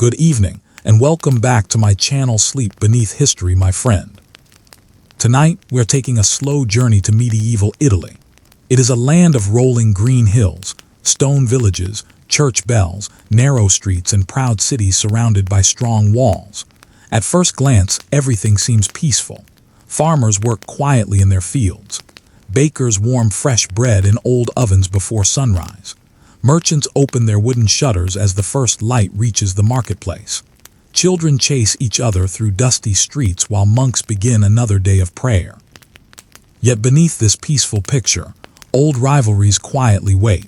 Good evening, and welcome back to my channel Sleep Beneath History, my friend. Tonight, we're taking a slow journey to medieval Italy. It is a land of rolling green hills, stone villages, church bells, narrow streets, and proud cities surrounded by strong walls. At first glance, everything seems peaceful. Farmers work quietly in their fields. Bakers warm fresh bread in old ovens before sunrise. Merchants open their wooden shutters as the first light reaches the marketplace. Children chase each other through dusty streets while monks begin another day of prayer. Yet beneath this peaceful picture, old rivalries quietly wait.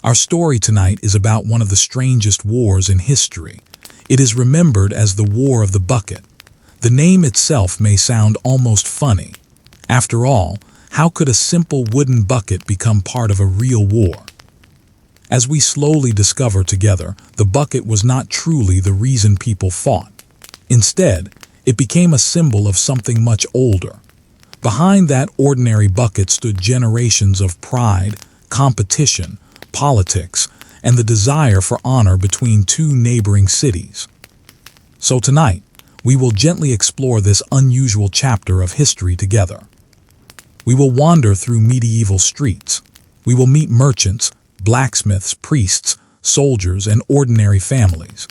Our story tonight is about one of the strangest wars in history. It is remembered as the War of the Bucket. The name itself may sound almost funny. After all, how could a simple wooden bucket become part of a real war? As we slowly discover together, the bucket was not truly the reason people fought. Instead, it became a symbol of something much older. Behind that ordinary bucket stood generations of pride, competition, politics, and the desire for honor between two neighboring cities. So tonight, we will gently explore this unusual chapter of history together. We will wander through medieval streets. We will meet merchants, blacksmiths, priests, soldiers, and ordinary families.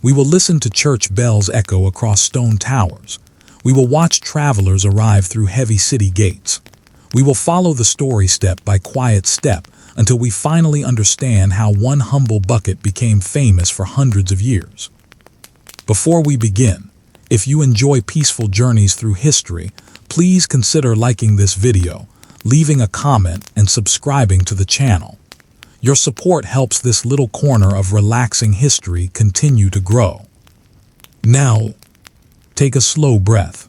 We will listen to church bells echo across stone towers. We will watch travelers arrive through heavy city gates. We will follow the story step by quiet step until we finally understand how one humble bucket became famous for hundreds of years. Before we begin, if you enjoy peaceful journeys through history, please consider liking this video, leaving a comment, and subscribing to the channel. Your support helps this little corner of relaxing history continue to grow. Now, take a slow breath.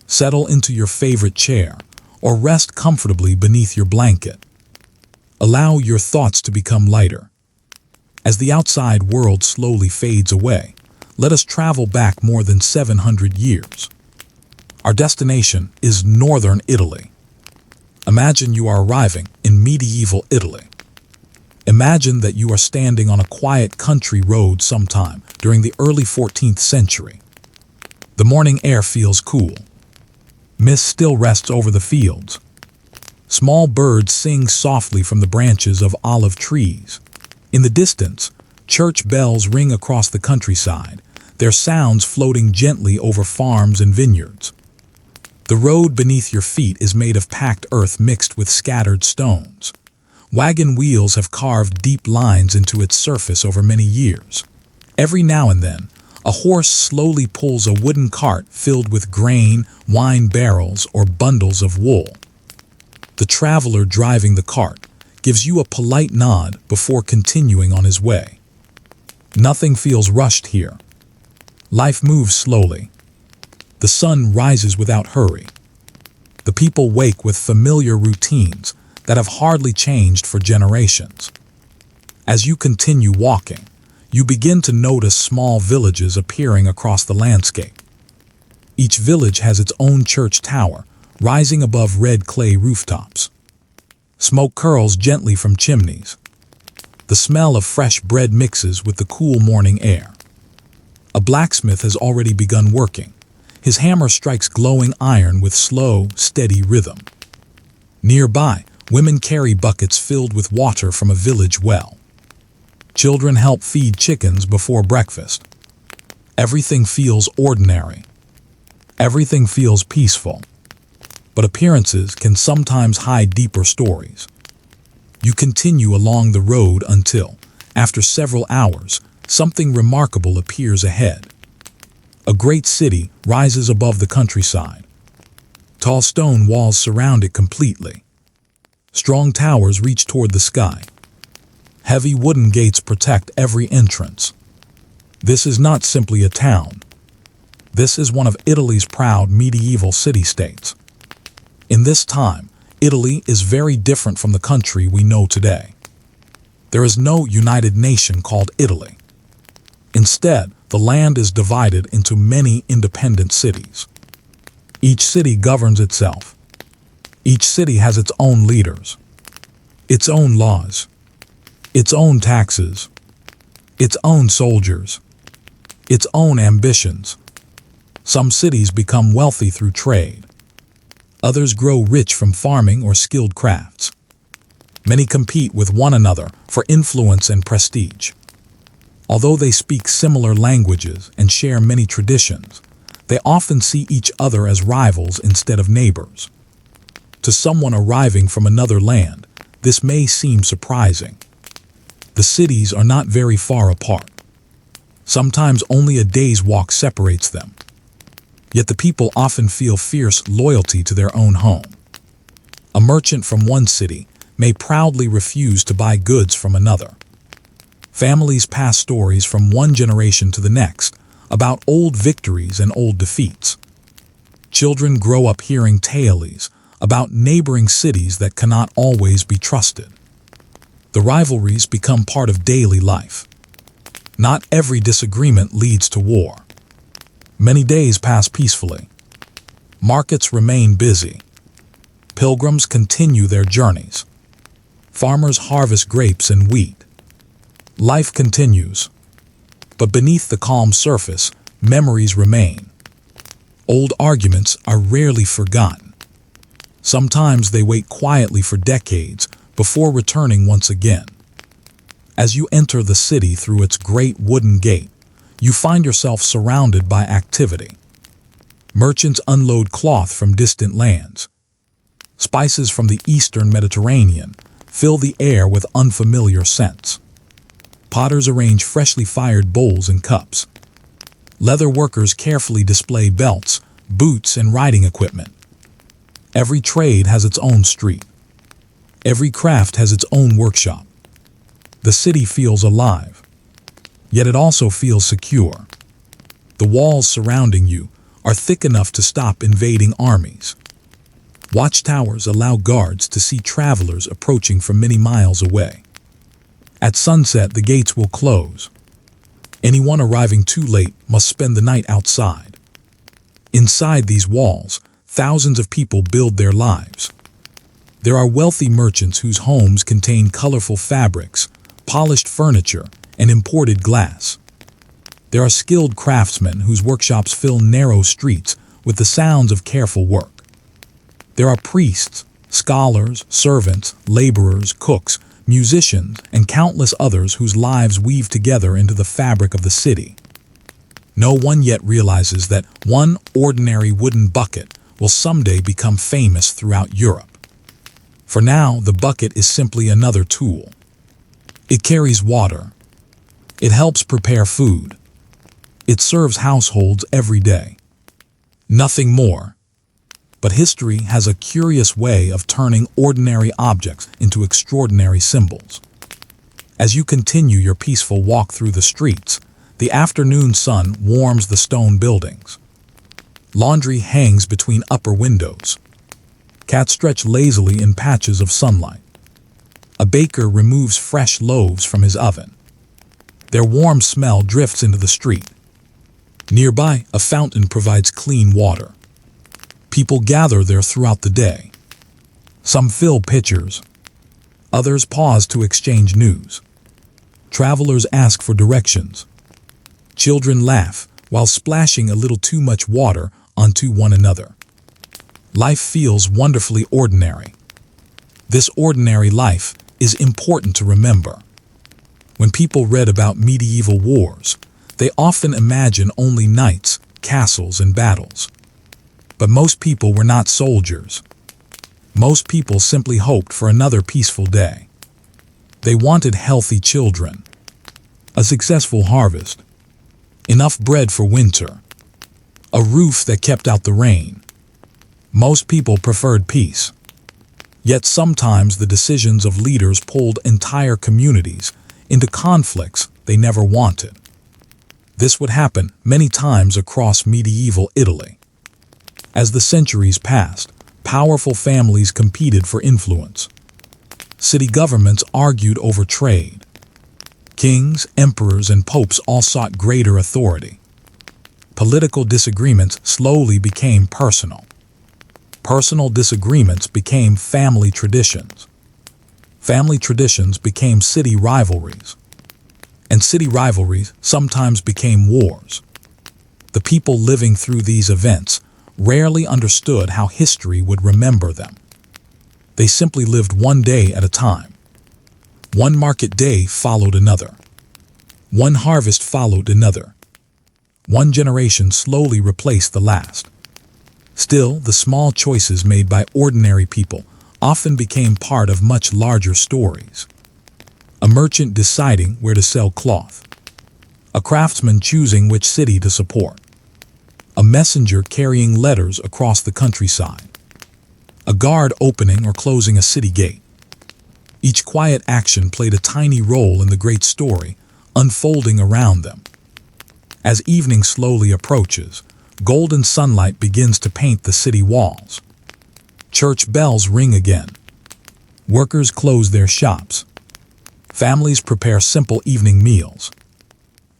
Settle into your favorite chair or rest comfortably beneath your blanket. Allow your thoughts to become lighter. As the outside world slowly fades away, let us travel back more than 700 years. Our destination is northern Italy. Imagine you are arriving in medieval Italy. Imagine that you are standing on a quiet country road sometime during the early 14th century. The morning air feels cool. Mist still rests over the fields. Small birds sing softly from the branches of olive trees. In the distance, church bells ring across the countryside, their sounds floating gently over farms and vineyards. The road beneath your feet is made of packed earth mixed with scattered stones. Wagon wheels have carved deep lines into its surface over many years. Every now and then, a horse slowly pulls a wooden cart filled with grain, wine barrels, or bundles of wool. The traveler driving the cart gives you a polite nod before continuing on his way. Nothing feels rushed here. Life moves slowly. The sun rises without hurry. The people wake with familiar routines that have hardly changed for generations. As you continue walking, you begin to notice small villages appearing across the landscape. Each village has its own church tower, rising above red clay rooftops. Smoke curls gently from chimneys. The smell of fresh bread mixes with the cool morning air. A blacksmith has already begun working. His hammer strikes glowing iron with slow, steady rhythm. Nearby, women carry buckets filled with water from a village well. Children help feed chickens before breakfast. Everything feels ordinary. Everything feels peaceful. But appearances can sometimes hide deeper stories. You continue along the road until, after several hours, something remarkable appears ahead. A great city rises above the countryside. Tall stone walls surround it completely. Strong towers reach toward the sky. Heavy wooden gates protect every entrance. This is not simply a town. This is one of Italy's proud medieval city-states. In this time, Italy is very different from the country we know today. There is no united nation called Italy. Instead, the land is divided into many independent cities. Each city governs itself. Each city has its own leaders, its own laws, its own taxes, its own soldiers, its own ambitions. Some cities become wealthy through trade. Others grow rich from farming or skilled crafts. Many compete with one another for influence and prestige. Although they speak similar languages and share many traditions, they often see each other as rivals instead of neighbors. To someone arriving from another land, this may seem surprising. The cities are not very far apart. Sometimes only a day's walk separates them. Yet the people often feel fierce loyalty to their own home. A merchant from one city may proudly refuse to buy goods from another. Families pass stories from one generation to the next about old victories and old defeats. Children grow up hearing tales about neighboring cities that cannot always be trusted. The rivalries become part of daily life. Not every disagreement leads to war. Many days pass peacefully. Markets remain busy. Pilgrims continue their journeys. Farmers harvest grapes and wheat. Life continues. But beneath the calm surface, memories remain. Old arguments are rarely forgotten. Sometimes they wait quietly for decades before returning once again. As you enter the city through its great wooden gate, you find yourself surrounded by activity. Merchants unload cloth from distant lands. Spices from the eastern Mediterranean fill the air with unfamiliar scents. Potters arrange freshly fired bowls and cups. Leather workers carefully display belts, boots, and riding equipment. Every trade has its own street. Every craft has its own workshop. The city feels alive, yet it also feels secure. The walls surrounding you are thick enough to stop invading armies. Watchtowers allow guards to see travelers approaching from many miles away. At sunset, the gates will close. Anyone arriving too late must spend the night outside. Inside these walls, thousands of people build their lives. There are wealthy merchants whose homes contain colorful fabrics, polished furniture, and imported glass. There are skilled craftsmen whose workshops fill narrow streets with the sounds of careful work. There are priests, scholars, servants, laborers, cooks, musicians, and countless others whose lives weave together into the fabric of the city. No one yet realizes that one ordinary wooden bucket will someday become famous throughout Europe. For now, the bucket is simply another tool. It carries water. It helps prepare food. It serves households every day. Nothing more. But history has a curious way of turning ordinary objects into extraordinary symbols. As you continue your peaceful walk through the streets, the afternoon sun warms the stone buildings. Laundry hangs between upper windows. Cats stretch lazily in patches of sunlight. A baker removes fresh loaves from his oven. Their warm smell drifts into the street. Nearby, a fountain provides clean water. People gather there throughout the day. Some fill pitchers. Others pause to exchange news. Travelers ask for directions. Children laugh while splashing a little too much water onto one another. Life feels wonderfully ordinary. This ordinary life is important to remember. When people read about medieval wars, they often imagine only knights, castles, and battles. But most people were not soldiers. Most people simply hoped for another peaceful day. They wanted healthy children, a successful harvest, enough bread for winter, a roof that kept out the rain. Most people preferred peace. Yet sometimes the decisions of leaders pulled entire communities into conflicts they never wanted. This would happen many times across medieval Italy. As the centuries passed, powerful families competed for influence. City governments argued over trade. Kings, emperors, and popes all sought greater authority. Political disagreements slowly became personal. Personal disagreements became family traditions. Family traditions became city rivalries. and city rivalries sometimes became wars. The people living through these events rarely understood how history would remember them. They simply lived one day at a time. One market day followed another. One harvest followed another. One generation slowly replaced the last. Still, the small choices made by ordinary people often became part of much larger stories. A merchant deciding where to sell cloth. A craftsman choosing which city to support. A messenger carrying letters across the countryside. A guard opening or closing a city gate. Each quiet action played a tiny role in the great story unfolding around them. As evening slowly approaches, golden sunlight begins to paint the city walls. Church bells ring again. Workers close their shops. Families prepare simple evening meals.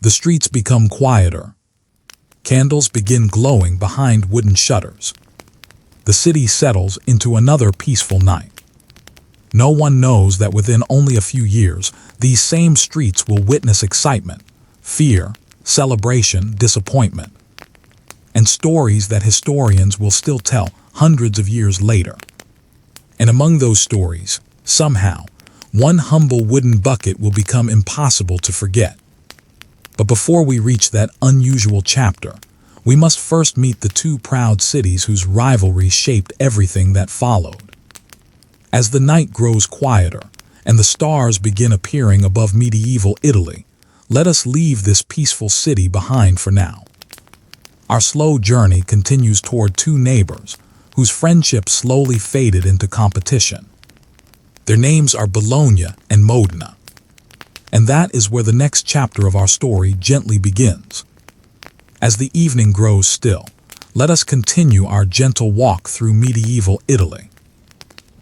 The streets become quieter. Candles begin glowing behind wooden shutters. The city settles into another peaceful night. No one knows that within only a few years, these same streets will witness excitement, fear, celebration, disappointment, and stories that historians will still tell hundreds of years later. And among those stories, somehow, one humble wooden bucket will become impossible to forget. But before we reach that unusual chapter, we must first meet the two proud cities whose rivalry shaped everything that followed. As the night grows quieter and the stars begin appearing above medieval Italy, let us leave this peaceful city behind for now. Our slow journey continues toward two neighbors whose friendship slowly faded into competition. Their names are Bologna and Modena. And that is where the next chapter of our story gently begins. As the evening grows still, let us continue our gentle walk through medieval Italy.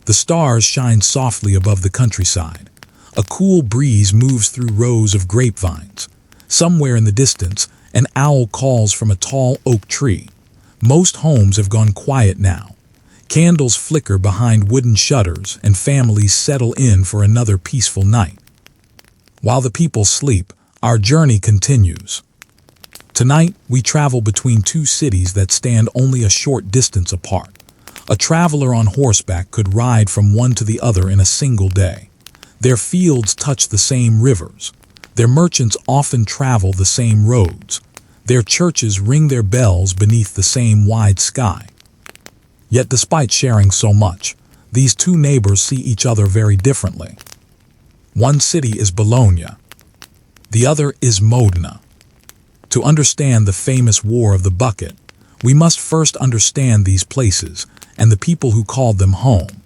The stars shine softly above the countryside. A cool breeze moves through rows of grapevines. Somewhere in the distance, an owl calls from a tall oak tree. Most homes have gone quiet now. Candles flicker behind wooden shutters and families settle in for another peaceful night. While the people sleep, our journey continues. Tonight, we travel between two cities that stand only a short distance apart. A traveler on horseback could ride from one to the other in a single day. Their fields touch the same rivers. Their merchants often travel the same roads. Their churches ring their bells beneath the same wide sky. Yet despite sharing so much, these two neighbors see each other very differently. One city is Bologna. The other is Modena. To understand the famous War of the Bucket, we must first understand these places and the people who called them home.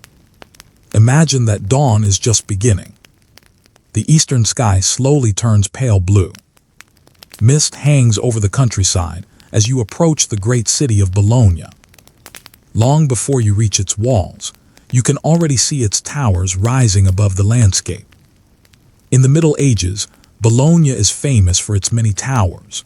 Imagine that dawn is just beginning. The eastern sky slowly turns pale blue. Mist hangs over the countryside as you approach the great city of Bologna. Long before you reach its walls, you can already see its towers rising above the landscape. In the Middle Ages, Bologna is famous for its many towers.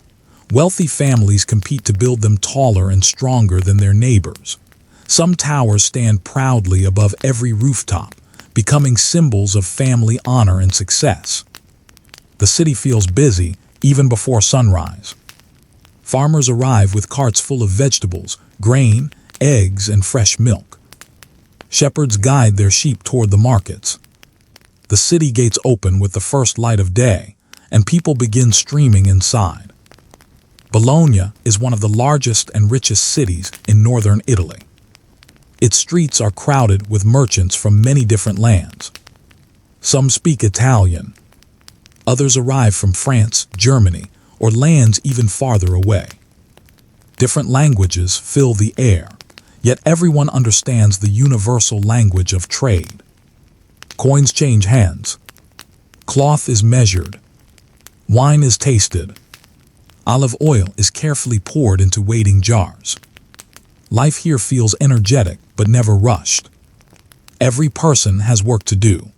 Wealthy families compete to build them taller and stronger than their neighbors. Some towers stand proudly above every rooftop, becoming symbols of family honor and success. The city feels busy even before sunrise. Farmers arrive with carts full of vegetables, grain, eggs, and fresh milk. Shepherds guide their sheep toward the markets. The city gates open with the first light of day, and people begin streaming inside. Bologna is one of the largest and richest cities in northern Italy. Its streets are crowded with merchants from many different lands. Some speak Italian. Others arrive from France, Germany, or lands even farther away. Different languages fill the air, yet everyone understands the universal language of trade. Coins change hands. Cloth is measured. Wine is tasted. Olive oil is carefully poured into waiting jars. Life here feels energetic but never rushed. Every person has work to do.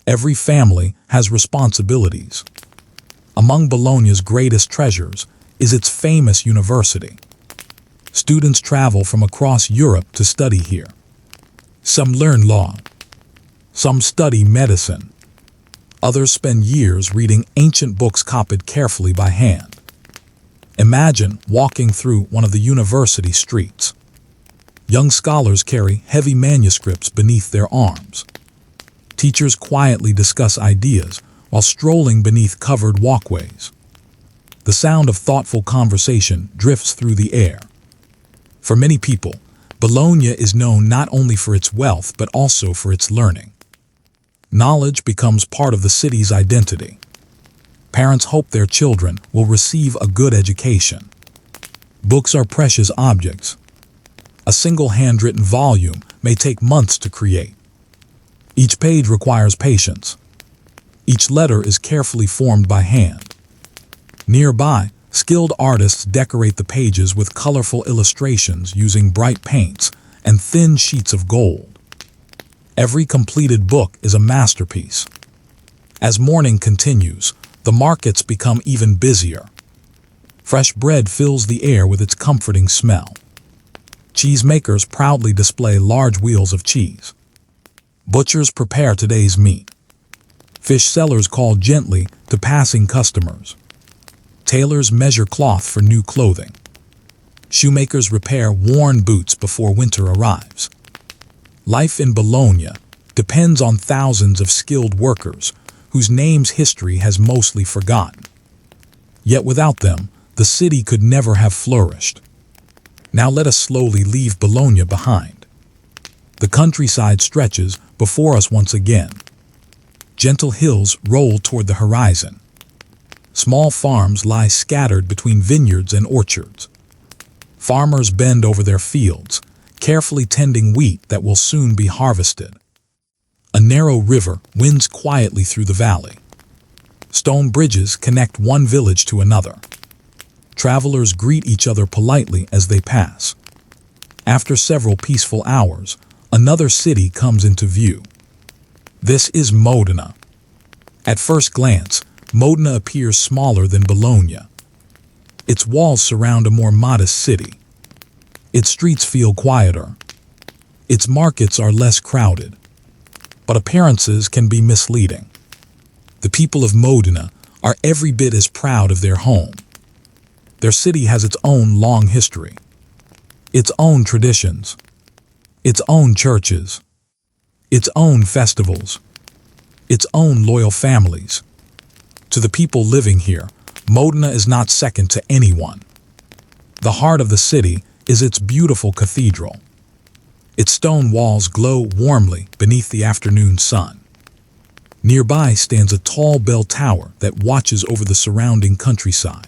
Every family has responsibilities. Among Bologna's greatest treasures is its famous university. Students travel from across Europe to study here. Some learn law. Some study medicine. Others spend years reading ancient books copied carefully by hand. Imagine walking through one of the university streets. Young scholars carry heavy manuscripts beneath their arms. Teachers quietly discuss ideas while strolling beneath covered walkways. The sound of thoughtful conversation drifts through the air. For many people, Bologna is known not only for its wealth but also for its learning. Knowledge becomes part of the city's identity. Parents hope their children will receive a good education. Books are precious objects. A single handwritten volume may take months to create. Each page requires patience. Each letter is carefully formed by hand. Nearby, skilled artists decorate the pages with colorful illustrations using bright paints and thin sheets of gold. Every completed book is a masterpiece. As morning continues, the markets become even busier. Fresh bread fills the air with its comforting smell. Cheesemakers proudly display large wheels of cheese. Butchers prepare today's meat. Fish sellers call gently to passing customers. Tailors measure cloth for new clothing. Shoemakers repair worn boots before winter arrives. Life in Bologna depends on thousands of skilled workers whose names history has mostly forgotten. Yet without them, the city could never have flourished. Now let us slowly leave Bologna behind. The countryside stretches before us once again. Gentle hills roll toward the horizon. Small farms lie scattered between vineyards and orchards. Farmers bend over their fields, carefully tending wheat that will soon be harvested. A narrow river winds quietly through the valley. Stone bridges connect one village to another. Travelers greet each other politely as they pass. After several peaceful hours, another city comes into view. This is Modena. At first glance, Modena appears smaller than Bologna. Its walls surround a more modest city. Its streets feel quieter. Its markets are less crowded. But appearances can be misleading. The people of Modena are every bit as proud of their home. Their city has its own long history, its own traditions, its own churches, its own festivals, its own loyal families. To the people living here, Modena is not second to anyone. The heart of the city is its beautiful cathedral. Its stone walls glow warmly beneath the afternoon sun. Nearby stands a tall bell tower that watches over the surrounding countryside.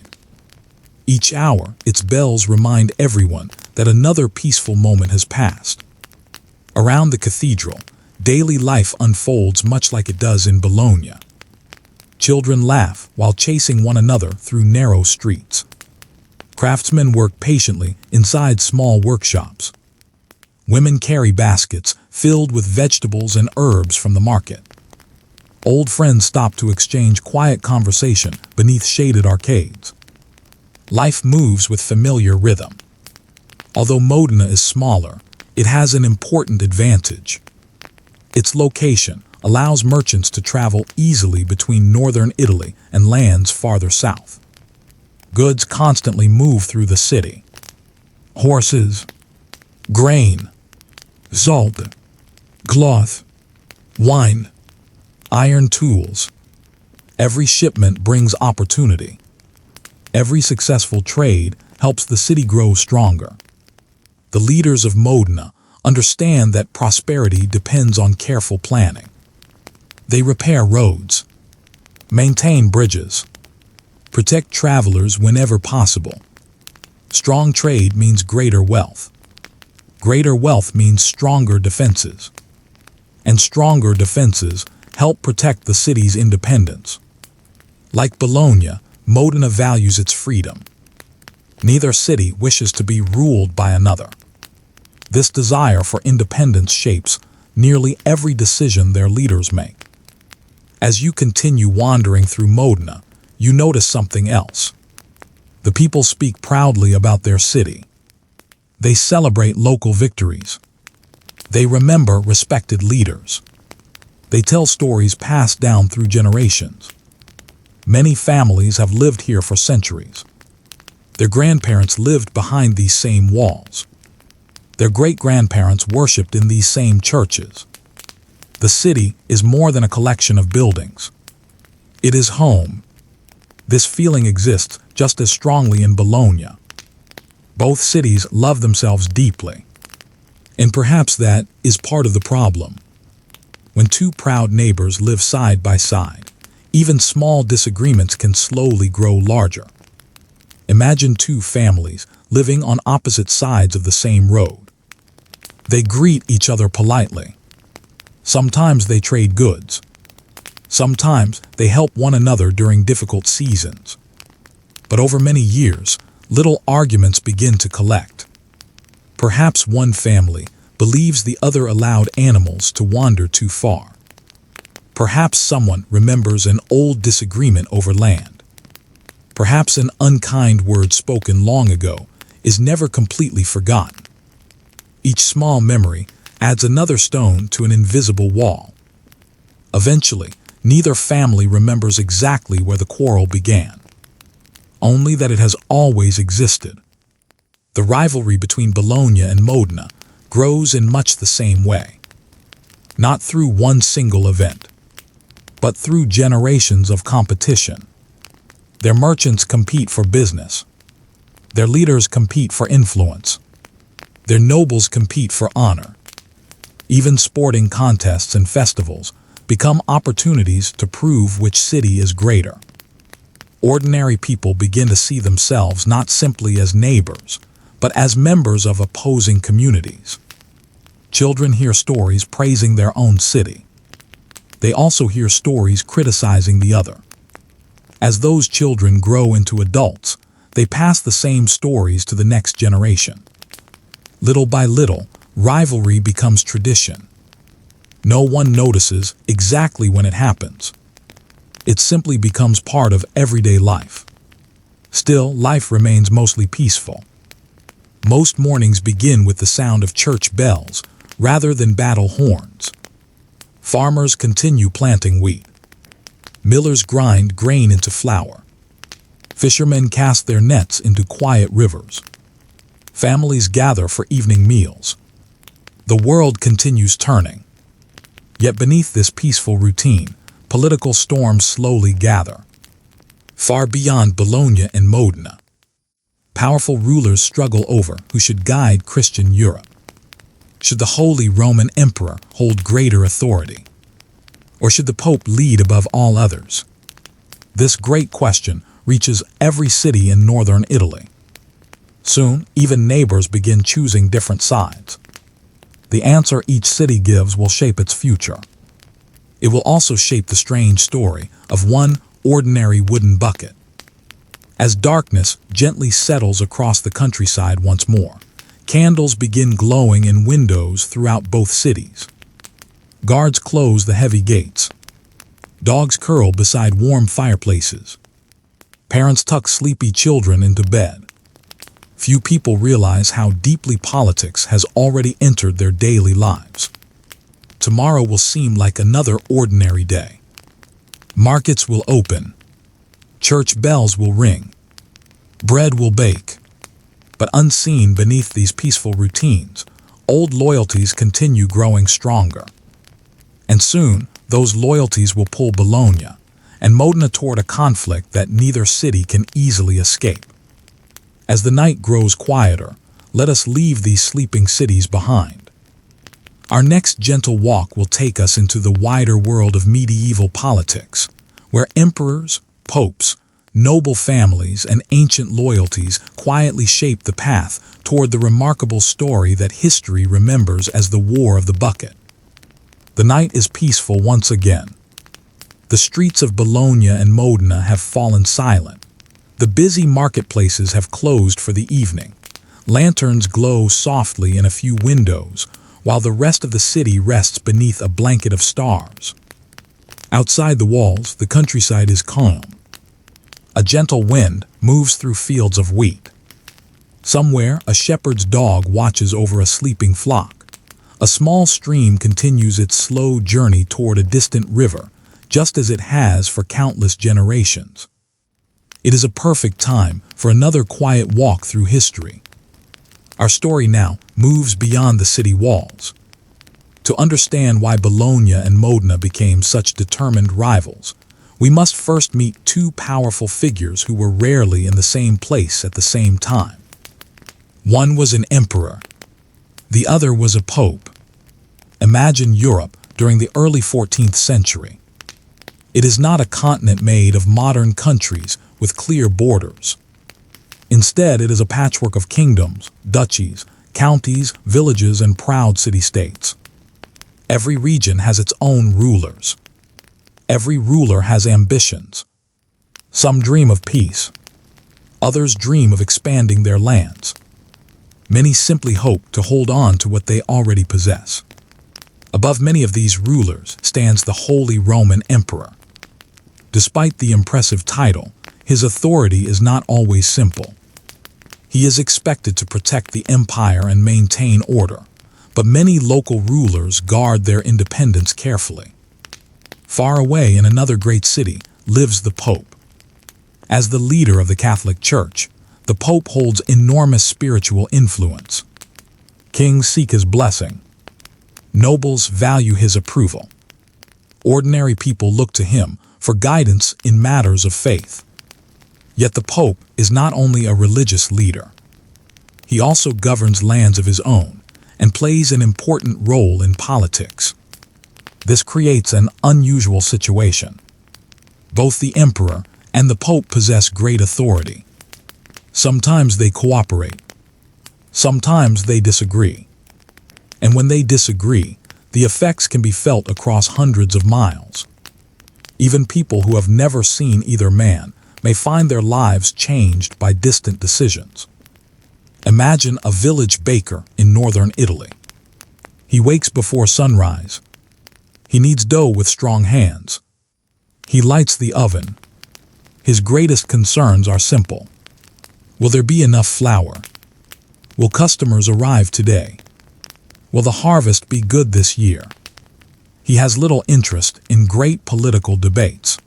Each hour, its bells remind everyone that another peaceful moment has passed. Around the cathedral, daily life unfolds much like it does in Bologna. Children laugh while chasing one another through narrow streets. Craftsmen work patiently inside small workshops. Women carry baskets filled with vegetables and herbs from the market. Old friends stop to exchange quiet conversation beneath shaded arcades. Life moves with familiar rhythm. Although Modena is smaller, it has an important advantage. Its location allows merchants to travel easily between northern Italy and lands farther south. Goods constantly move through the city. Horses, grain, salt, cloth, wine, iron tools. Every shipment brings opportunity. Every successful trade helps the city grow stronger. The leaders of Modena understand that prosperity depends on careful planning. They repair roads, maintain bridges, protect travelers whenever possible. Strong trade means greater wealth. Greater wealth means stronger defenses. And stronger defenses help protect the city's independence. Like Bologna, Modena values its freedom. Neither city wishes to be ruled by another. This desire for independence shapes nearly every decision their leaders make. As you continue wandering through Modena, you notice something else. The people speak proudly about their city. They celebrate local victories. They remember respected leaders. They tell stories passed down through generations. Many families have lived here for centuries. Their grandparents lived behind these same walls. Their great-grandparents worshipped in these same churches. The city is more than a collection of buildings. It is home. This feeling exists just as strongly in Bologna. Both cities love themselves deeply. And perhaps that is part of the problem. When two proud neighbors live side by side, even small disagreements can slowly grow larger. Imagine two families living on opposite sides of the same road. They greet each other politely. Sometimes they trade goods. Sometimes they help one another during difficult seasons. But over many years, little arguments begin to collect. Perhaps one family believes the other allowed animals to wander too far. Perhaps someone remembers an old disagreement over land. Perhaps an unkind word spoken long ago is never completely forgotten. Each small memory adds another stone to an invisible wall. Eventually, neither family remembers exactly where the quarrel began, only that it has always existed. The rivalry between Bologna and Modena grows in much the same way. Not through one single event, but through generations of competition. Their merchants compete for business. Their leaders compete for influence. Their nobles compete for honor. Even sporting contests and festivals become opportunities to prove which city is greater. Ordinary people begin to see themselves not simply as neighbors, but as members of opposing communities. Children hear stories praising their own city. They also hear stories criticizing the other. As those children grow into adults, they pass the same stories to the next generation. Little by little, rivalry becomes tradition. No one notices exactly when it happens. It simply becomes part of everyday life. Still, life remains mostly peaceful. Most mornings begin with the sound of church bells rather than battle horns. Farmers continue planting wheat. Millers grind grain into flour. Fishermen cast their nets into quiet rivers. Families gather for evening meals. The world continues turning. Yet beneath this peaceful routine, political storms slowly gather. Far beyond Bologna and Modena, powerful rulers struggle over who should guide Christian Europe. Should the Holy Roman Emperor hold greater authority? Or should the Pope lead above all others? This great question reaches every city in northern Italy. Soon, even neighbors begin choosing different sides. The answer each city gives will shape its future. It will also shape the strange story of one ordinary wooden bucket. As darkness gently settles across the countryside once more, candles begin glowing in windows throughout both cities. Guards close the heavy gates. Dogs curl beside warm fireplaces. Parents tuck sleepy children into bed. Few people realize how deeply politics has already entered their daily lives. Tomorrow will seem like another ordinary day. Markets will open. Church bells will ring. Bread will bake. But unseen beneath these peaceful routines, old loyalties continue growing stronger. And soon, those loyalties will pull Bologna and Modena toward a conflict that neither city can easily escape. As the night grows quieter, let us leave these sleeping cities behind. Our next gentle walk will take us into the wider world of medieval politics, where emperors, popes, noble families, and ancient loyalties quietly shape the path toward the remarkable story that history remembers as the War of the Bucket. The night is peaceful once again. The streets of Bologna and Modena have fallen silent. The busy marketplaces have closed for the evening. Lanterns glow softly in a few windows, while the rest of the city rests beneath a blanket of stars. Outside the walls, the countryside is calm. A gentle wind moves through fields of wheat. Somewhere, a shepherd's dog watches over a sleeping flock. A small stream continues its slow journey toward a distant river, just as it has for countless generations. It is a perfect time for another quiet walk through history. Our story now moves beyond the city walls. To understand why Bologna and Modena became such determined rivals, we must first meet two powerful figures who were rarely in the same place at the same time. One was an emperor. The other was a pope. Imagine Europe during the early 14th century. It is not a continent made of modern countries with clear borders. Instead, it is a patchwork of kingdoms, duchies, counties, villages, and proud city-states. Every region has its own rulers. Every ruler has ambitions. Some dream of peace. Others dream of expanding their lands. Many simply hope to hold on to what they already possess. Above many of these rulers stands the Holy Roman Emperor. Despite the impressive title, his authority is not always simple. He is expected to protect the empire and maintain order, but many local rulers guard their independence carefully. Far away in another great city lives the Pope. As the leader of the Catholic Church, the Pope holds enormous spiritual influence. Kings seek his blessing. Nobles value his approval. Ordinary people look to him for guidance in matters of faith. Yet the Pope is not only a religious leader. He also governs lands of his own and plays an important role in politics. This creates an unusual situation. Both the emperor and the Pope possess great authority. Sometimes they cooperate. Sometimes they disagree. And when they disagree, the effects can be felt across hundreds of miles. Even people who have never seen either man may find their lives changed by distant decisions. Imagine a village baker in northern Italy. He wakes before sunrise. He kneads dough with strong hands. He lights the oven. His greatest concerns are simple. Will there be enough flour? Will customers arrive today? Will the harvest be good this year? He has little interest in great political debates.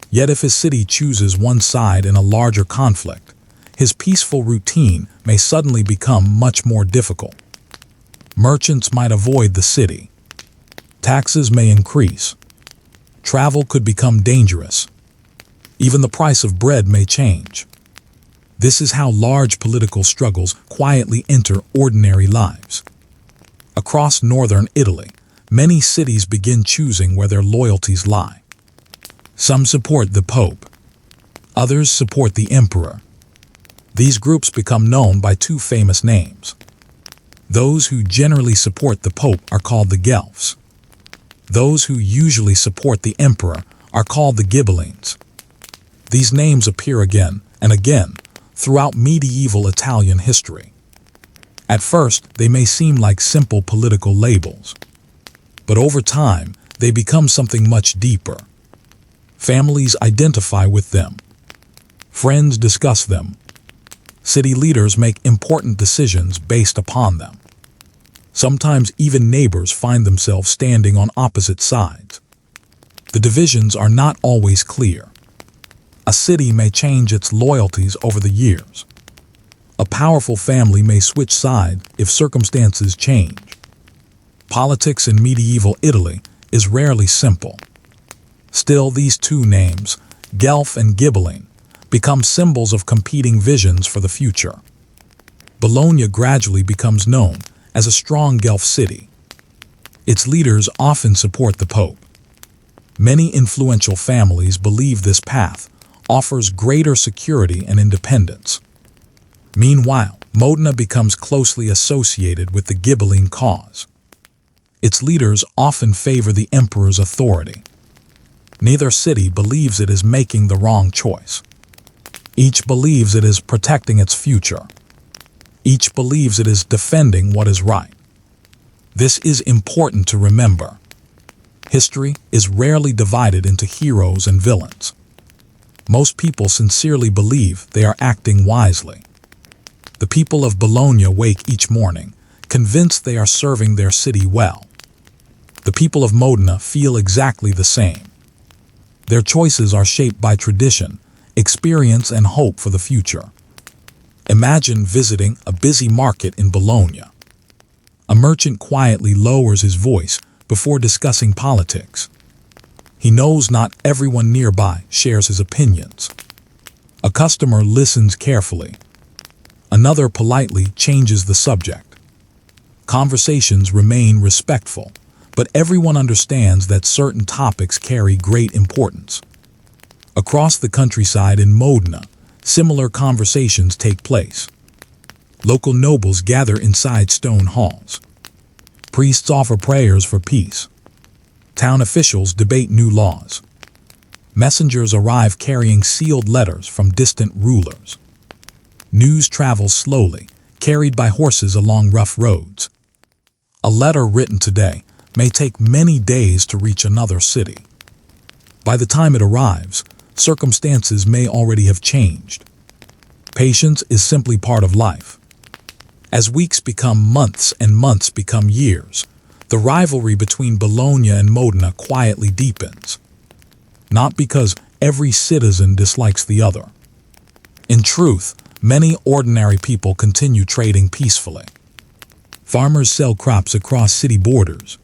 Yet if his city chooses one side in a larger conflict, his peaceful routine may suddenly become much more difficult. Merchants might avoid the city. Taxes may increase. Travel could become dangerous. Even the price of bread may change. This is how large political struggles quietly enter ordinary lives. Across northern Italy, many cities begin choosing where their loyalties lie. Some support the Pope. Others support the Emperor. These groups become known by two famous names. Those who generally support the Pope are called the Guelphs. Those who usually support the Emperor are called the Ghibellines. These names appear again and again throughout medieval Italian history. At first, they may seem like simple political labels, but over time, they become something much deeper. Families identify with them. Friends discuss them. City leaders make important decisions based upon them. Sometimes even neighbors find themselves standing on opposite sides. The divisions are not always clear. A city may change its loyalties over the years. A powerful family may switch sides if circumstances change. Politics in medieval Italy is rarely simple. Still, these two names, Guelph and Ghibelline, become symbols of competing visions for the future. Bologna gradually becomes known as a strong Guelph city. Its leaders often support the Pope. Many influential families believe this path offers greater security and independence. Meanwhile, Modena becomes closely associated with the Ghibelline cause. Its leaders often favor the emperor's authority. Neither city believes it is making the wrong choice. Each believes it is protecting its future. Each believes it is defending what is right. This is important to remember. History is rarely divided into heroes and villains. Most people sincerely believe they are acting wisely. The people of Bologna wake each morning, convinced they are serving their city well. The people of Modena feel exactly the same. Their choices are shaped by tradition, experience, and hope for the future. Imagine visiting a busy market in Bologna. A merchant quietly lowers his voice before discussing politics. He knows not everyone nearby shares his opinions. A customer listens carefully. Another politely changes the subject. Conversations remain respectful, but everyone understands that certain topics carry great importance. Across the countryside in Modena, similar conversations take place. Local nobles gather inside stone halls. Priests offer prayers for peace. Town officials debate new laws. Messengers arrive carrying sealed letters from distant rulers. News travels slowly, carried by horses along rough roads. A letter written today may take many days to reach another city. By the time it arrives, circumstances may already have changed. Patience is simply part of life. As weeks become months and months become years, the rivalry between Bologna and Modena quietly deepens. Not because every citizen dislikes the other. In truth, many ordinary people continue trading peacefully. Farmers sell crops across city borders.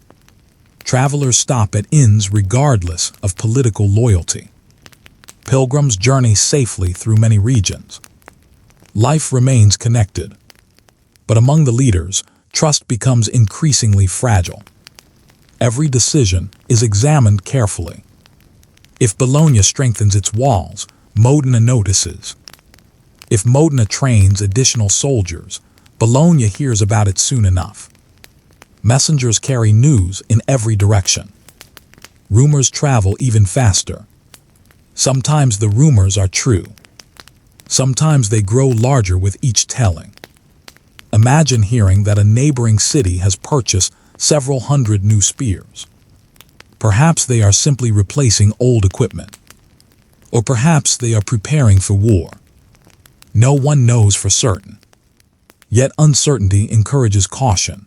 Travelers stop at inns regardless of political loyalty. Pilgrims journey safely through many regions. Life remains connected. But among the leaders, trust becomes increasingly fragile. Every decision is examined carefully. If Bologna strengthens its walls, Modena notices. If Modena trains additional soldiers, Bologna hears about it soon enough. Messengers carry news in every direction. Rumors travel even faster. Sometimes the rumors are true. Sometimes they grow larger with each telling. Imagine hearing that a neighboring city has purchased several hundred new spears. Perhaps they are simply replacing old equipment. Or perhaps they are preparing for war. No one knows for certain. Yet uncertainty encourages caution.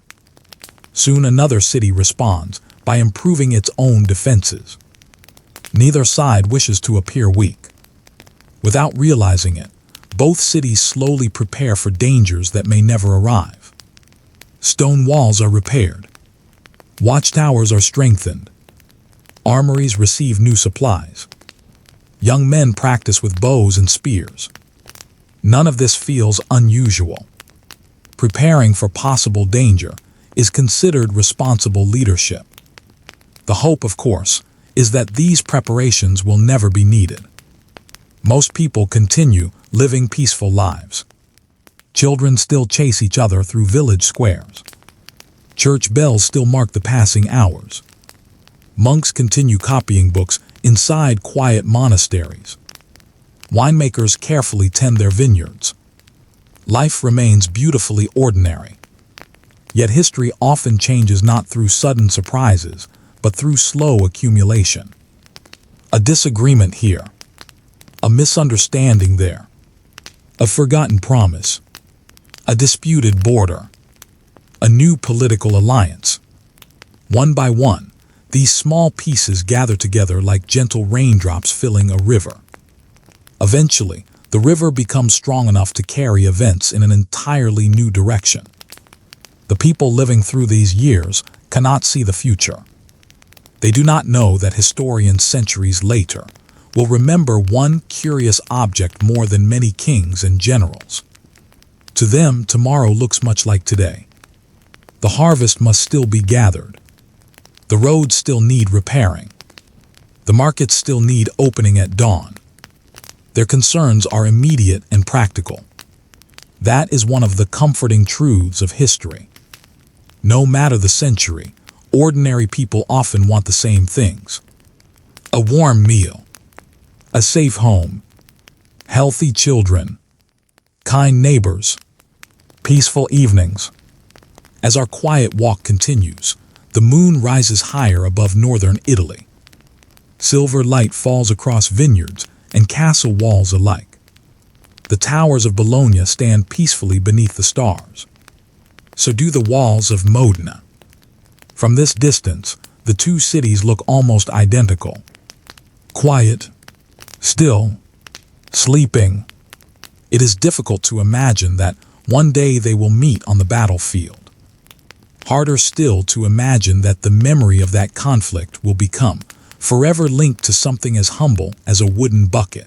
Soon another city responds by improving its own defenses. Neither side wishes to appear weak. Without realizing it, both cities slowly prepare for dangers that may never arrive. Stone walls are repaired. Watchtowers are strengthened. Armories receive new supplies. Young men practice with bows and spears. None of this feels unusual. Preparing for possible danger is considered responsible leadership. The hope, of course, is that these preparations will never be needed. Most people continue living peaceful lives. Children still chase each other through village squares. Church bells still mark the passing hours. Monks continue copying books inside quiet monasteries. Winemakers carefully tend their vineyards. Life remains beautifully ordinary. Yet history often changes not through sudden surprises, but through slow accumulation. A disagreement here. A misunderstanding there. A forgotten promise. A disputed border. A new political alliance. One by one, these small pieces gather together like gentle raindrops filling a river. Eventually, the river becomes strong enough to carry events in an entirely new direction. The people living through these years cannot see the future. They do not know that historians centuries later will remember one curious object more than many kings and generals. To them, tomorrow looks much like today. The harvest must still be gathered. The roads still need repairing. The markets still need opening at dawn. Their concerns are immediate and practical. That is one of the comforting truths of history. No matter the century, ordinary people often want the same things. A warm meal, a safe home, healthy children, kind neighbors, peaceful evenings. As our quiet walk continues, the moon rises higher above northern Italy. Silver light falls across vineyards and castle walls alike. The towers of Bologna stand peacefully beneath the stars. so do the walls of Modena. From this distance, the two cities look almost identical. Quiet, still, sleeping. It is difficult to imagine that one day they will meet on the battlefield. Harder still to imagine that the memory of that conflict will become forever linked to something as humble as a wooden bucket.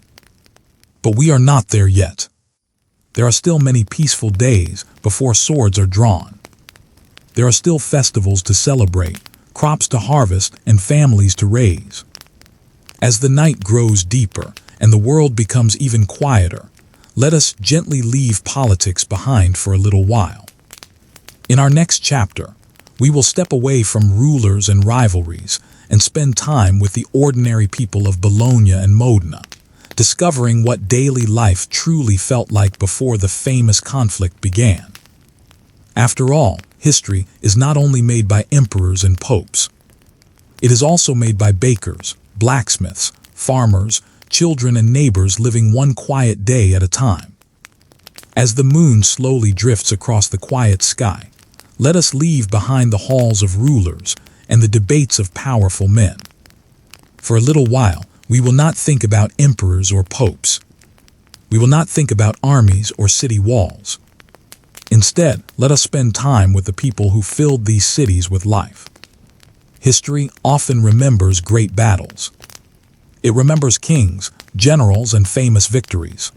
But we are not there yet. There are still many peaceful days before swords are drawn. There are still festivals to celebrate, crops to harvest, and families to raise. As the night grows deeper and the world becomes even quieter, let us gently leave politics behind for a little while. In our next chapter, we will step away from rulers and rivalries and spend time with the ordinary people of Bologna and Modena, discovering what daily life truly felt like before the famous conflict began. After all, history is not only made by emperors and popes. It is also made by bakers, blacksmiths, farmers, children, and neighbors living one quiet day at a time. As the moon slowly drifts across the quiet sky, let us leave behind the halls of rulers and the debates of powerful men. For a little while, we will not think about emperors or popes. We will not think about armies or city walls. Instead, let us spend time with the people who filled these cities with life. History often remembers great battles. It remembers kings, generals, and famous victories.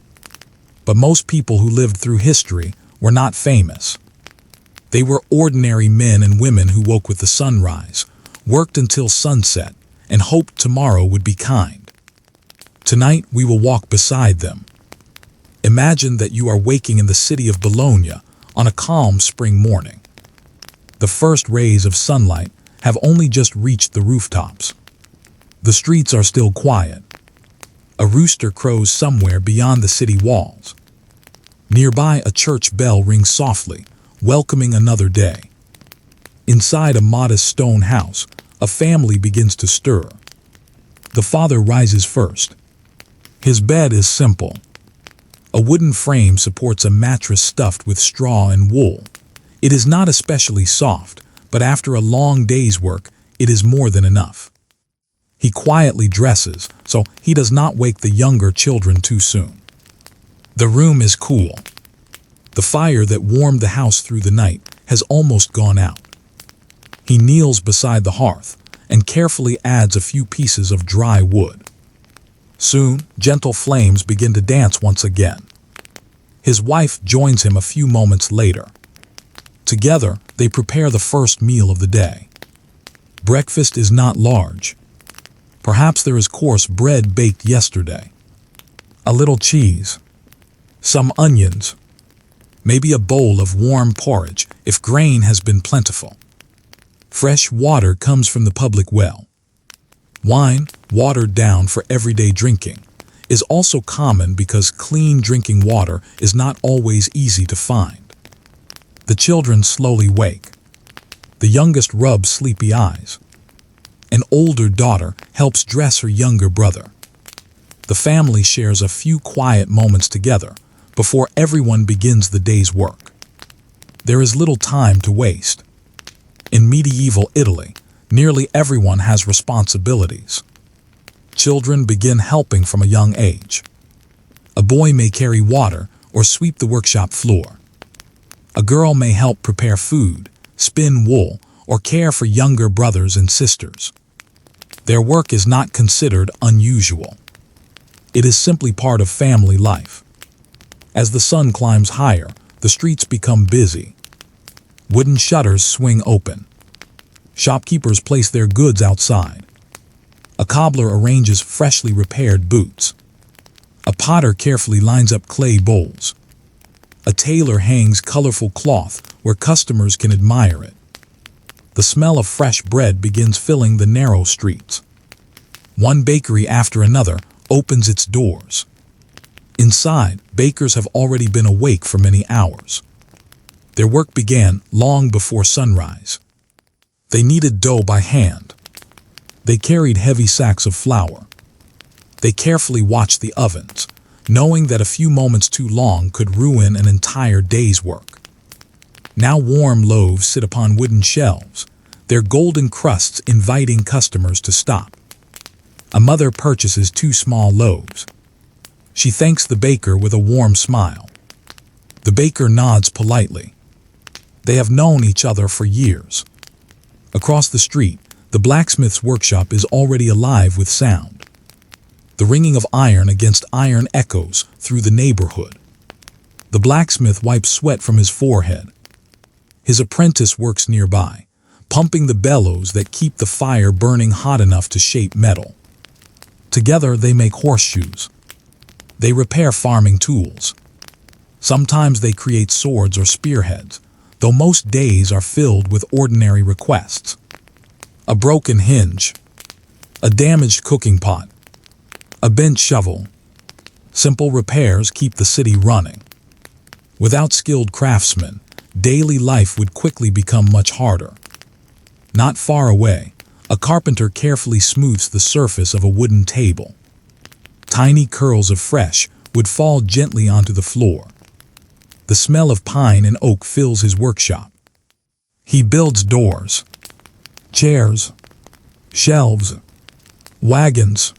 But most people who lived through history were not famous. They were ordinary men and women who woke with the sunrise, worked until sunset, and hoped tomorrow would be kind. Tonight, we will walk beside them. Imagine that you are waking in the city of Bologna on a calm spring morning. The first rays of sunlight have only just reached the rooftops. The streets are still quiet. A rooster crows somewhere beyond the city walls. Nearby, a church bell rings softly, welcoming another day. Inside a modest stone house, a family begins to stir. The father rises first. His bed is simple. A wooden frame supports a mattress stuffed with straw and wool. It is not especially soft, but after a long day's work, it is more than enough. He quietly dresses, so he does not wake the younger children too soon. The room is cool. The fire that warmed the house through the night has almost gone out. He kneels beside the hearth and carefully adds a few pieces of dry wood. Soon, gentle flames begin to dance once again. His wife joins him a few moments later. Together, they prepare the first meal of the day. Breakfast is not large. Perhaps there is coarse bread baked yesterday. A little cheese. Some onions. Maybe a bowl of warm porridge if grain has been plentiful. Fresh water comes from the public well. Wine, watered down for everyday drinking, is also common because clean drinking water is not always easy to find. The children slowly wake. The youngest rubs sleepy eyes. An older daughter helps dress her younger brother. The family shares a few quiet moments together before everyone begins the day's work. There is little time to waste. In medieval Italy, nearly everyone has responsibilities. Children begin helping from a young age. A boy may carry water or sweep the workshop floor. A girl may help prepare food, spin wool, or care for younger brothers and sisters. Their work is not considered unusual. It is simply part of family life. As the sun climbs higher, the streets become busy. Wooden shutters swing open. Shopkeepers place their goods outside. A cobbler arranges freshly repaired boots. A potter carefully lines up clay bowls. A tailor hangs colorful cloth where customers can admire it. The smell of fresh bread begins filling the narrow streets. One bakery after another opens its doors. Inside, bakers have already been awake for many hours. Their work began long before sunrise. They kneaded dough by hand. They carried heavy sacks of flour. They carefully watched the ovens, knowing that a few moments too long could ruin an entire day's work. Now warm loaves sit upon wooden shelves, their golden crusts inviting customers to stop. A mother purchases 2 small loaves. She thanks the baker with a warm smile. The baker nods politely. They have known each other for years. Across the street, the blacksmith's workshop is already alive with sound. The ringing of iron against iron echoes through the neighborhood. The blacksmith wipes sweat from his forehead. His apprentice works nearby, pumping the bellows that keep the fire burning hot enough to shape metal. Together they make horseshoes. They repair farming tools. Sometimes they create swords or spearheads, though most days are filled with ordinary requests. A broken hinge, a damaged cooking pot, a bent shovel. Simple repairs keep the city running. Without skilled craftsmen, daily life would quickly become much harder. Not far away, a carpenter carefully smooths the surface of a wooden table. Tiny curls of fresh wood fall gently onto the floor. The smell of pine and oak fills his workshop. He builds doors, chairs, shelves, wagons,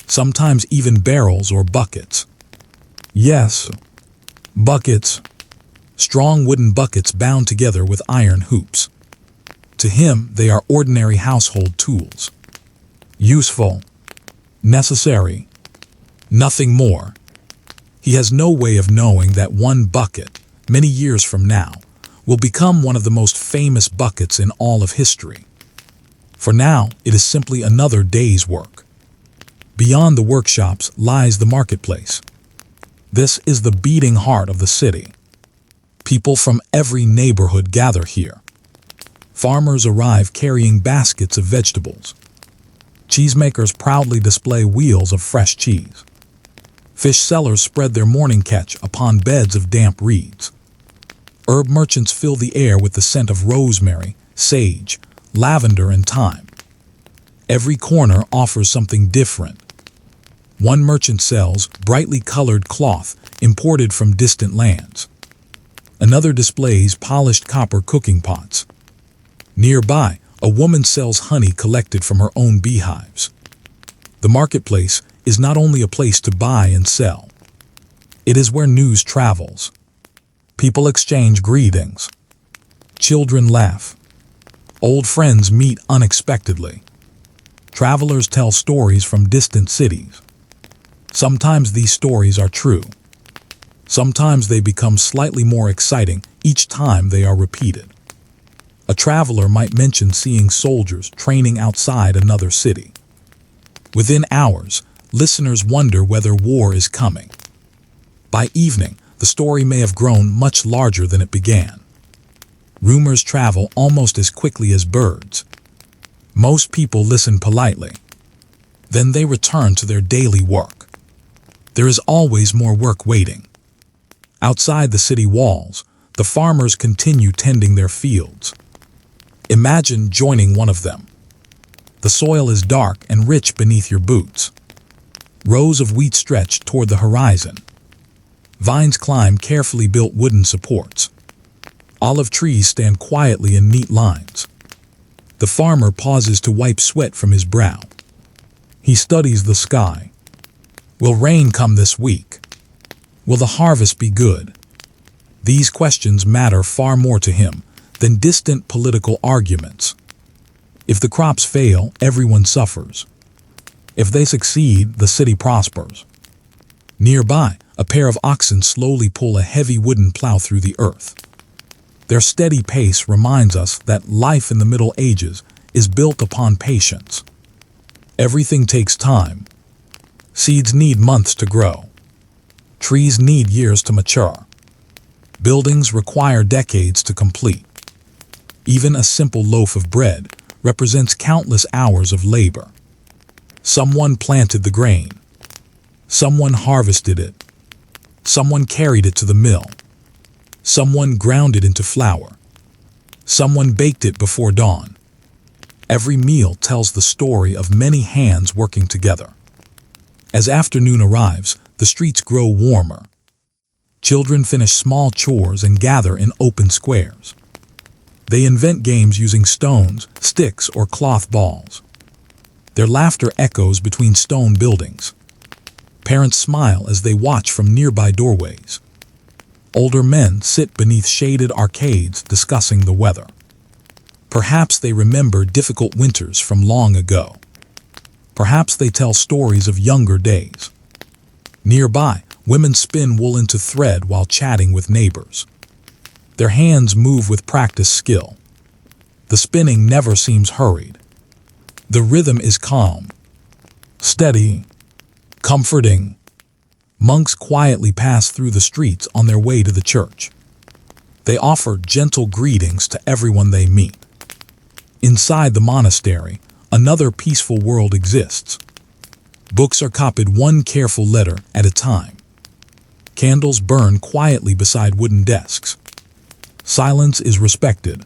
sometimes even barrels or buckets. Yes, buckets. Strong wooden buckets bound together with iron hoops. To him, they are ordinary household tools. Useful, necessary, nothing more. He has no way of knowing that one bucket, many years from now, will become one of the most famous buckets in all of history. For now, it is simply another day's work. Beyond the workshops lies the marketplace. This is the beating heart of the city. People from every neighborhood gather here. Farmers arrive carrying baskets of vegetables. Cheesemakers proudly display wheels of fresh cheese. Fish sellers spread their morning catch upon beds of damp reeds. Herb merchants fill the air with the scent of rosemary, sage, lavender, and thyme. Every corner offers something different. One merchant sells brightly colored cloth imported from distant lands. Another displays polished copper cooking pots. Nearby, a woman sells honey collected from her own beehives. The marketplace is not only a place to buy and sell. It is where news travels. People exchange greetings. Children laugh. Old friends meet unexpectedly. Travelers tell stories from distant cities. Sometimes these stories are true. Sometimes they become slightly more exciting each time they are repeated. A traveler might mention seeing soldiers training outside another city. Within hours, listeners wonder whether war is coming. By evening, the story may have grown much larger than it began. Rumors travel almost as quickly as birds. Most people listen politely. Then they return to their daily work. There is always more work waiting. Outside the city walls, the farmers continue tending their fields. Imagine joining one of them. The soil is dark and rich beneath your boots. Rows of wheat stretch toward the horizon. Vines climb carefully built wooden supports. Olive trees stand quietly in neat lines. The farmer pauses to wipe sweat from his brow. He studies the sky. Will rain come this week? Will the harvest be good? These questions matter far more to him than distant political arguments. If the crops fail, everyone suffers. If they succeed, the city prospers. Nearby, a pair of oxen slowly pull a heavy wooden plow through the earth. Their steady pace reminds us that life in the Middle Ages is built upon patience. Everything takes time. Seeds need months to grow. Trees need years to mature. Buildings require decades to complete. Even a simple loaf of bread represents countless hours of labor. Someone planted the grain. Someone harvested it. Someone carried it to the mill. Someone ground it into flour. Someone baked it before dawn. Every meal tells the story of many hands working together. As afternoon arrives, the streets grow warmer. Children finish small chores and gather in open squares. They invent games using stones, sticks, or cloth balls. Their laughter echoes between stone buildings. Parents smile as they watch from nearby doorways. Older men sit beneath shaded arcades discussing the weather. Perhaps they remember difficult winters from long ago. Perhaps they tell stories of younger days. Nearby, women spin wool into thread while chatting with neighbors. Their hands move with practiced skill. The spinning never seems hurried. The rhythm is calm, steady, comforting. Monks quietly pass through the streets on their way to the church. They offer gentle greetings to everyone they meet. Inside the monastery, another peaceful world exists. Books are copied one careful letter at a time. Candles burn quietly beside wooden desks. Silence is respected.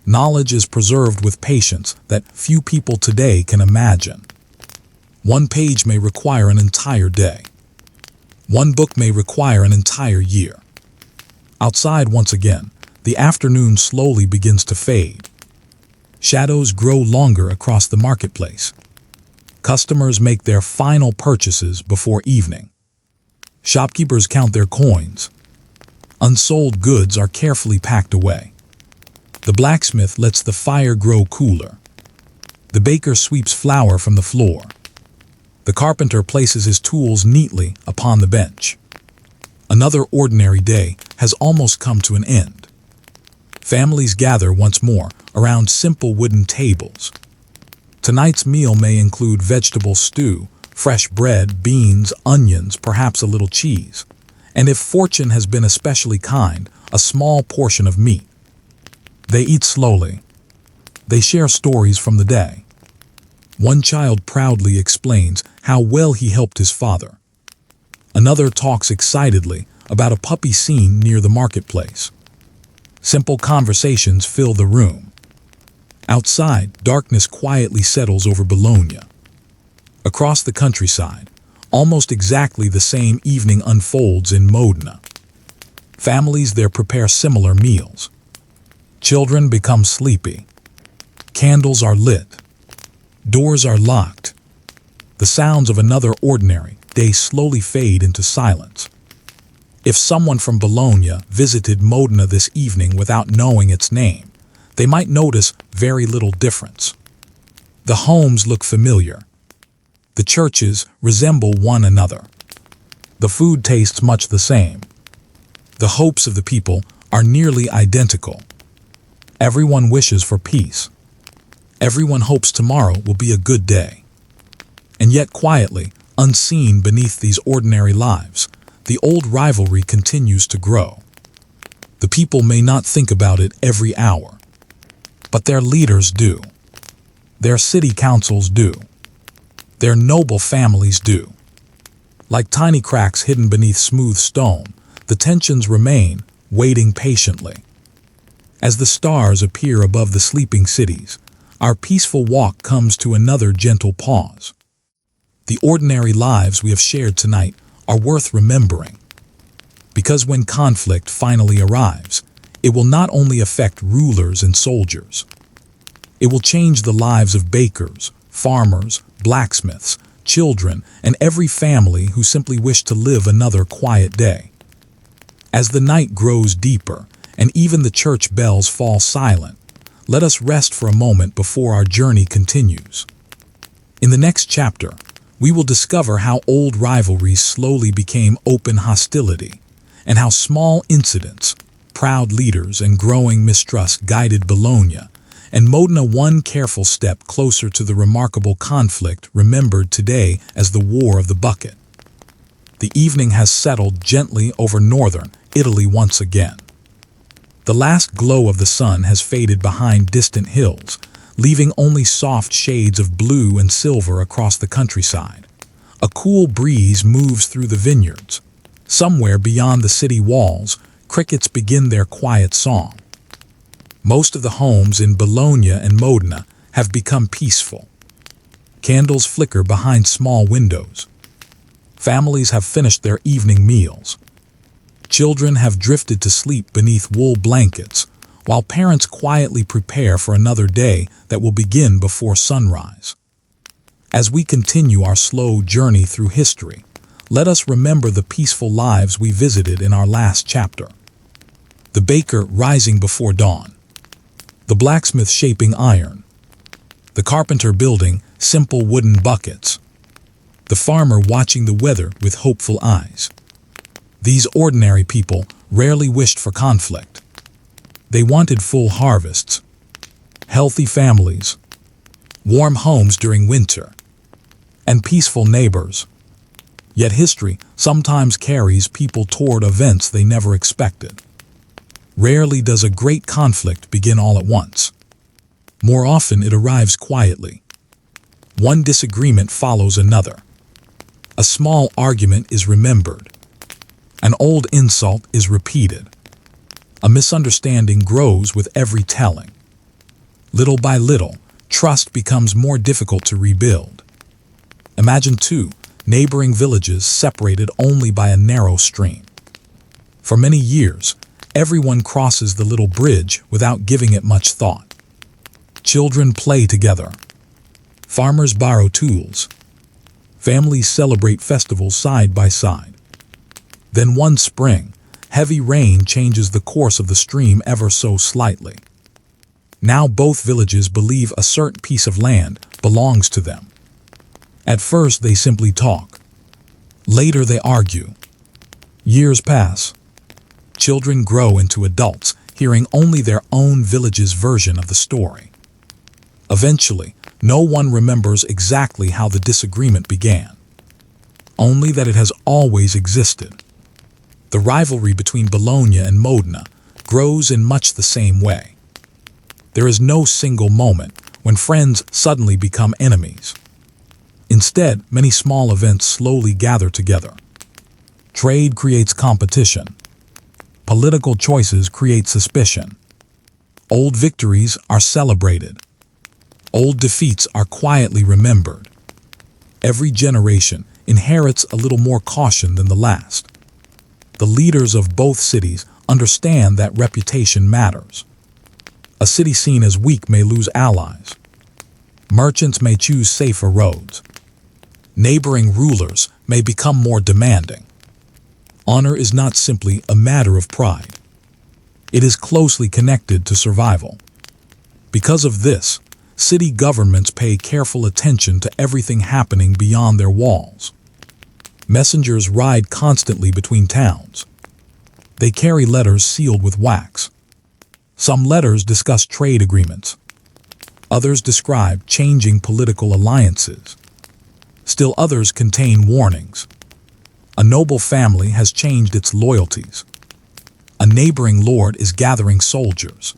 Knowledge is preserved with patience that few people today can imagine. One page may require an entire day. One book may require an entire year. Outside once again, the afternoon slowly begins to fade. Shadows grow longer across the marketplace. Customers make their final purchases before evening. Shopkeepers count their coins. Unsold goods are carefully packed away. The blacksmith lets the fire grow cooler. The baker sweeps flour from the floor. The carpenter places his tools neatly upon the bench. Another ordinary day has almost come to an end. Families gather once more around simple wooden tables. Tonight's meal may include vegetable stew, fresh bread, beans, onions, perhaps a little cheese, and if fortune has been especially kind, a small portion of meat. They eat slowly. They share stories from the day. One child proudly explains how well he helped his father. Another talks excitedly about a puppy seen near the marketplace. Simple conversations fill the room. Outside, darkness quietly settles over Bologna. Across the countryside, almost exactly the same evening unfolds in Modena. Families there prepare similar meals. Children become sleepy. Candles are lit. Doors are locked. The sounds of another ordinary day slowly fade into silence. If someone from Bologna visited Modena this evening without knowing its name, they might notice very little difference. The homes look familiar. The churches resemble one another. The food tastes much the same. The hopes of the people are nearly identical. Everyone wishes for peace. Everyone hopes tomorrow will be a good day. And yet quietly, unseen beneath these ordinary lives, the old rivalry continues to grow. The people may not think about it every hour, but their leaders do. Their city councils do. Their noble families do. Like tiny cracks hidden beneath smooth stone, the tensions remain, waiting patiently. As the stars appear above the sleeping cities, our peaceful walk comes to another gentle pause. The ordinary lives we have shared tonight are worth remembering. Because when conflict finally arrives, it will not only affect rulers and soldiers. It will change the lives of bakers, farmers, blacksmiths, children, and every family who simply wish to live another quiet day. As the night grows deeper, and even the church bells fall silent, let us rest for a moment before our journey continues. In the next chapter, we will discover how old rivalries slowly became open hostility, and how small incidents, proud leaders, and growing mistrust guided Bologna, and Modena one careful step closer to the remarkable conflict remembered today as the War of the Bucket. The evening has settled gently over northern Italy once again. The last glow of the sun has faded behind distant hills, leaving only soft shades of blue and silver across the countryside. A cool breeze moves through the vineyards. Somewhere beyond the city walls, crickets begin their quiet song. Most of the homes in Bologna and Modena have become peaceful. Candles flicker behind small windows. Families have finished their evening meals. Children have drifted to sleep beneath wool blankets, while parents quietly prepare for another day that will begin before sunrise. As we continue our slow journey through history, let us remember the peaceful lives we visited in our last chapter. The baker rising before dawn, the blacksmith shaping iron, the carpenter building simple wooden buckets, the farmer watching the weather with hopeful eyes. These ordinary people rarely wished for conflict. They wanted full harvests, healthy families, warm homes during winter, and peaceful neighbors. Yet history sometimes carries people toward events they never expected. Rarely does a great conflict begin all at once. More often it arrives quietly. One disagreement follows another. A small argument is remembered. An old insult is repeated. A misunderstanding grows with every telling. Little by little, trust becomes more difficult to rebuild. Imagine two neighboring villages separated only by a narrow stream. For many years, everyone crosses the little bridge without giving it much thought. Children play together. Farmers borrow tools. Families celebrate festivals side by side. Then one spring, heavy rain changes the course of the stream ever so slightly. Now both villages believe a certain piece of land belongs to them. At first they simply talk. Later they argue. Years pass. Children grow into adults, hearing only their own village's version of the story. Eventually, no one remembers exactly how the disagreement began. Only that it has always existed. The rivalry between Bologna and Modena grows in much the same way. There is no single moment when friends suddenly become enemies. Instead, many small events slowly gather together. Trade creates competition. Political choices create suspicion. Old victories are celebrated. Old defeats are quietly remembered. Every generation inherits a little more caution than the last. The leaders of both cities understand that reputation matters. A city seen as weak may lose allies. Merchants may choose safer roads. Neighboring rulers may become more demanding. Honor is not simply a matter of pride. It is closely connected to survival. Because of this, city governments pay careful attention to everything happening beyond their walls. Messengers ride constantly between towns. They carry letters sealed with wax. Some letters discuss trade agreements. Others describe changing political alliances. Still others contain warnings. A noble family has changed its loyalties. A neighboring lord is gathering soldiers.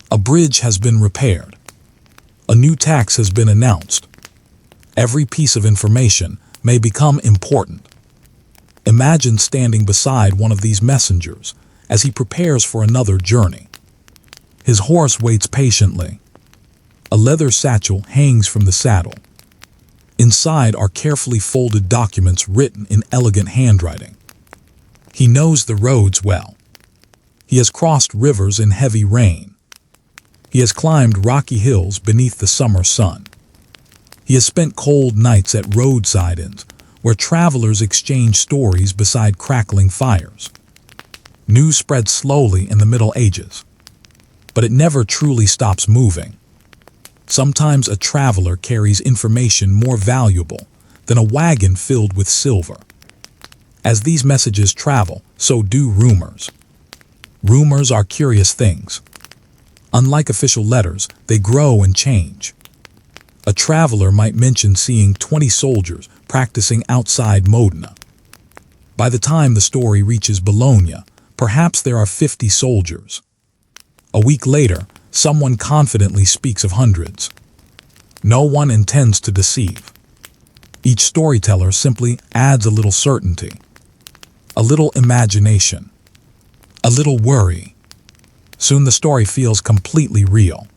A bridge has been repaired. A new tax has been announced. Every piece of information may become important. Imagine standing beside one of these messengers as he prepares for another journey. His horse waits patiently. A leather satchel hangs from the saddle. Inside are carefully folded documents written in elegant handwriting. He knows the roads well. He has crossed rivers in heavy rain. He has climbed rocky hills beneath the summer sun. He has spent cold nights at roadside inns where travelers exchange stories beside crackling fires. News spreads slowly in the Middle Ages, but it never truly stops moving. Sometimes a traveler carries information more valuable than a wagon filled with silver. As these messages travel, so do rumors. Rumors are curious things. Unlike official letters, they grow and change. A traveler might mention seeing 20 soldiers practicing outside Modena. By the time the story reaches Bologna, perhaps there are 50 soldiers. A week later, someone confidently speaks of hundreds. No one intends to deceive. Each storyteller simply adds a little certainty, a little imagination, a little worry. Soon the story feels completely real.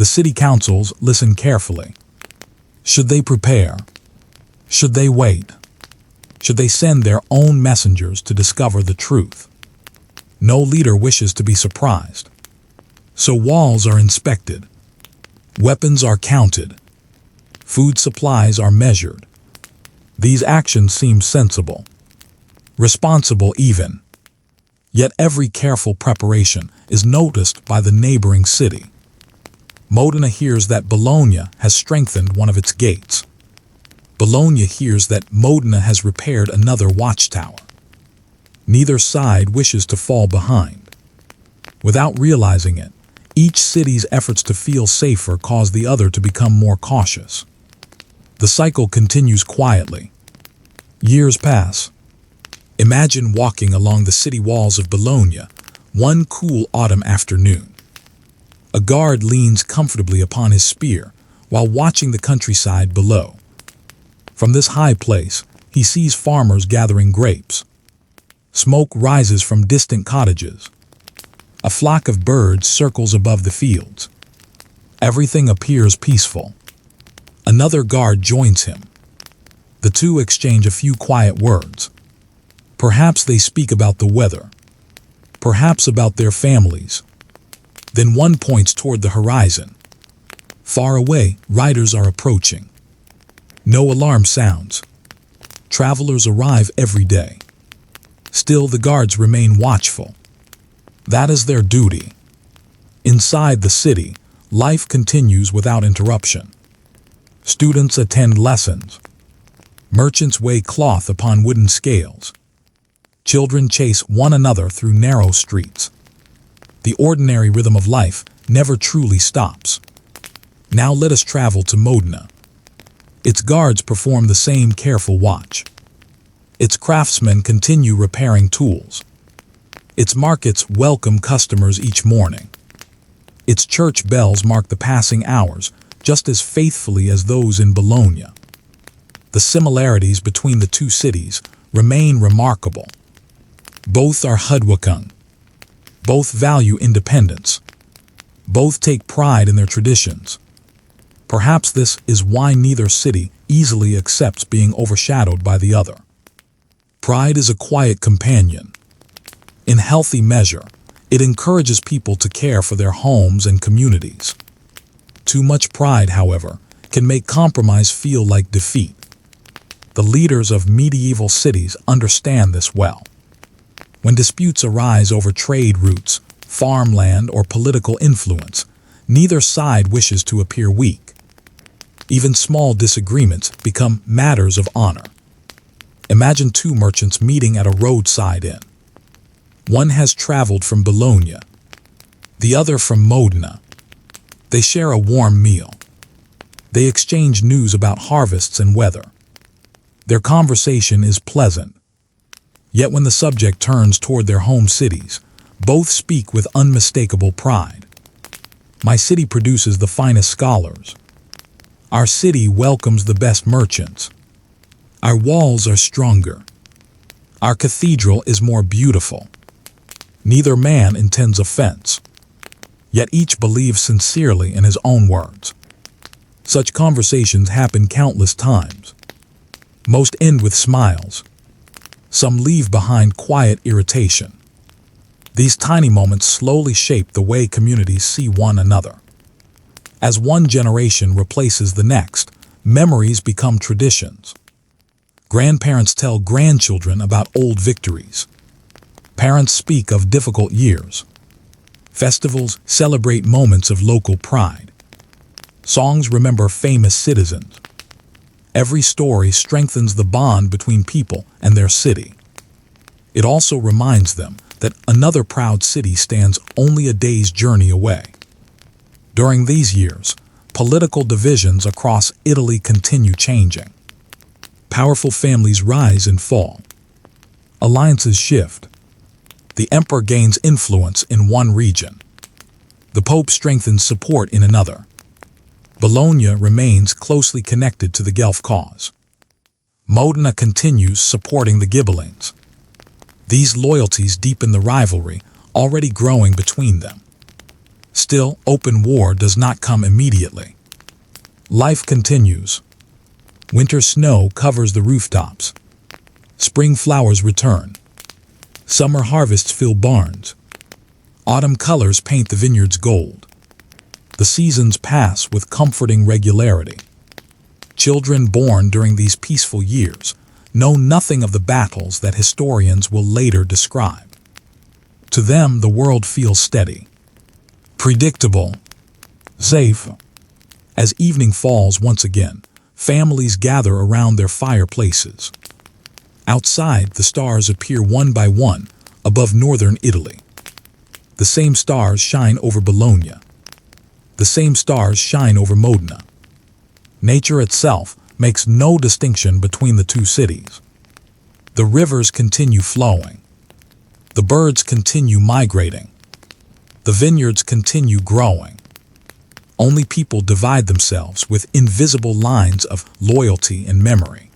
The city councils listen carefully. Should they prepare? Should they wait? Should they send their own messengers to discover the truth? No leader wishes to be surprised. So walls are inspected. Weapons are counted. Food supplies are measured. These actions seem sensible, responsible even. Yet every careful preparation is noticed by the neighboring city. Modena hears that Bologna has strengthened one of its gates. Bologna hears that Modena has repaired another watchtower. Neither side wishes to fall behind. Without realizing it, each city's efforts to feel safer cause the other to become more cautious. The cycle continues quietly. Years pass. Imagine walking along the city walls of Bologna one cool autumn afternoon. A guard leans comfortably upon his spear while watching the countryside below. From this high place, he sees farmers gathering grapes. Smoke rises from distant cottages. A flock of birds circles above the fields. Everything appears peaceful. Another guard joins him. The two exchange a few quiet words. Perhaps they speak about the weather. Perhaps about their families. Then one points toward the horizon. Far away, riders are approaching. No alarm sounds. Travelers arrive every day. Still, the guards remain watchful. That is their duty. Inside the city, life continues without interruption. Students attend lessons. Merchants weigh cloth upon wooden scales. Children chase one another through narrow streets. The ordinary rhythm of life never truly stops. Now let us travel to Modena. Its guards perform the same careful watch. Its craftsmen continue repairing tools. Its markets welcome customers each morning. Its church bells mark the passing hours just as faithfully as those in Bologna. The similarities between the two cities remain remarkable. Both are hudwakung. Both value independence. Both take pride in their traditions. Perhaps this is why neither city easily accepts being overshadowed by the other. Pride is a quiet companion. In healthy measure, it encourages people to care for their homes and communities. Too much pride, however, can make compromise feel like defeat. The leaders of medieval cities understand this well. When disputes arise over trade routes, farmland, or political influence, neither side wishes to appear weak. Even small disagreements become matters of honor. Imagine two merchants meeting at a roadside inn. One has traveled from Bologna, the other from Modena. They share a warm meal. They exchange news about harvests and weather. Their conversation is pleasant. Yet when the subject turns toward their home cities, both speak with unmistakable pride. My city produces the finest scholars. Our city welcomes the best merchants. Our walls are stronger. Our cathedral is more beautiful. Neither man intends offense. Yet each believes sincerely in his own words. Such conversations happen countless times. Most end with smiles. Some leave behind quiet irritation. These tiny moments slowly shape the way communities see one another. As one generation replaces the next, memories become traditions. Grandparents tell grandchildren about old victories. Parents speak of difficult years. Festivals celebrate moments of local pride. Songs remember famous citizens. Every story strengthens the bond between people and their city. It also reminds them that another proud city stands only a day's journey away. During these years, political divisions across Italy continue changing. Powerful families rise and fall. Alliances shift. The emperor gains influence in one region. The pope strengthens support in another. Bologna remains closely connected to the Guelph cause. Modena continues supporting the Ghibellines. These loyalties deepen the rivalry already growing between them. Still, open war does not come immediately. Life continues. Winter snow covers the rooftops. Spring flowers return. Summer harvests fill barns. Autumn colors paint the vineyards gold. The seasons pass with comforting regularity. Children born during these peaceful years know nothing of the battles that historians will later describe. To them, the world feels steady, predictable, safe. As evening falls once again, families gather around their fireplaces. Outside, the stars appear one by one above northern Italy. The same stars shine over Bologna. The same stars shine over Modena. Nature itself makes no distinction between the two cities. The rivers continue flowing. The birds continue migrating. The vineyards continue growing. Only people divide themselves with invisible lines of loyalty and memory.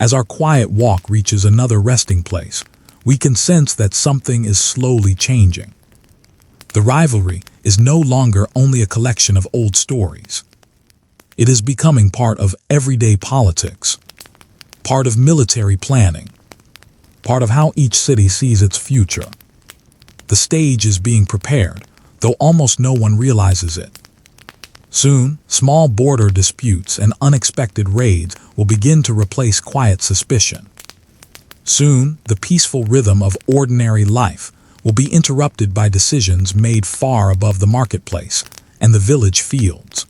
As our quiet walk reaches another resting place, we can sense that something is slowly changing. The rivalry is no longer only a collection of old stories. It is becoming part of everyday politics, part of military planning, part of how each city sees its future. The stage is being prepared, though almost no one realizes it. Soon, small border disputes and unexpected raids will begin to replace quiet suspicion. Soon, the peaceful rhythm of ordinary life will be interrupted by decisions made far above the marketplace and the village fields.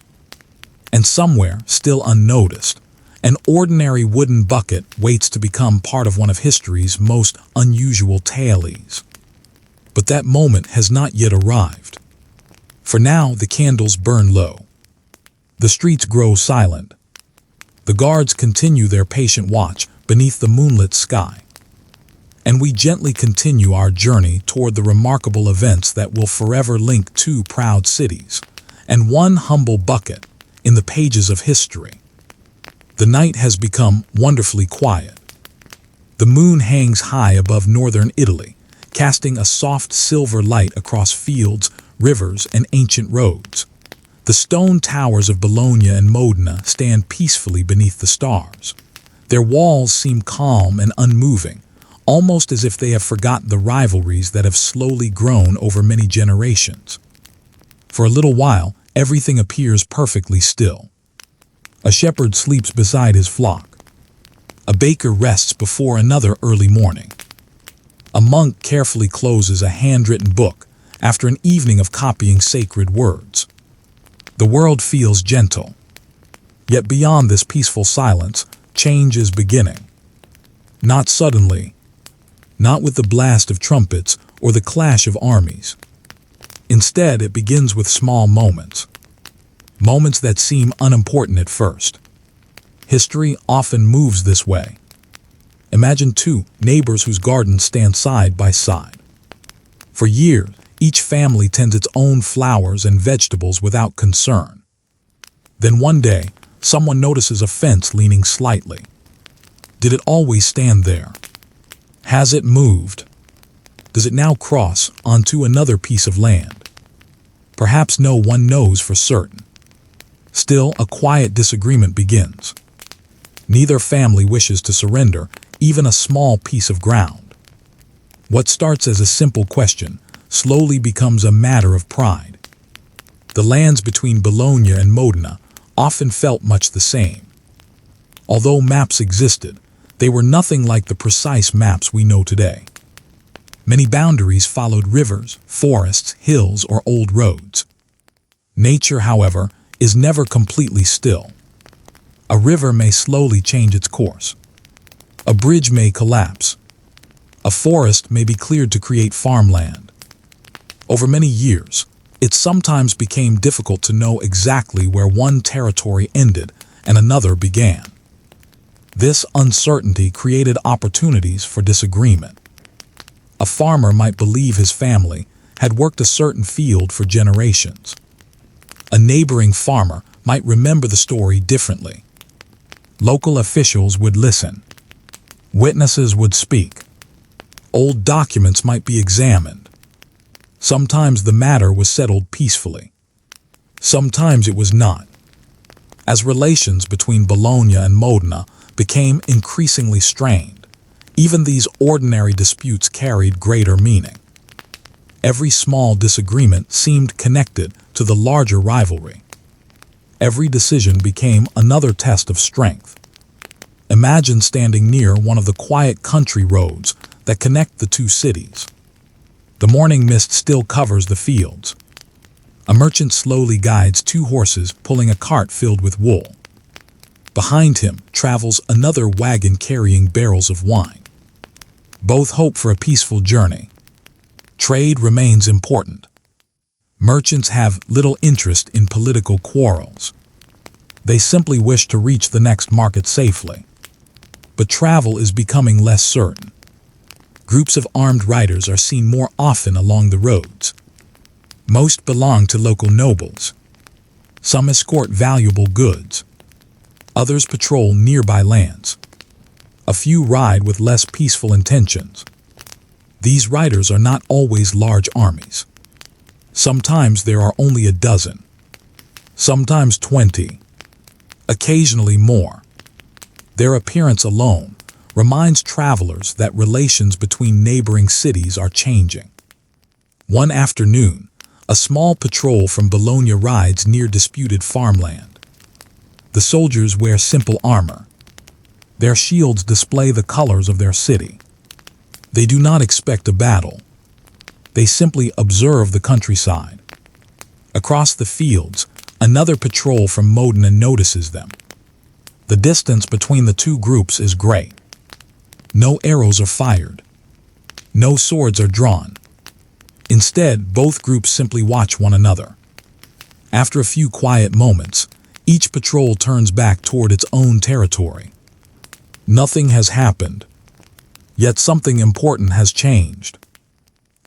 And somewhere, still unnoticed, an ordinary wooden bucket waits to become part of one of history's most unusual tales. But that moment has not yet arrived. For now, the candles burn low. The streets grow silent. The guards continue their patient watch beneath the moonlit sky. And we gently continue our journey toward the remarkable events that will forever link two proud cities and one humble bucket in the pages of history. The night has become wonderfully quiet. The moon hangs high above northern Italy, casting a soft silver light across fields, rivers, and ancient roads. The stone towers of Bologna and Modena stand peacefully beneath the stars. Their walls seem calm and unmoving, almost as if they have forgotten the rivalries that have slowly grown over many generations. For a little while, everything appears perfectly still. A shepherd sleeps beside his flock. A baker rests before another early morning. A monk carefully closes a handwritten book after an evening of copying sacred words. The world feels gentle. Yet beyond this peaceful silence, change is beginning. Not suddenly, not with the blast of trumpets or the clash of armies. Instead, it begins with small moments. Moments that seem unimportant at first. History often moves this way. Imagine two neighbors whose gardens stand side by side. For years, each family tends its own flowers and vegetables without concern. Then one day, someone notices a fence leaning slightly. Did it always stand there? Has it moved? Does it now cross onto another piece of land? Perhaps no one knows for certain. Still, a quiet disagreement begins. Neither family wishes to surrender even a small piece of ground. What starts as a simple question slowly becomes a matter of pride. The lands between Bologna and Modena often felt much the same. Although maps existed, they were nothing like the precise maps we know today. Many boundaries followed rivers, forests, hills, or old roads. Nature, however, is never completely still. A river may slowly change its course. A bridge may collapse. A forest may be cleared to create farmland. Over many years, it sometimes became difficult to know exactly where one territory ended and another began. This uncertainty created opportunities for disagreement. A farmer might believe his family had worked a certain field for generations. A neighboring farmer might remember the story differently. Local officials would listen. Witnesses would speak. Old documents might be examined. Sometimes the matter was settled peacefully. Sometimes it was not. As relations between Bologna and Modena became increasingly strained, Even these ordinary disputes carried greater meaning. Every small disagreement seemed connected to the larger rivalry. Every decision became another test of strength. Imagine standing near one of the quiet country roads that connect the two cities. The morning mist still covers the fields. A merchant slowly guides two horses pulling a cart filled with wool. Behind him travels another wagon carrying barrels of wine. Both hope for a peaceful journey. Trade remains important. Merchants have little interest in political quarrels. They simply wish to reach the next market safely. But travel is becoming less certain. Groups of armed riders are seen more often along the roads. Most belong to local nobles. Some escort valuable goods. Others patrol nearby lands. A few ride with less peaceful intentions. These riders are not always large armies. Sometimes there are only a dozen. Sometimes 20. Occasionally more. Their appearance alone reminds travelers that relations between neighboring cities are changing. One afternoon, a small patrol from Bologna rides near disputed farmland. The soldiers wear simple armor. Their shields display the colors of their city. They do not expect a battle. They simply observe the countryside. Across the fields, another patrol from Modena notices them. The distance between the two groups is great. No arrows are fired. No swords are drawn. Instead, both groups simply watch one another. After a few quiet moments, each patrol turns back toward its own territory. Nothing has happened. Yet something important has changed.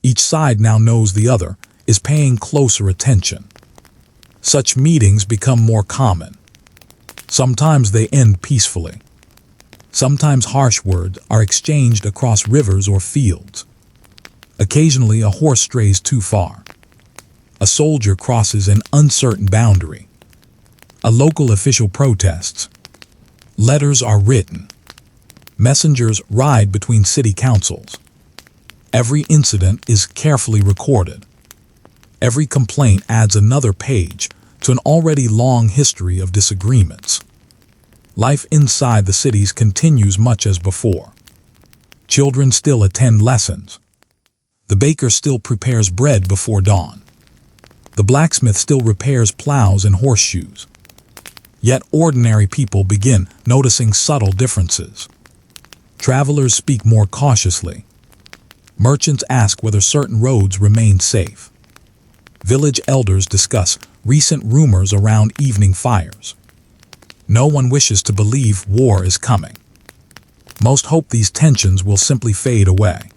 Each side now knows the other is paying closer attention. Such meetings become more common. Sometimes they end peacefully. Sometimes harsh words are exchanged across rivers or fields. Occasionally a horse strays too far. A soldier crosses an uncertain boundary. A local official protests. Letters are written. Messengers ride between city councils. Every incident is carefully recorded. Every complaint adds another page to an already long history of disagreements. Life inside the cities continues much as before. Children still attend lessons. The baker still prepares bread before dawn. The blacksmith still repairs plows and horseshoes. Yet ordinary people begin noticing subtle differences. Travelers speak more cautiously. Merchants ask whether certain roads remain safe. Village elders discuss recent rumors around evening fires. No one wishes to believe war is coming. Most hope these tensions will simply fade away.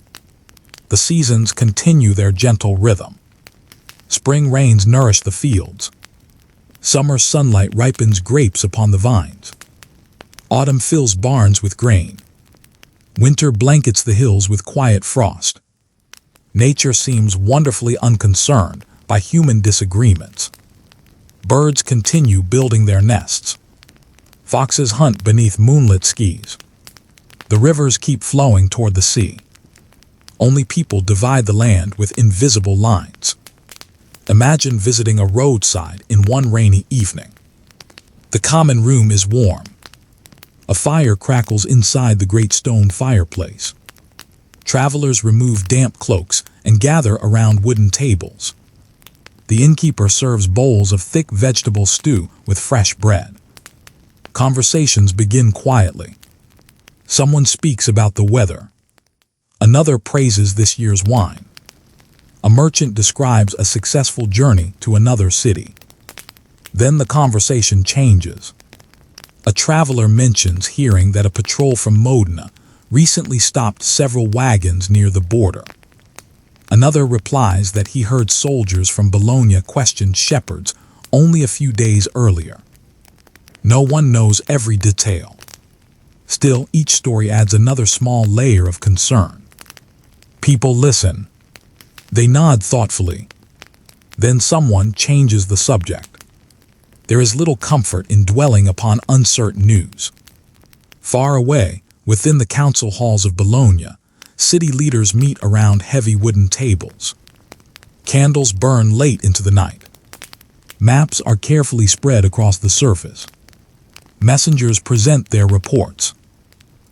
The seasons continue their gentle rhythm. Spring rains nourish the fields. Summer sunlight ripens grapes upon the vines. Autumn fills barns with grain. Winter blankets the hills with quiet frost. Nature seems wonderfully unconcerned by human disagreements. Birds continue building their nests. Foxes hunt beneath moonlit skies. The rivers keep flowing toward the sea. Only people divide the land with invisible lines. Imagine visiting a roadside in one rainy evening. The common room is warm. A fire crackles inside the great stone fireplace. Travelers remove damp cloaks and gather around wooden tables. The innkeeper serves bowls of thick vegetable stew with fresh bread. Conversations begin quietly. Someone speaks about the weather. Another praises this year's wine. A merchant describes a successful journey to another city. Then the conversation changes. A traveler mentions hearing that a patrol from Modena recently stopped several wagons near the border. Another replies that he heard soldiers from Bologna question shepherds only a few days earlier. No one knows every detail. Still, each story adds another small layer of concern. People listen. They nod thoughtfully. Then someone changes the subject. There is little comfort in dwelling upon uncertain news. Far away, Within the council halls of Bologna, city leaders meet around heavy wooden tables. Candles burn late into the night. Maps are carefully spread across the surface. Messengers present their reports.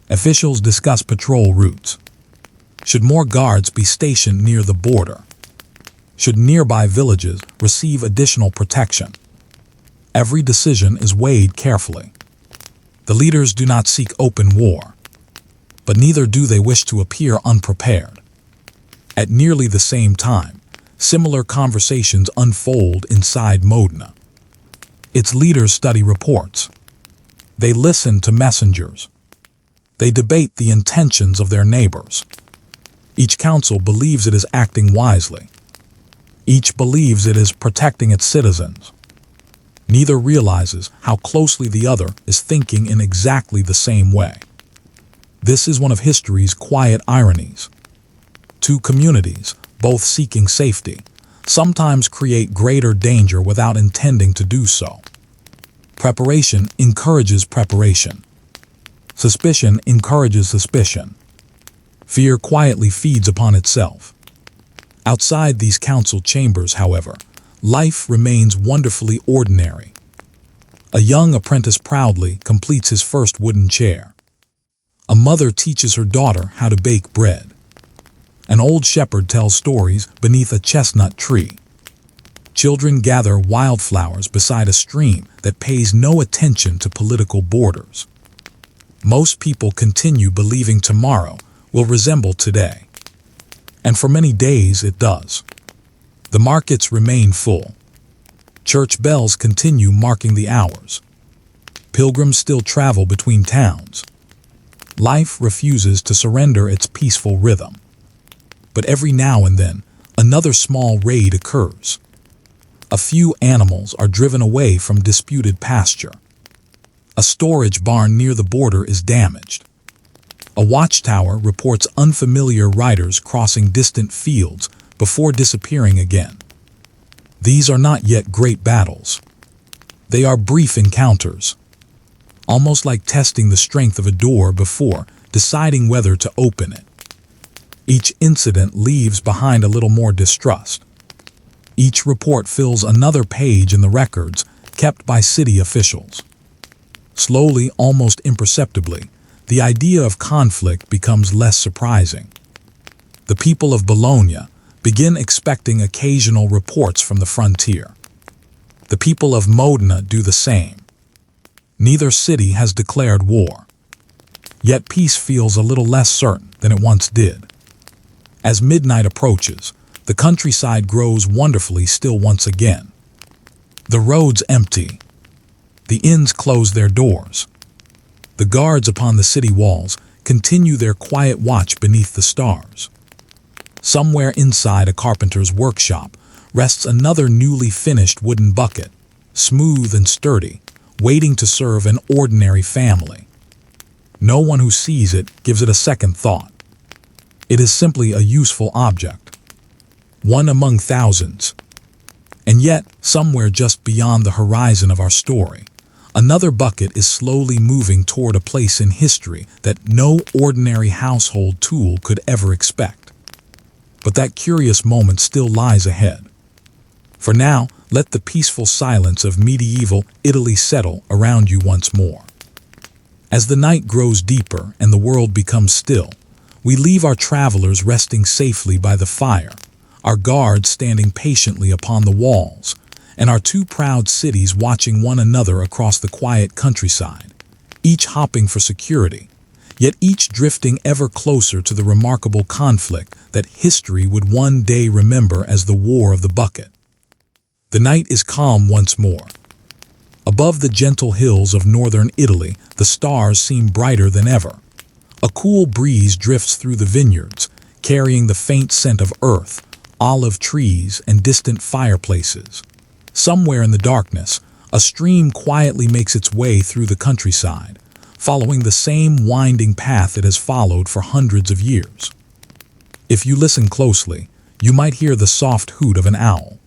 Officials discuss patrol routes. Should more guards be stationed near the border? Should nearby villages receive additional protection? Every decision is weighed carefully. The leaders do not seek open war, but neither do they wish to appear unprepared. At nearly the same time, similar conversations unfold inside Modena. Its leaders study reports. They listen to messengers. They debate the intentions of their neighbors. Each council believes it is acting wisely. Each believes it is protecting its citizens. Neither realizes how closely the other is thinking in exactly the same way. This is one of history's quiet ironies. Two communities, both seeking safety, sometimes create greater danger without intending to do so. Preparation encourages preparation. Suspicion encourages suspicion. Fear quietly feeds upon itself. Outside these council chambers, however, life remains wonderfully ordinary. A young apprentice proudly completes his first wooden chair. A mother teaches her daughter how to bake bread. An old shepherd tells stories beneath a chestnut tree. Children gather wildflowers beside a stream that pays no attention to political borders. Most people continue believing tomorrow will resemble today. And for many days it does. The markets remain full. Church bells continue marking the hours. Pilgrims still travel between towns. Life refuses to surrender its peaceful rhythm. But every now and then, another small raid occurs. A few animals are driven away from disputed pasture. A storage barn near the border is damaged. A watchtower reports unfamiliar riders crossing distant fields before disappearing again. These are not yet great battles. They are brief encounters, almost like testing the strength of a door before deciding whether to open it. Each incident leaves behind a little more distrust. Each report fills another page in the records kept by city officials. Slowly, almost imperceptibly, the idea of conflict becomes less surprising. The people of Bologna begin expecting occasional reports from the frontier. The people of Modena do the same. Neither city has declared war. Yet peace feels a little less certain than it once did. As midnight approaches, the countryside grows wonderfully still once again. The roads empty. The inns close their doors. The guards upon the city walls continue their quiet watch beneath the stars. Somewhere inside a carpenter's workshop rests another newly finished wooden bucket, smooth and sturdy, waiting to serve an ordinary family. No one who sees it gives it a second thought. It is simply a useful object, one among thousands. And yet, somewhere just beyond the horizon of our story, another bucket is slowly moving toward a place in history that no ordinary household tool could ever expect. But that curious moment still lies ahead. For now, let the peaceful silence of medieval Italy settle around you once more. As the night grows deeper and the world becomes still, we leave our travelers resting safely by the fire, our guards standing patiently upon the walls, and our two proud cities watching one another across the quiet countryside, each hopping for security, yet each drifting ever closer to the remarkable conflict that history would one day remember as the War of the Bucket. The night is calm once more. Above the gentle hills of northern Italy, the stars seem brighter than ever. A cool breeze drifts through the vineyards, carrying the faint scent of earth, olive trees, and distant fireplaces. Somewhere in the darkness, a stream quietly makes its way through the countryside, following the same winding path it has followed for hundreds of years. If you listen closely, you might hear the soft hoot of an owl,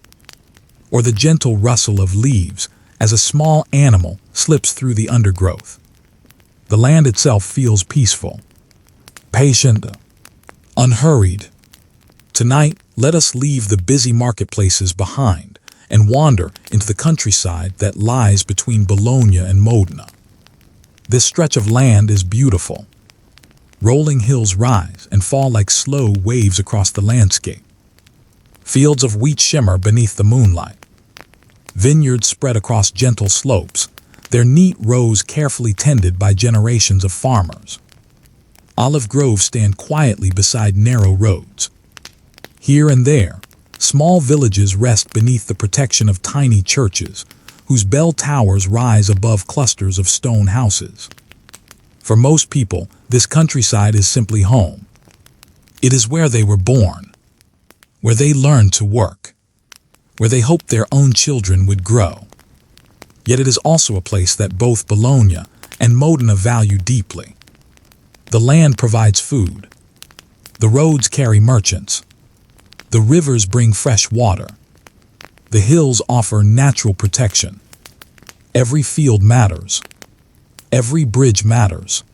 or the gentle rustle of leaves as a small animal slips through the undergrowth. The land itself feels peaceful, patient, unhurried. Tonight, let us leave the busy marketplaces behind and wander into the countryside that lies between Bologna and Modena. This stretch of land is beautiful. Rolling hills rise and fall like slow waves across the landscape. Fields of wheat shimmer beneath the moonlight. Vineyards spread across gentle slopes, their neat rows carefully tended by generations of farmers. Olive groves stand quietly beside narrow roads. Here and there, small villages rest beneath the protection of tiny churches, whose bell towers rise above clusters of stone houses. For most people, this countryside is simply home. It is where they were born, where they learned to work, where they hoped their own children would grow. Yet it is also a place that both Bologna and Modena value deeply. The land provides food. The roads carry merchants. The rivers bring fresh water. The hills offer natural protection. Every field matters. Every bridge matters.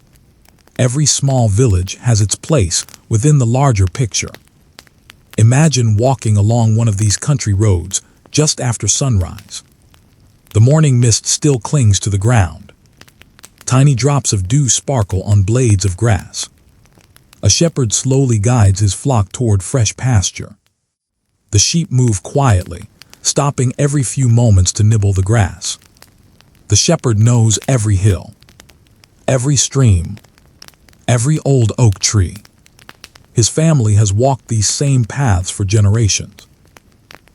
Every small village has its place within the larger picture. Imagine walking along one of these country roads just after sunrise. The morning mist still clings to the ground. Tiny drops of dew sparkle on blades of grass. A shepherd slowly guides his flock toward fresh pasture. The sheep move quietly, stopping every few moments to nibble the grass. The shepherd knows every hill, every stream, every old oak tree. His family has walked these same paths for generations.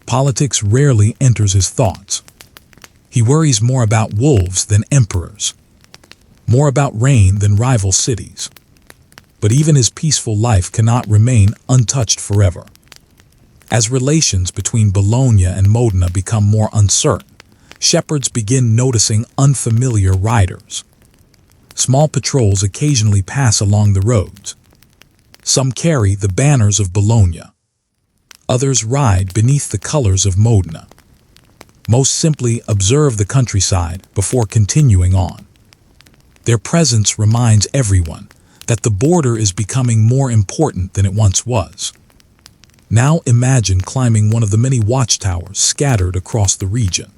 Politics rarely enters his thoughts. He worries more about wolves than emperors, more about rain than rival cities. But even his peaceful life cannot remain untouched forever. As relations between Bologna and Modena become more uncertain, shepherds begin noticing unfamiliar riders. Small patrols occasionally pass along the roads. Some carry the banners of Bologna. Others ride beneath the colors of Modena. Most simply observe the countryside before continuing on. Their presence reminds everyone that the border is becoming more important than it once was. Now imagine climbing one of the many watchtowers scattered across the region.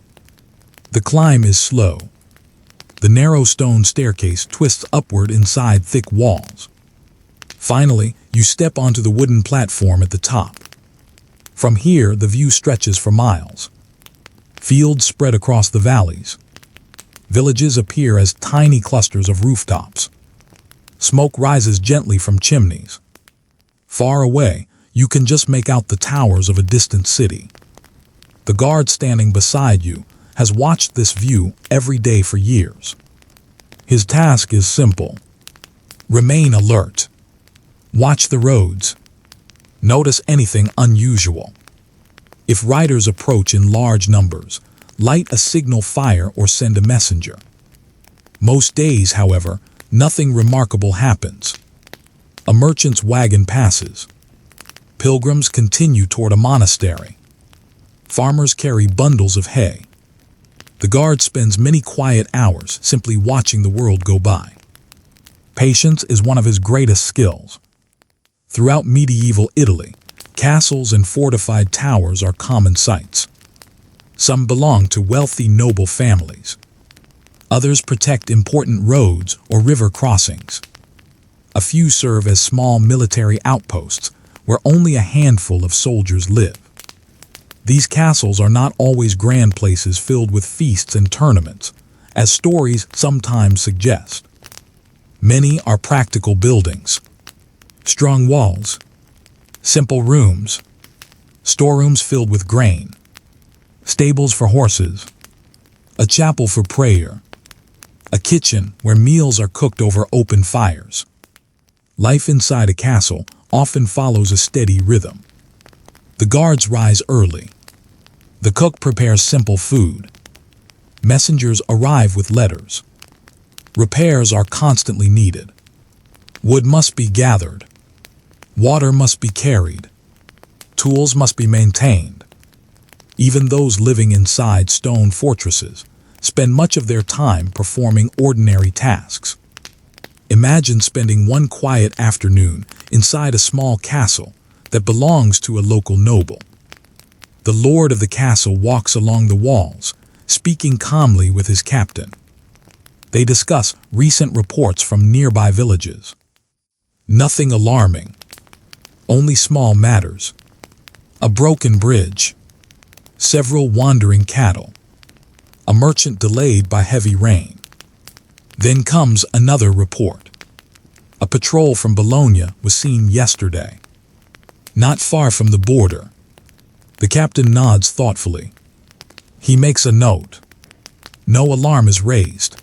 The climb is slow. The narrow stone staircase twists upward inside thick walls. Finally, you step onto the wooden platform at the top. From here, the view stretches for miles. Fields spread across the valleys. Villages appear as tiny clusters of rooftops. Smoke rises gently from chimneys. Far away, you can just make out the towers of a distant city. The guard standing beside you has watched this view every day for years. His task is simple. Remain alert. Watch the roads. Notice anything unusual. If riders approach in large numbers, light a signal fire or send a messenger. Most days, however, nothing remarkable happens. A merchant's wagon passes. Pilgrims continue toward a monastery. Farmers carry bundles of hay. The guard spends many quiet hours simply watching the world go by. Patience is one of his greatest skills. Throughout medieval Italy, castles and fortified towers are common sights. Some belong to wealthy noble families. Others protect important roads or river crossings. A few serve as small military outposts where only a handful of soldiers live. These castles are not always grand places filled with feasts and tournaments, as stories sometimes suggest. Many are practical buildings. Strong walls, simple rooms, storerooms filled with grain, stables for horses, a chapel for prayer, a kitchen where meals are cooked over open fires. Life inside a castle often follows a steady rhythm. The guards rise early. The cook prepares simple food. Messengers arrive with letters. Repairs are constantly needed. Wood must be gathered. Water must be carried. Tools must be maintained. Even those living inside stone fortresses spend much of their time performing ordinary tasks. Imagine spending one quiet afternoon inside a small castle that belongs to a local noble. The lord of the castle walks along the walls, speaking calmly with his captain. They discuss recent reports from nearby villages. Nothing alarming, only small matters. A broken bridge, several wandering cattle, a merchant delayed by heavy rain. Then comes another report. A patrol from Bologna was seen yesterday, not far from the border. The captain nods thoughtfully. He makes a note. No alarm is raised.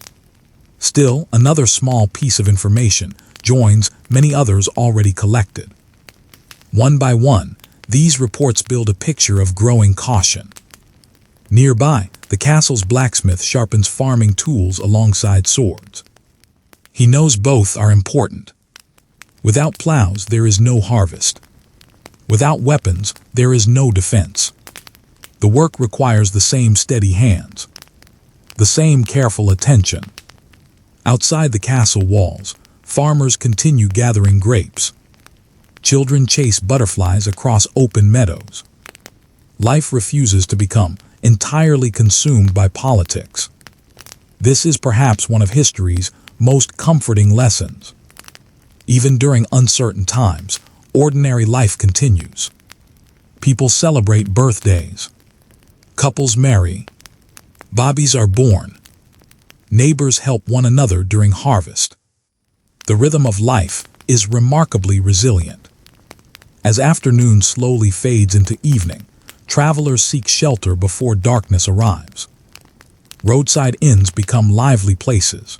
Still, another small piece of information joins many others already collected. One by one, these reports build a picture of growing caution. Nearby, the castle's blacksmith sharpens farming tools alongside swords. He knows both are important. Without plows, there is no harvest. Without weapons, there is no defense. The work requires the same steady hands, the same careful attention. Outside the castle walls, farmers continue gathering grapes. Children chase butterflies across open meadows. Life refuses to become entirely consumed by politics. This is perhaps one of history's most comforting lessons. Even during uncertain times, ordinary life continues. People celebrate birthdays. Couples marry. Babies are born. Neighbors help one another during harvest. The rhythm of life is remarkably resilient. As afternoon slowly fades into evening, travelers seek shelter before darkness arrives. Roadside inns become lively places.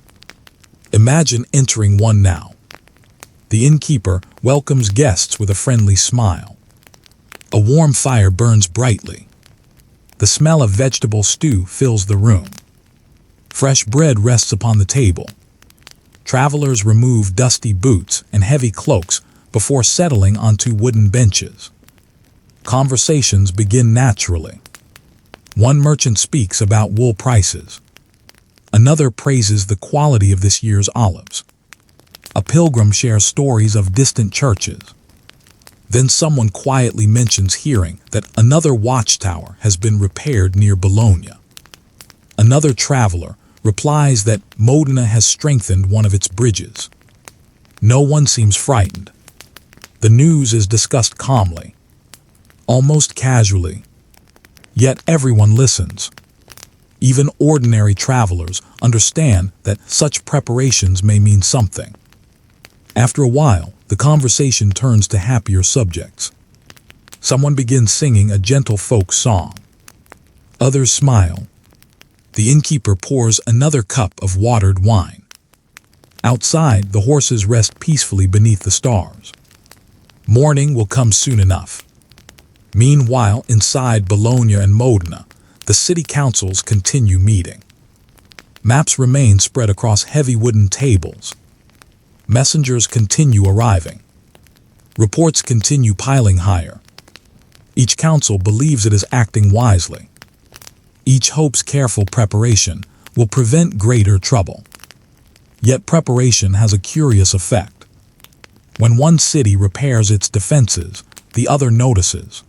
Imagine entering one now. The innkeeper welcomes guests with a friendly smile. A warm fire burns brightly. The smell of vegetable stew fills the room. Fresh bread rests upon the table. Travelers remove dusty boots and heavy cloaks before settling onto wooden benches. Conversations begin naturally. One merchant speaks about wool prices. Another praises the quality of this year's olives. A pilgrim shares stories of distant churches. Then someone quietly mentions hearing that another watchtower has been repaired near Bologna. Another traveler replies that Modena has strengthened one of its bridges. No one seems frightened. The news is discussed calmly, almost casually. Yet everyone listens. Even ordinary travelers understand that such preparations may mean something. After a while, the conversation turns to happier subjects. Someone begins singing a gentle folk song. Others smile. The innkeeper pours another cup of watered wine. Outside, the horses rest peacefully beneath the stars. Morning will come soon enough. Meanwhile, inside Bologna and Modena, the city councils continue meeting. Maps remain spread across heavy wooden tables. Messengers continue arriving. Reports continue piling higher. Each council believes it is acting wisely. Each hopes careful preparation will prevent greater trouble. Yet preparation has a curious effect. When one city repairs its defenses, the other notices.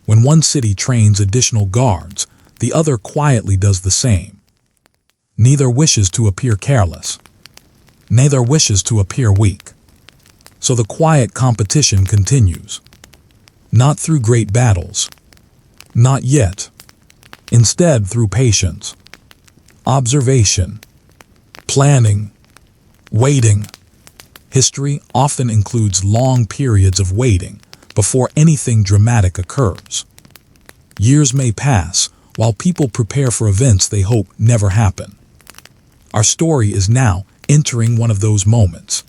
When one city trains additional guards, the other quietly does the same. Neither wishes to appear careless. Neither wishes to appear weak. So the quiet competition continues. Not through great battles. Not yet. Instead, through patience, observation, planning, waiting. History often includes long periods of waiting before anything dramatic occurs. Years may pass while people prepare for events they hope never happen. Our story is now entering one of those moments.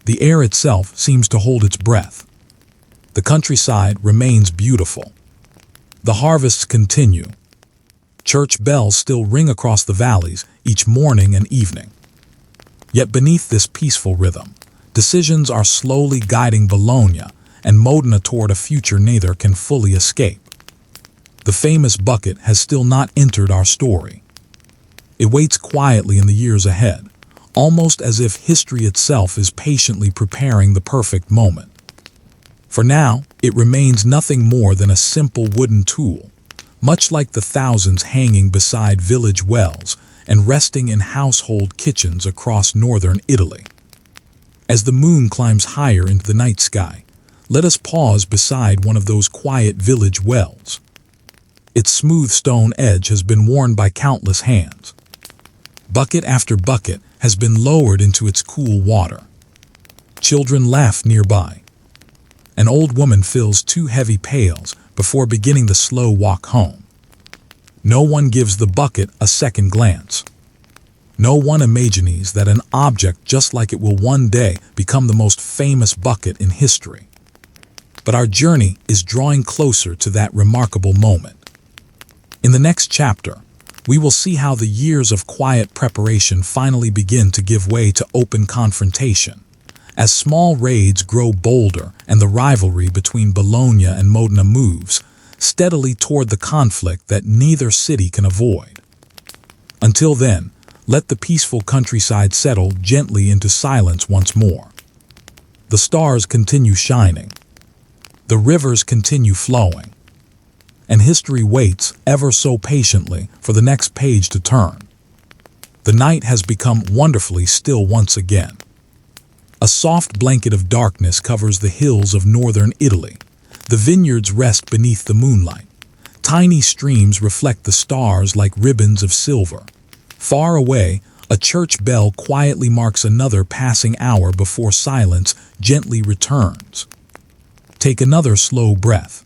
The air itself seems to hold its breath. The countryside remains beautiful. The harvests continue. Church bells still ring across the valleys each morning and evening. Yet beneath this peaceful rhythm, decisions are slowly guiding Bologna and Modena toward a future neither can fully escape. The famous bucket has still not entered our story. It waits quietly in the years ahead, almost as if history itself is patiently preparing the perfect moment. For now, it remains nothing more than a simple wooden tool, much like the thousands hanging beside village wells and resting in household kitchens across northern Italy. As the moon climbs higher into the night sky, let us pause beside one of those quiet village wells. Its smooth stone edge has been worn by countless hands. Bucket after bucket has been lowered into its cool water. Children laugh nearby. An old woman fills 2 heavy pails before beginning the slow walk home. No one gives the bucket a second glance. No one imagines that an object just like it will one day become the most famous bucket in history. But our journey is drawing closer to that remarkable moment. In the next chapter, we will see how the years of quiet preparation finally begin to give way to open confrontation, as small raids grow bolder and the rivalry between Bologna and Modena moves steadily toward the conflict that neither city can avoid. Until then, let the peaceful countryside settle gently into silence once more. The stars continue shining. The rivers continue flowing. And history waits ever so patiently for the next page to turn. The night has become wonderfully still once again. A soft blanket of darkness covers the hills of northern Italy. The vineyards rest beneath the moonlight. Tiny streams reflect the stars like ribbons of silver. Far away, a church bell quietly marks another passing hour before silence gently returns. Take another slow breath.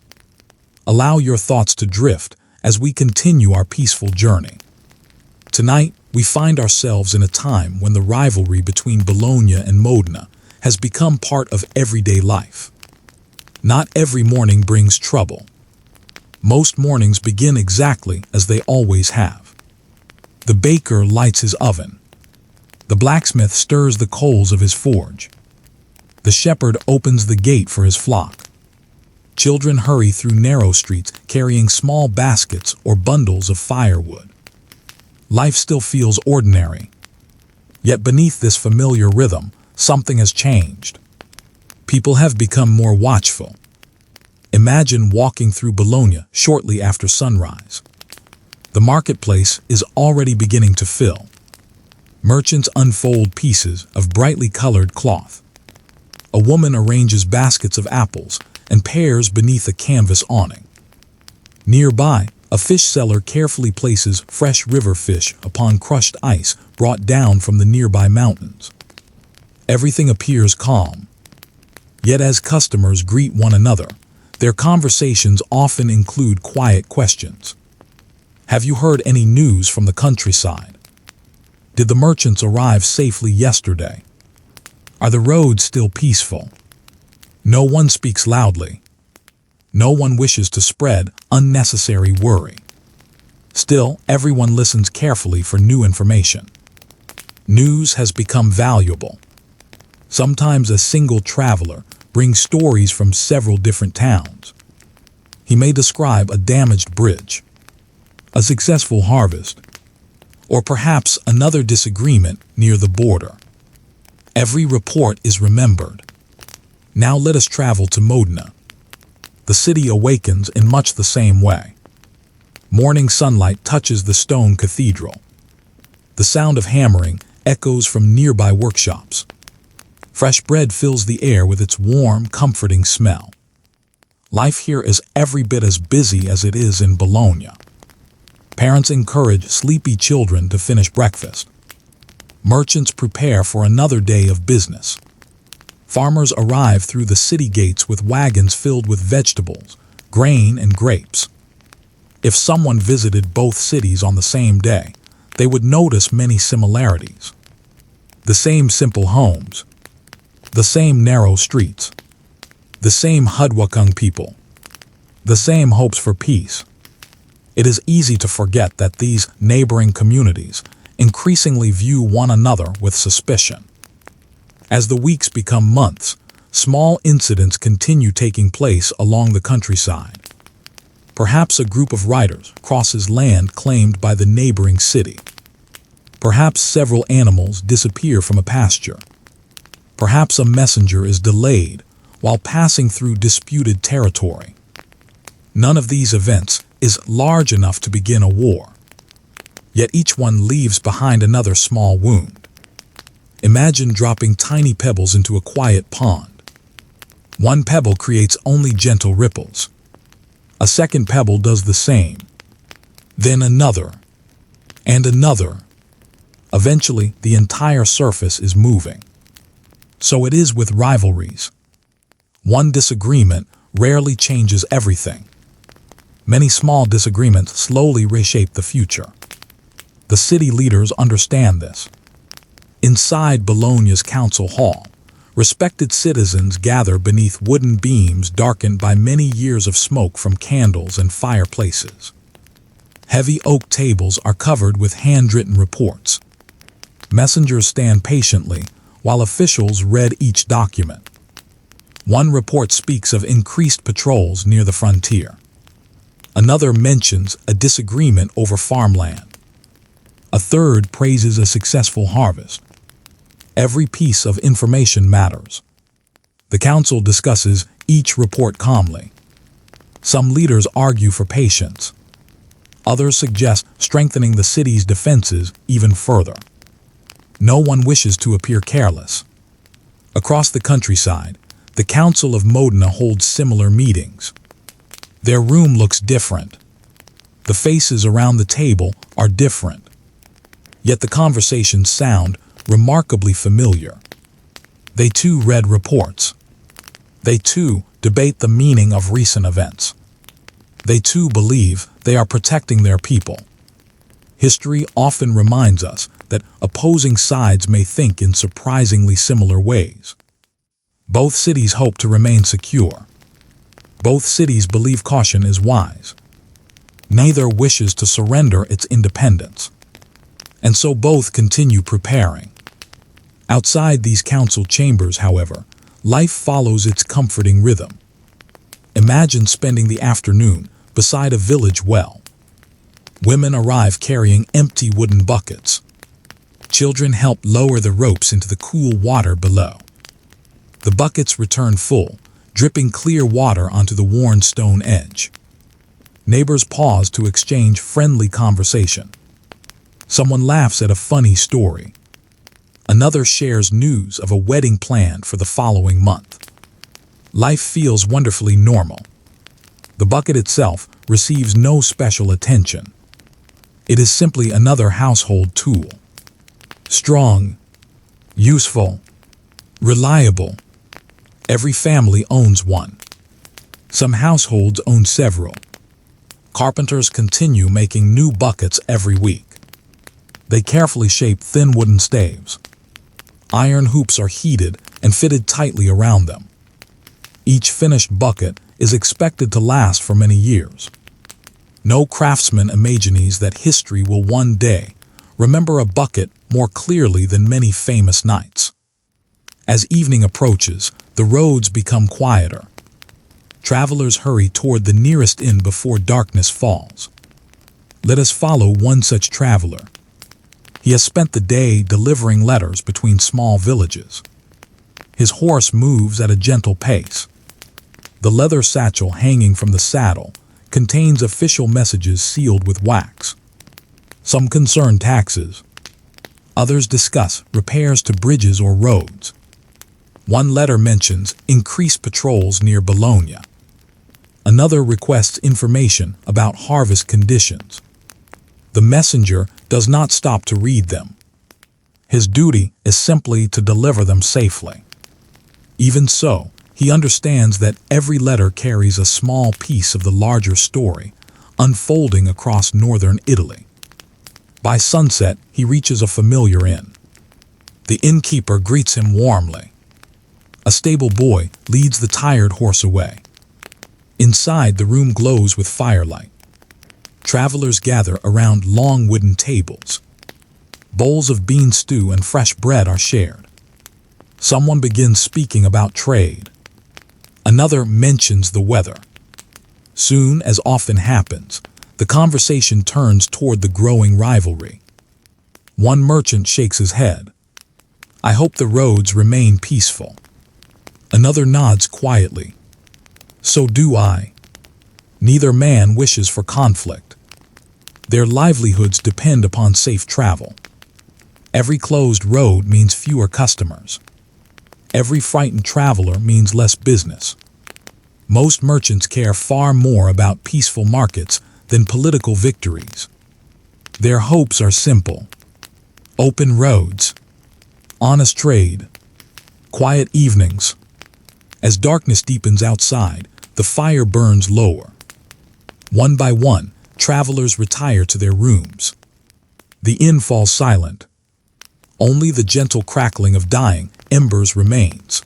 Allow your thoughts to drift as we continue our peaceful journey. Tonight, we find ourselves in a time when the rivalry between Bologna and Modena has become part of everyday life. Not every morning brings trouble. Most mornings begin exactly as they always have. The baker lights his oven. The blacksmith stirs the coals of his forge. The shepherd opens the gate for his flock. Children hurry through narrow streets carrying small baskets or bundles of firewood. Life still feels ordinary. Yet beneath this familiar rhythm, something has changed. People have become more watchful. Imagine walking through Bologna shortly after sunrise. The marketplace is already beginning to fill. Merchants unfold pieces of brightly colored cloth. A woman arranges baskets of apples and pears beneath a canvas awning. Nearby, a fish seller carefully places fresh river fish upon crushed ice brought down from the nearby mountains. Everything appears calm. Yet as customers greet one another, their conversations often include quiet questions. Have you heard any news from the countryside? Did the merchants arrive safely yesterday? Are the roads still peaceful? No one speaks loudly. No one wishes to spread unnecessary worry. Still, everyone listens carefully for new information. News has become valuable. Sometimes a single traveler brings stories from several different towns. He may describe a damaged bridge, a successful harvest, or perhaps another disagreement near the border. Every report is remembered. Now let us travel to Modena. The city awakens in much the same way. Morning sunlight touches the stone cathedral. The sound of hammering echoes from nearby workshops. Fresh bread fills the air with its warm, comforting smell. Life here is every bit as busy as it is in Bologna. Parents encourage sleepy children to finish breakfast. Merchants prepare for another day of business. Farmers arrive through the city gates with wagons filled with vegetables, grain, and grapes. If someone visited both cities on the same day, they would notice many similarities. The same simple homes, the same narrow streets, the same hardworking people, the same hopes for peace. It is easy to forget that these neighboring communities increasingly view one another with suspicion. As the weeks become months, small incidents continue taking place along the countryside. Perhaps a group of riders crosses land claimed by the neighboring city. Perhaps several animals disappear from a pasture. Perhaps a messenger is delayed while passing through disputed territory. None of these events is large enough to begin a war. Yet each one leaves behind another small wound. Imagine dropping tiny pebbles into a quiet pond. One pebble creates only gentle ripples. A second pebble does the same. Then another, and another. Eventually, the entire surface is moving. So it is with rivalries. One disagreement rarely changes everything. Many small disagreements slowly reshape the future. The city leaders understand this. Inside Bologna's council hall, respected citizens gather beneath wooden beams darkened by many years of smoke from candles and fireplaces. Heavy oak tables are covered with handwritten reports. Messengers stand patiently while officials read each document. One report speaks of increased patrols near the frontier. Another mentions a disagreement over farmland. A third praises a successful harvest. Every piece of information matters. The council discusses each report calmly. Some leaders argue for patience. Others suggest strengthening the city's defenses even further. No one wishes to appear careless. Across the countryside, the Council of Modena holds similar meetings. Their room looks different. The faces around the table are different. Yet the conversations sound remarkably familiar. They too read reports. They too debate the meaning of recent events. They too believe they are protecting their people. History often reminds us that opposing sides may think in surprisingly similar ways. Both cities hope to remain secure. Both cities believe caution is wise. Neither wishes to surrender its independence. And so both continue preparing. Outside these council chambers, however, life follows its comforting rhythm. Imagine spending the afternoon beside a village well. Women arrive carrying empty wooden buckets. Children help lower the ropes into the cool water below. The buckets return full, dripping clear water onto the worn stone edge. Neighbors pause to exchange friendly conversation. Someone laughs at a funny story. Another shares news of a wedding planned for the following month. Life feels wonderfully normal. The bucket itself receives no special attention. It is simply another household tool. Strong, useful, reliable. Every family owns one. Some households own several. Carpenters continue making new buckets every week. They carefully shape thin wooden staves. Iron hoops are heated and fitted tightly around them. Each finished bucket is expected to last for many years. No craftsman imagines that history will one day remember a bucket more clearly than many famous nights. As evening approaches, the roads become quieter. Travelers hurry toward the nearest inn before darkness falls. Let us follow one such traveler. He has spent the day delivering letters between small villages. His horse moves at a gentle pace. The leather satchel hanging from the saddle contains official messages sealed with wax. Some concern taxes. Others discuss repairs to bridges or roads. One letter mentions increased patrols near Bologna. Another requests information about harvest conditions. The messenger does not stop to read them. His duty is simply to deliver them safely. Even so, he understands that every letter carries a small piece of the larger story, unfolding across northern Italy. By sunset, he reaches a familiar inn. The innkeeper greets him warmly. A stable boy leads the tired horse away. Inside, the room glows with firelight. Travelers gather around long wooden tables. Bowls of bean stew and fresh bread are shared. Someone begins speaking about trade. Another mentions the weather. Soon, as often happens, the conversation turns toward the growing rivalry. One merchant shakes his head. I hope the roads remain peaceful. Another nods quietly. So do I. Neither man wishes for conflict. Their livelihoods depend upon safe travel. Every closed road means fewer customers. Every frightened traveler means less business. Most merchants care far more about peaceful markets than political victories. Their hopes are simple: open roads, honest trade, quiet evenings. As darkness deepens outside, the fire burns lower. One by one, travelers retire to their rooms. The inn falls silent. Only the gentle crackling of dying embers remains.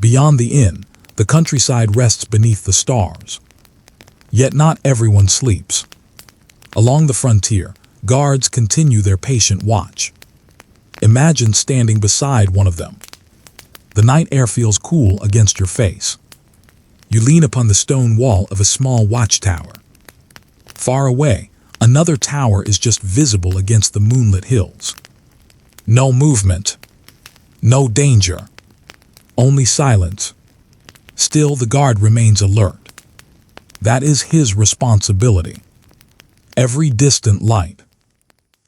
Beyond the inn, the countryside rests beneath the stars. Yet not everyone sleeps. Along the frontier, guards continue their patient watch. Imagine standing beside one of them. The night air feels cool against your face. You lean upon the stone wall of a small watchtower. Far away, another tower is just visible against the moonlit hills. No movement. No danger. Only silence. Still, the guard remains alert. That is his responsibility. Every distant light,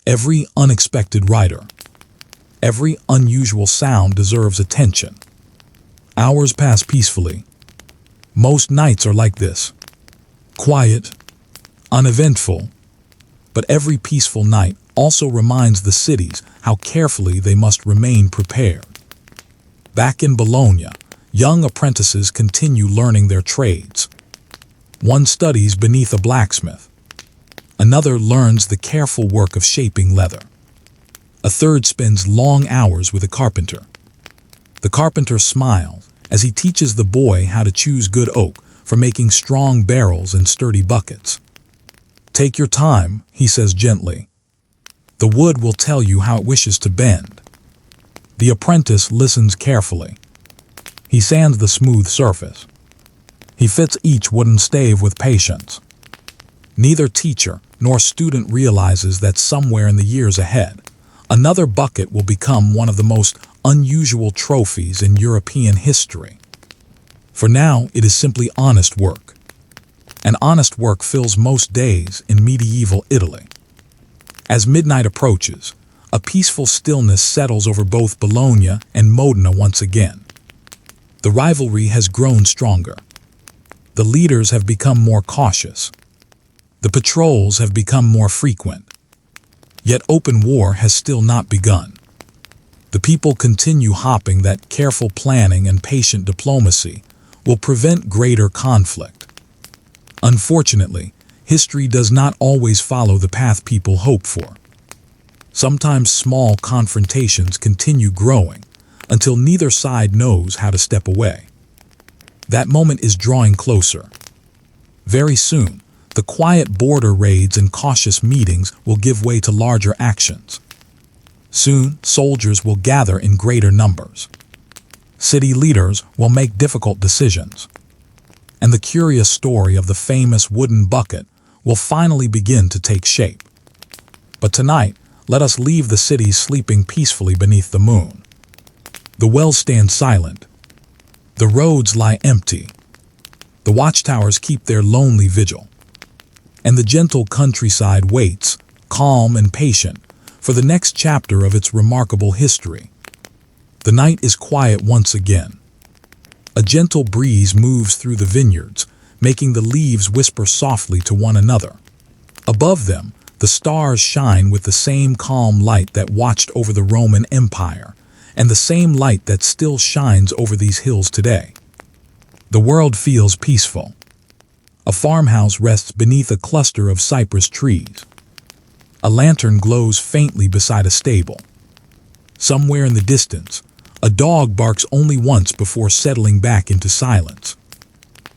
every unexpected rider, every unusual sound deserves attention. Hours pass peacefully. Most nights are like this. Quiet, uneventful. But every peaceful night also reminds the cities how carefully they must remain prepared. Back in Bologna, young apprentices continue learning their trades. One studies beneath a blacksmith. Another learns the careful work of shaping leather. A third spends long hours with a carpenter. The carpenter smiles as he teaches the boy how to choose good oak for making strong barrels and sturdy buckets. Take your time, he says gently. The wood will tell you how it wishes to bend. The apprentice listens carefully. He sands the smooth surface. He fits each wooden stave with patience. Neither teacher nor student realizes that somewhere in the years ahead, another bucket will become one of the most unusual trophies in European history. For now, it is simply honest work. And honest work fills most days in medieval Italy. As midnight approaches, a peaceful stillness settles over both Bologna and Modena once again. The rivalry has grown stronger. The leaders have become more cautious. The patrols have become more frequent. Yet open war has still not begun. The people continue hoping that careful planning and patient diplomacy will prevent greater conflict. Unfortunately, history does not always follow the path people hope for. Sometimes small confrontations continue growing until neither side knows how to step away. That moment is drawing closer. Very soon, the quiet border raids and cautious meetings will give way to larger actions. Soon, soldiers will gather in greater numbers. City leaders will make difficult decisions. And the curious story of the famous wooden bucket will finally begin to take shape. But tonight, let us leave the cities sleeping peacefully beneath the moon. The wells stand silent. The roads lie empty. The watchtowers keep their lonely vigil. And the gentle countryside waits, calm and patient, for the next chapter of its remarkable history. The night is quiet once again. A gentle breeze moves through the vineyards, making the leaves whisper softly to one another. Above them, the stars shine with the same calm light that watched over the Roman Empire, and the same light that still shines over these hills today. The world feels peaceful. A farmhouse rests beneath a cluster of cypress trees. A lantern glows faintly beside a stable. Somewhere in the distance, a dog barks only once before settling back into silence.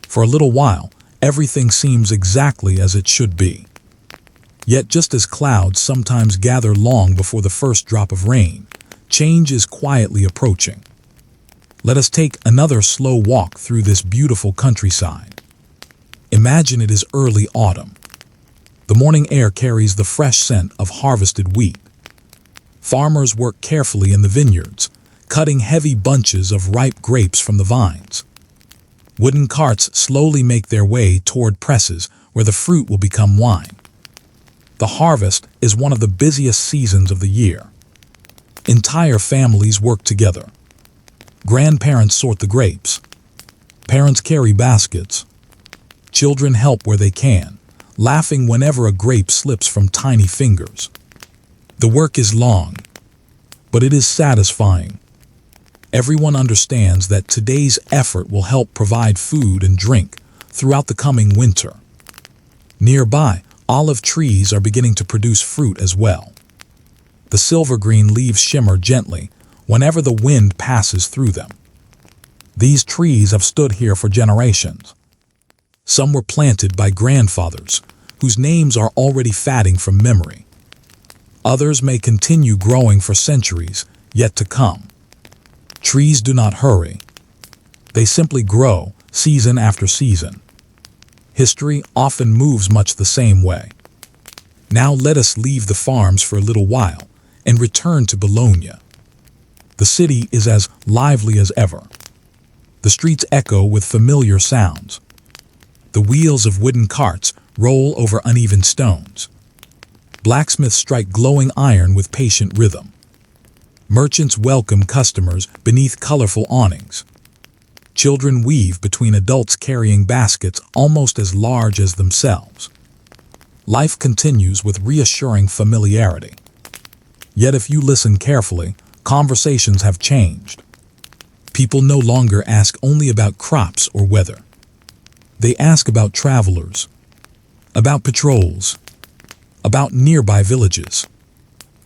For a little while, everything seems exactly as it should be. Yet just as clouds sometimes gather long before the first drop of rain, change is quietly approaching. Let us take another slow walk through this beautiful countryside. Imagine it is early autumn. The morning air carries the fresh scent of harvested wheat. Farmers work carefully in the vineyards, cutting heavy bunches of ripe grapes from the vines. Wooden carts slowly make their way toward presses where the fruit will become wine. The harvest is one of the busiest seasons of the year. Entire families work together. Grandparents sort the grapes. Parents carry baskets. Children help where they can, laughing whenever a grape slips from tiny fingers. The work is long, but it is satisfying. Everyone understands that today's effort will help provide food and drink throughout the coming winter. Nearby, olive trees are beginning to produce fruit as well. The silver-green leaves shimmer gently whenever the wind passes through them. These trees have stood here for generations. Some were planted by grandfathers, whose names are already fading from memory. Others may continue growing for centuries yet to come. Trees do not hurry. They simply grow season after season. History often moves much the same way. Now let us leave the farms for a little while and return to Bologna. The city is as lively as ever. The streets echo with familiar sounds. The wheels of wooden carts roll over uneven stones. Blacksmiths strike glowing iron with patient rhythm. Merchants welcome customers beneath colorful awnings. Children weave between adults carrying baskets almost as large as themselves. Life continues with reassuring familiarity. Yet if you listen carefully, conversations have changed. People no longer ask only about crops or weather. They ask about travelers, about patrols, about nearby villages,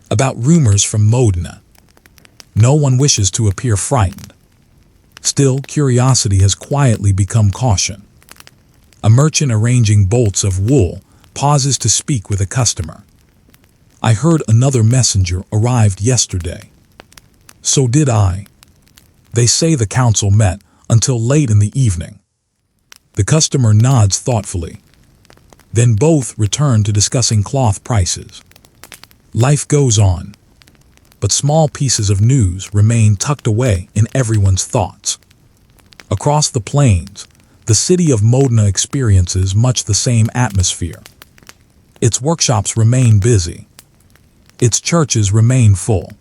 about rumors from Modena. No one wishes to appear frightened. Still, curiosity has quietly become caution. A merchant arranging bolts of wool pauses to speak with a customer. I heard another messenger arrived yesterday. So did I. They say the council met until late in the evening. The customer nods thoughtfully. Then both return to discussing cloth prices. Life goes on, but small pieces of news remain tucked away in everyone's thoughts. Across the plains, the city of Modena experiences much the same atmosphere. Its workshops remain busy. Its churches remain full.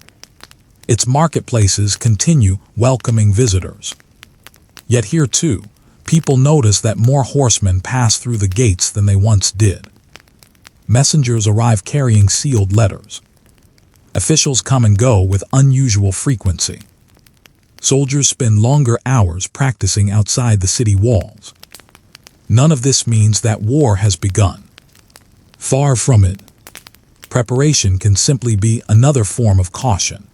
Its marketplaces continue welcoming visitors. Yet here too, people notice that more horsemen pass through the gates than they once did. Messengers arrive carrying sealed letters. Officials come and go with unusual frequency. Soldiers spend longer hours practicing outside the city walls. None of this means that war has begun. Far from it. Preparation can simply be another form of caution.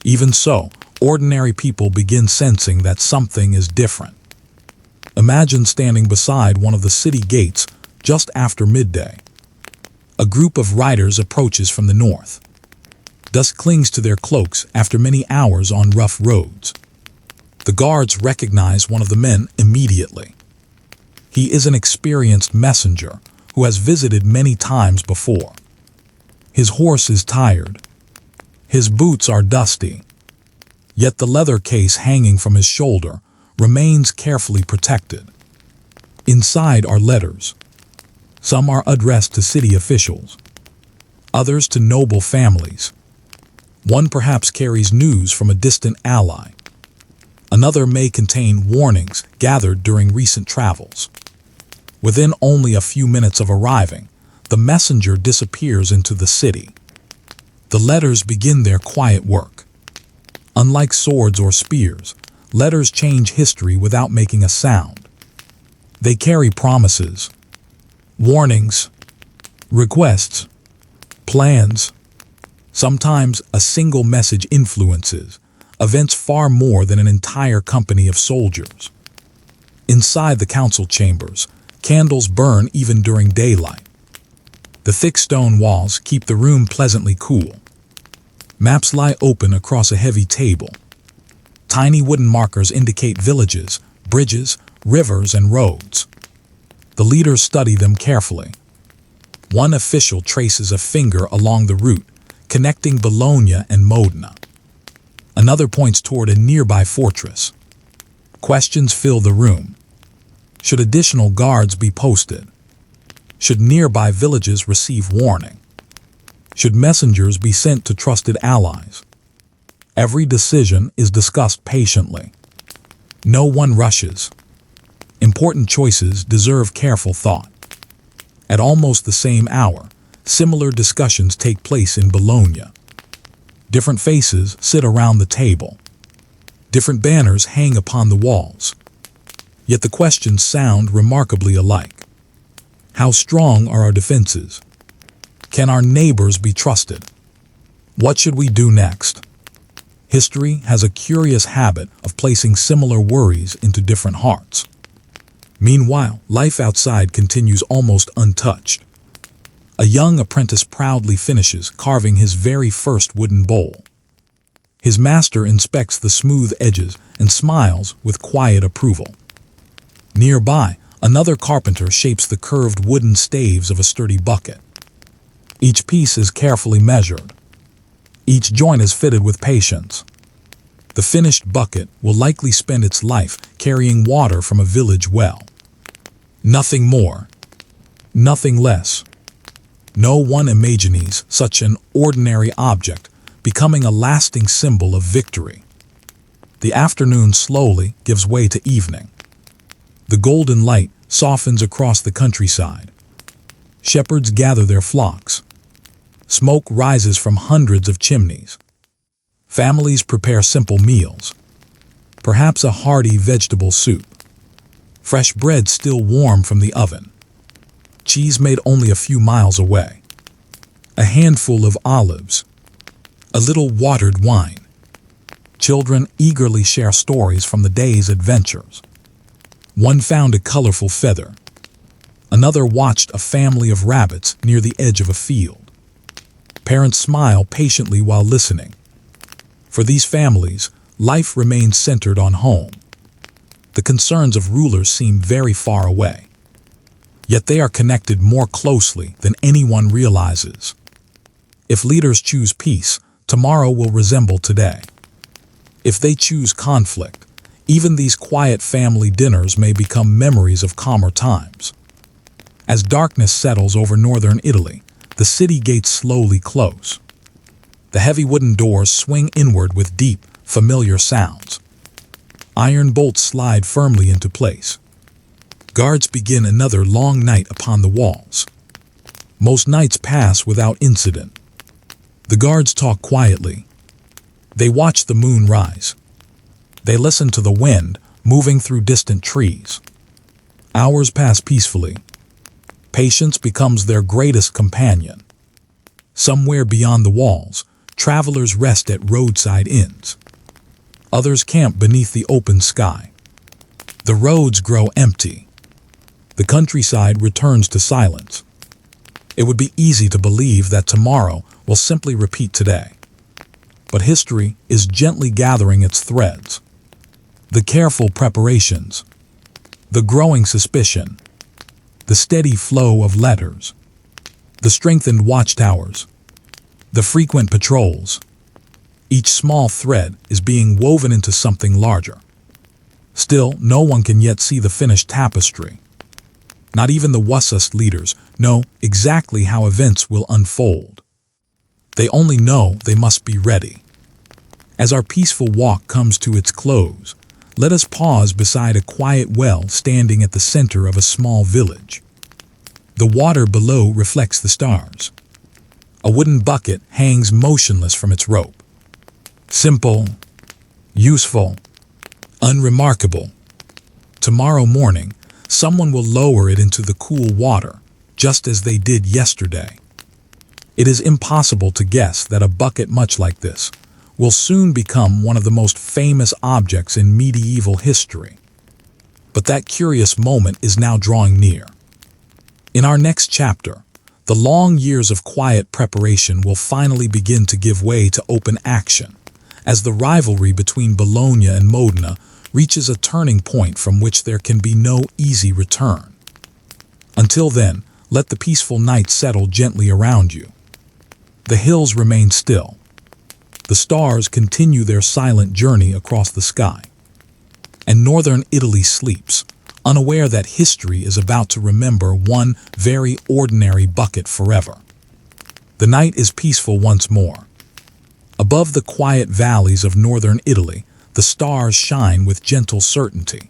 Even so, ordinary people begin sensing that something is different. Imagine standing beside one of the city gates just after midday. A group of riders approaches from the north. Dust clings to their cloaks after many hours on rough roads. The guards recognize one of the men immediately. He is an experienced messenger who has visited many times before. His horse is tired. His boots are dusty. Yet the leather case hanging from his shoulder remains carefully protected. Inside are letters. Some are addressed to city officials, others to noble families. One perhaps carries news from a distant ally. Another may contain warnings gathered during recent travels. Within only a few minutes of arriving, the messenger disappears into the city. The letters begin their quiet work. Unlike swords or spears, letters change history without making a sound. They carry promises, warnings, requests, plans. Sometimes a single message influences events far more than an entire company of soldiers. Inside the council chambers, candles burn even during daylight. The thick stone walls keep the room pleasantly cool. Maps lie open across a heavy table. Tiny wooden markers indicate villages, bridges, rivers, and roads. The leaders study them carefully. One official traces a finger along the route, connecting Bologna and Modena. Another points toward a nearby fortress. Questions fill the room. Should additional guards be posted? Should nearby villages receive warning? Should messengers be sent to trusted allies? Every decision is discussed patiently. No one rushes. Important choices deserve careful thought. At almost the same hour, similar discussions take place in Bologna. Different faces sit around the table. Different banners hang upon the walls. Yet the questions sound remarkably alike. How strong are our defenses? Can our neighbors be trusted? What should we do next? History has a curious habit of placing similar worries into different hearts. Meanwhile, life outside continues almost untouched. A young apprentice proudly finishes carving his very first wooden bowl. His master inspects the smooth edges and smiles with quiet approval. Nearby, another carpenter shapes the curved wooden staves of a sturdy bucket. Each piece is carefully measured. Each joint is fitted with patience. The finished bucket will likely spend its life carrying water from a village well. Nothing more, nothing less. No one imagines such an ordinary object becoming a lasting symbol of victory. The afternoon slowly gives way to evening. The golden light softens across the countryside. Shepherds gather their flocks. Smoke rises from hundreds of chimneys. Families prepare simple meals. Perhaps a hearty vegetable soup. Fresh bread still warm from the oven. Cheese made only a few miles away. A handful of olives. A little watered wine. Children eagerly share stories from the day's adventures. One found a colorful feather. Another watched a family of rabbits near the edge of a field. Parents smile patiently while listening. For these families, life remains centered on home. The concerns of rulers seem very far away. Yet they are connected more closely than anyone realizes. If leaders choose peace, tomorrow will resemble today. If they choose conflict, even these quiet family dinners may become memories of calmer times. As darkness settles over northern Italy, the city gates slowly close. The heavy wooden doors swing inward with deep, familiar sounds. Iron bolts slide firmly into place. Guards begin another long night upon the walls. Most nights pass without incident. The guards talk quietly. They watch the moon rise. They listen to the wind moving through distant trees. Hours pass peacefully. Patience becomes their greatest companion. Somewhere beyond the walls, travelers rest at roadside inns. Others camp beneath the open sky. The roads grow empty. The countryside returns to silence. It would be easy to believe that tomorrow will simply repeat today. But history is gently gathering its threads. The careful preparations, the growing suspicion, the steady flow of letters, the strengthened watchtowers, the frequent patrols. Each small thread is being woven into something larger. Still, no one can yet see the finished tapestry. Not even the wisest leaders know exactly how events will unfold. They only know they must be ready. As our peaceful walk comes to its close, let us pause beside a quiet well standing at the center of a small village. The water below reflects the stars. A wooden bucket hangs motionless from its rope. Simple, useful, unremarkable. Tomorrow morning, someone will lower it into the cool water, just as they did yesterday. It is impossible to guess that a bucket much like this will soon become one of the most famous objects in medieval history. But that curious moment is now drawing near. In our next chapter, the long years of quiet preparation will finally begin to give way to open action, as the rivalry between Bologna and Modena reaches a turning point from which there can be no easy return. Until then, let the peaceful night settle gently around you. The hills remain still. The stars continue their silent journey across the sky. And northern Italy sleeps, unaware that history is about to remember one very ordinary bucket forever. The night is peaceful once more. Above the quiet valleys of northern Italy, the stars shine with gentle certainty.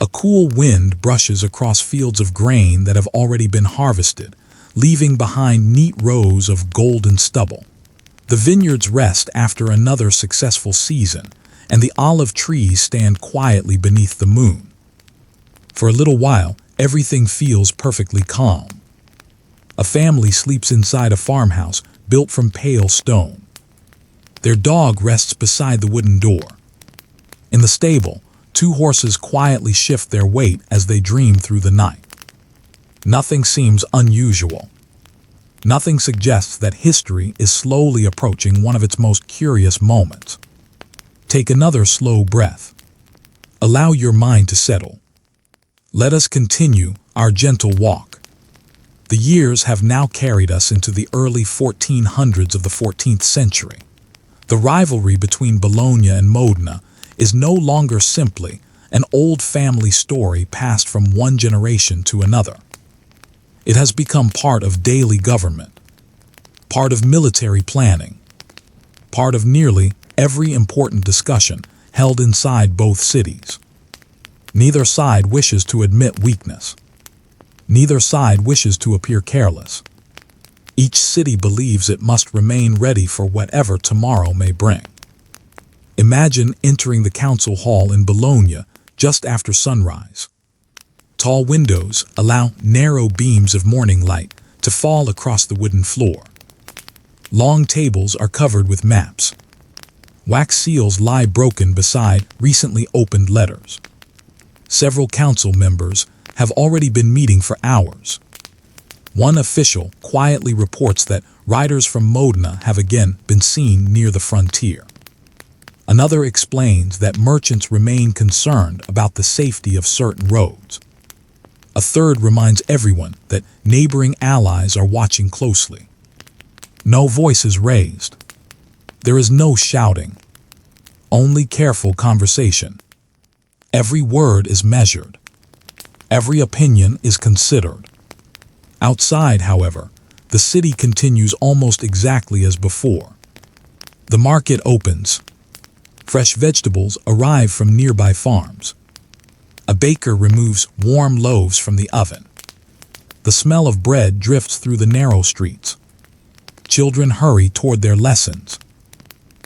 A cool wind brushes across fields of grain that have already been harvested, leaving behind neat rows of golden stubble. The vineyards rest after another successful season, and the olive trees stand quietly beneath the moon. For a little while, everything feels perfectly calm. A family sleeps inside a farmhouse built from pale stone. Their dog rests beside the wooden door. In the stable, 2 horses quietly shift their weight as they dream through the night. Nothing seems unusual. Nothing suggests that history is slowly approaching one of its most curious moments. Take another slow breath. Allow your mind to settle. Let us continue our gentle walk. The years have now carried us into the early 1400s of the 14th century. The rivalry between Bologna and Modena is no longer simply an old family story passed from one generation to another. It has become part of daily government, part of military planning, part of nearly every important discussion held inside both cities. Neither side wishes to admit weakness. Neither side wishes to appear careless. Each city believes it must remain ready for whatever tomorrow may bring. Imagine entering the council hall in Bologna just after sunrise. Tall windows allow narrow beams of morning light to fall across the wooden floor. Long tables are covered with maps. Wax seals lie broken beside recently opened letters. Several council members have already been meeting for hours. One official quietly reports that riders from Modena have again been seen near the frontier. Another explains that merchants remain concerned about the safety of certain roads. A third reminds everyone that neighboring allies are watching closely. No voice is raised. There is no shouting. Only careful conversation. Every word is measured. Every opinion is considered. Outside, however, the city continues almost exactly as before. The market opens. Fresh vegetables arrive from nearby farms. A baker removes warm loaves from the oven. The smell of bread drifts through the narrow streets. Children hurry toward their lessons.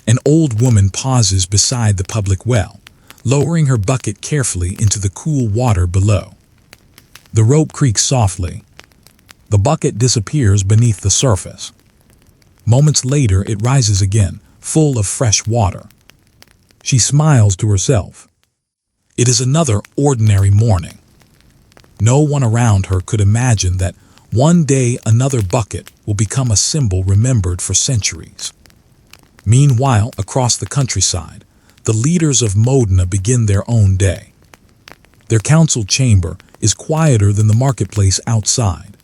An old woman pauses beside the public well, lowering her bucket carefully into the cool water below. The rope creaks softly. The bucket disappears beneath the surface. Moments later, it rises again, full of fresh water. She smiles to herself. It is another ordinary morning. No one around her could imagine that one day another bucket will become a symbol remembered for centuries. Meanwhile, across the countryside, the leaders of Modena begin their own day. Their council chamber is quieter than the marketplace outside.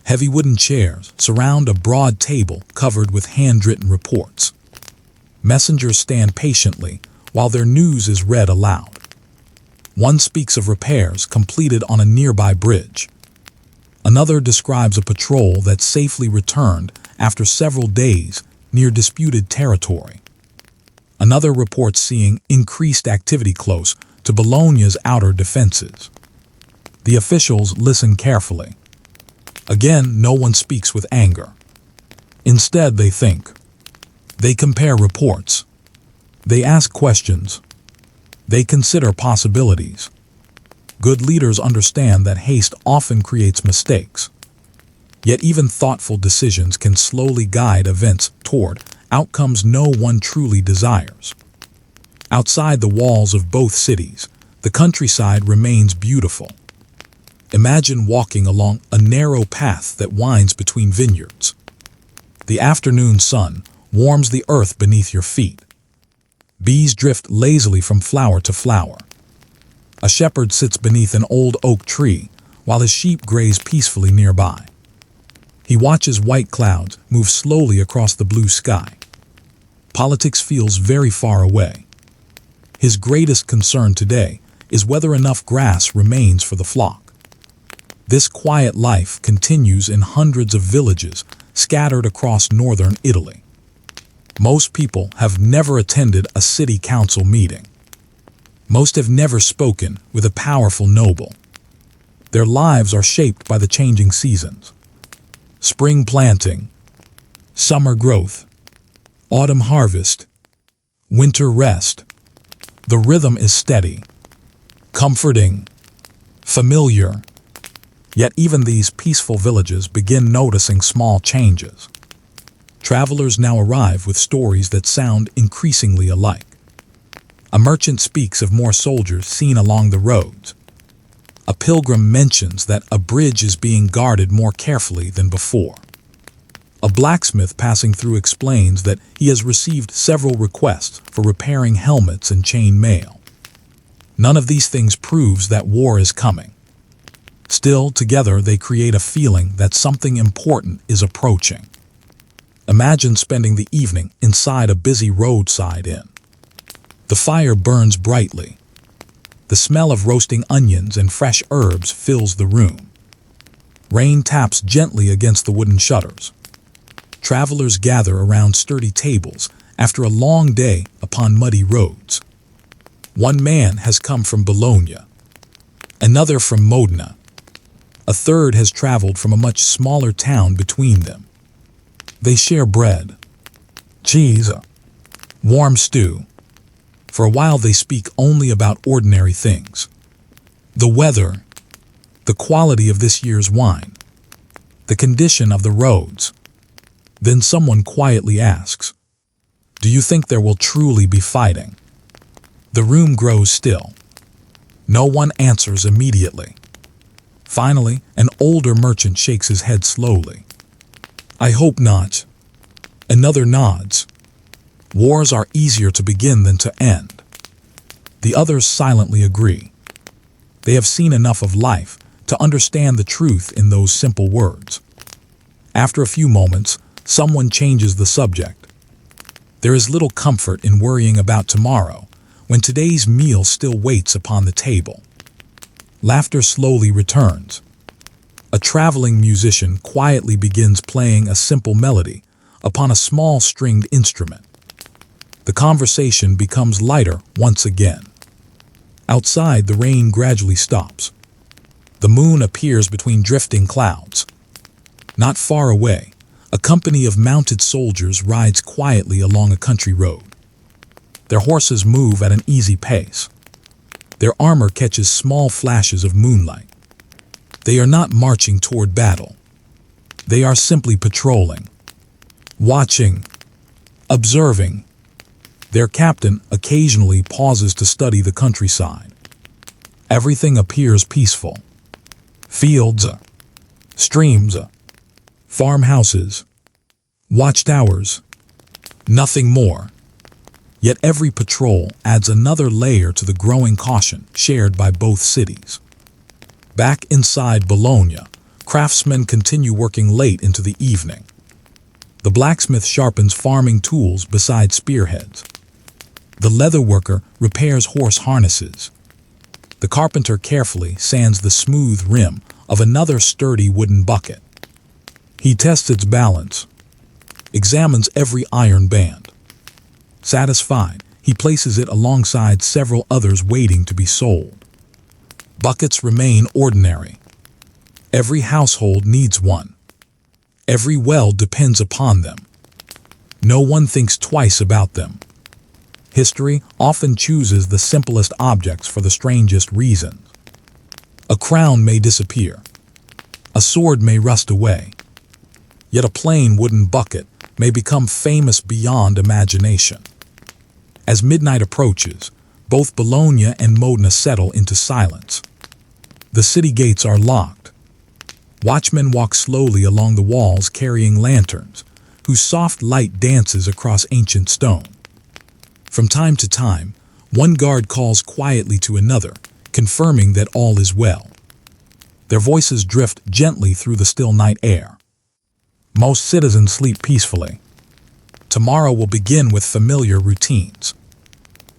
Heavy wooden chairs surround a broad table covered with handwritten reports. Messengers stand patiently while their news is read aloud. One speaks of repairs completed on a nearby bridge. Another describes a patrol that safely returned after several days near disputed territory. Another reports seeing increased activity close to Bologna's outer defenses. The officials listen carefully. Again, no one speaks with anger. Instead, they think. They compare reports. They ask questions. They consider possibilities. Good leaders understand that haste often creates mistakes. Yet even thoughtful decisions can slowly guide events toward outcomes no one truly desires. Outside the walls of both cities, the countryside remains beautiful. Imagine walking along a narrow path that winds between vineyards. The afternoon sun warms the earth beneath your feet. Bees drift lazily from flower to flower. A shepherd sits beneath an old oak tree while his sheep graze peacefully nearby. He He watches white clouds move slowly across the blue sky. Politics feels very far away. His greatest concern today is whether enough grass remains for the flock. This quiet life continues in hundreds of villages scattered across northern Italy. Most people have never attended a city council meeting. Most have never spoken with a powerful noble. Their lives are shaped by the changing seasons. Spring planting, summer growth, autumn harvest, winter rest. The rhythm is steady, comforting, familiar. Yet even these peaceful villages begin noticing small changes. Travelers now arrive with stories that sound increasingly alike. A merchant speaks of more soldiers seen along the roads. A pilgrim mentions that a bridge is being guarded more carefully than before. A blacksmith passing through explains that he has received several requests for repairing helmets and chain mail. None of these things proves that war is coming. Still, together they create a feeling that something important is approaching. Imagine spending the evening inside a busy roadside inn. The fire burns brightly. The smell of roasting onions and fresh herbs fills the room. Rain taps gently against the wooden shutters. Travelers gather around sturdy tables after a long day upon muddy roads. One man has come from Bologna, another from Modena. A third has traveled from a much smaller town between them. They share bread, cheese, warm stew. For a while they speak only about ordinary things. The weather, the quality of this year's wine, the condition of the roads. Then someone quietly asks, "Do you think there will truly be fighting?" The room grows still. No one answers immediately. Finally, an older merchant shakes his head slowly. "I hope not." Another nods. Wars are easier to begin than to end. The others silently agree. They have seen enough of life to understand the truth in those simple words. After a few moments, someone changes the subject. There is little comfort in worrying about tomorrow when today's meal still waits upon the table. Laughter slowly returns. A traveling musician quietly begins playing a simple melody upon a small stringed instrument. The conversation becomes lighter once again. Outside, the rain gradually stops. The moon appears between drifting clouds. Not far away, a company of mounted soldiers rides quietly along a country road. Their horses move at an easy pace. Their armor catches small flashes of moonlight. They are not marching toward battle. They are simply patrolling, watching, observing. Their captain occasionally pauses to study the countryside. Everything appears peaceful. Fields, streams, farmhouses, watchtowers, nothing more. Yet every patrol adds another layer to the growing caution shared by both cities. Back inside Bologna, craftsmen continue working late into the evening. The blacksmith sharpens farming tools beside spearheads. The leather worker repairs horse harnesses. The carpenter carefully sands the smooth rim of another sturdy wooden bucket. He tests its balance, examines every iron band. Satisfied, he places it alongside several others waiting to be sold. Buckets remain ordinary. Every household needs one. Every well depends upon them. No one thinks twice about them. History often chooses the simplest objects for the strangest reasons. A crown may disappear. A sword may rust away. Yet a plain wooden bucket may become famous beyond imagination. As midnight approaches, both Bologna and Modena settle into silence. The city gates are locked. Watchmen walk slowly along the walls carrying lanterns, whose soft light dances across ancient stone. From time to time, one guard calls quietly to another, confirming that all is well. Their voices drift gently through the still night air. Most citizens sleep peacefully. Tomorrow will begin with familiar routines.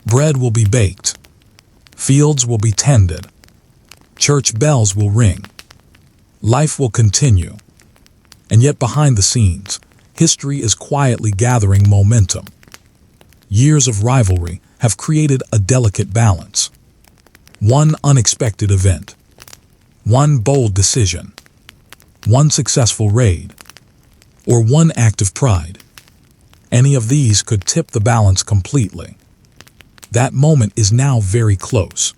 Bread will be baked. Fields will be tended. Church bells will ring. Life will continue. And yet behind the scenes, history is quietly gathering momentum. Years of rivalry have created a delicate balance. One unexpected event. One bold decision. One successful raid. Or one act of pride. Any of these could tip the balance completely. That moment is now very close.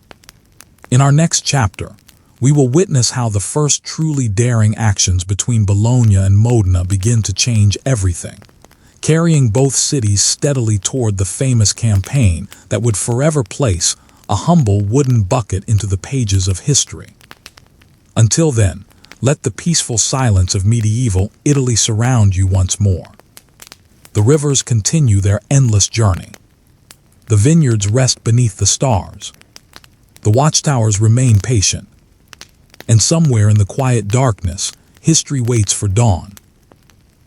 In our next chapter, we will witness how the first truly daring actions between Bologna and Modena begin to change everything, carrying both cities steadily toward the famous campaign that would forever place a humble wooden bucket into the pages of history. Until then, let the peaceful silence of medieval Italy surround you once more. The rivers continue their endless journey. The vineyards rest beneath the stars. The watchtowers remain patient. And somewhere in the quiet darkness, history waits for dawn.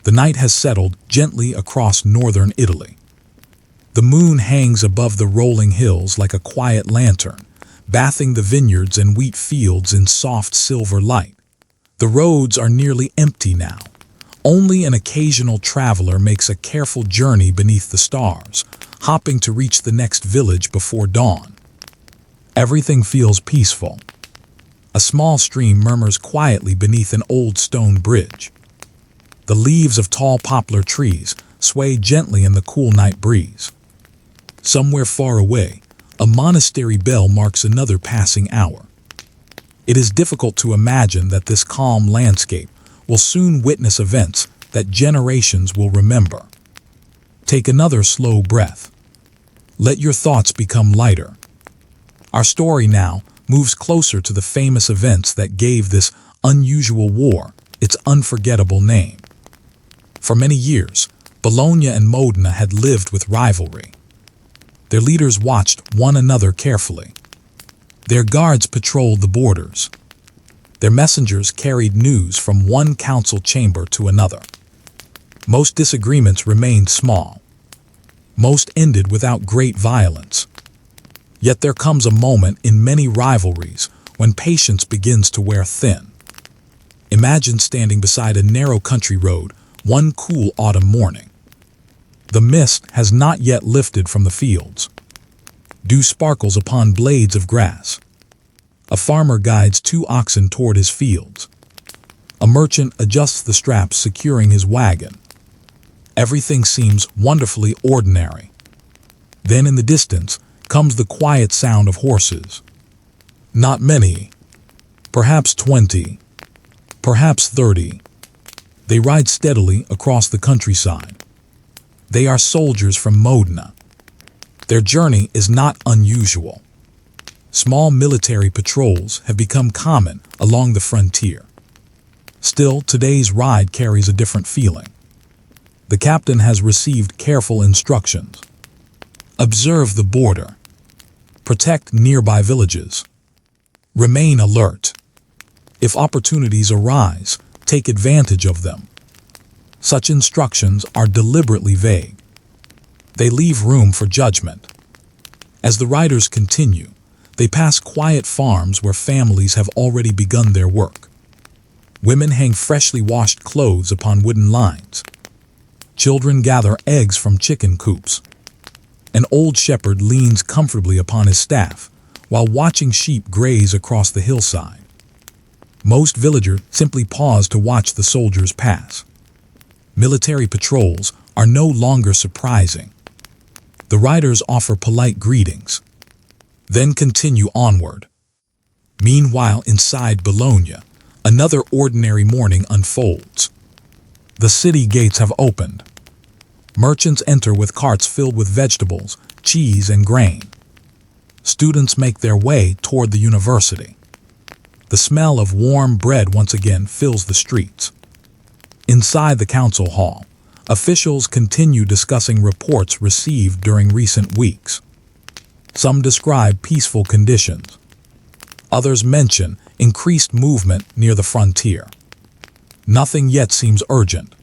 The night has settled gently across northern Italy. The moon hangs above the rolling hills like a quiet lantern, bathing the vineyards and wheat fields in soft silver light. The roads are nearly empty now. Only an occasional traveler makes a careful journey beneath the stars, hopping to reach the next village before dawn. Everything feels peaceful. A small stream murmurs quietly beneath an old stone bridge. The leaves of tall poplar trees sway gently in the cool night breeze. Somewhere far away, a monastery bell marks another passing hour. It is difficult to imagine that this calm landscape will soon witness events that generations will remember. Take another slow breath. Let your thoughts become lighter. Our story now moves closer to the famous events that gave this unusual war its unforgettable name. For many years, Bologna and Modena had lived with rivalry. Their leaders watched one another carefully. Their guards patrolled the borders. Their messengers carried news from one council chamber to another. Most disagreements remained small. Most ended without great violence. Yet there comes a moment in many rivalries when patience begins to wear thin. Imagine standing beside a narrow country road one cool autumn morning. The mist has not yet lifted from the fields. Dew sparkles upon blades of grass. A farmer guides 2 oxen toward his fields. A merchant adjusts the straps securing his wagon. Everything seems wonderfully ordinary. Then in the distance comes the quiet sound of horses. Not many. Perhaps 20. Perhaps 30. They ride steadily across the countryside. They are soldiers from Modena. Their journey is not unusual. Small military patrols have become common along the frontier. Still, today's ride carries a different feeling. The captain has received careful instructions. Observe the border. Protect nearby villages. Remain alert. If opportunities arise, take advantage of them. Such instructions are deliberately vague. They leave room for judgment. As the riders continue, they pass quiet farms where families have already begun their work. Women hang freshly washed clothes upon wooden lines. Children gather eggs from chicken coops. An old shepherd leans comfortably upon his staff while watching sheep graze across the hillside. Most villagers simply pause to watch the soldiers pass. Military patrols are no longer surprising. The riders offer polite greetings, then continue onward. Meanwhile, inside Bologna, another ordinary morning unfolds. The city gates have opened. Merchants enter with carts filled with vegetables, cheese, and grain. Students make their way toward the university. The smell of warm bread once again fills the streets. Inside the council hall, officials continue discussing reports received during recent weeks. Some describe peaceful conditions. Others mention increased movement near the frontier. Nothing yet seems urgent.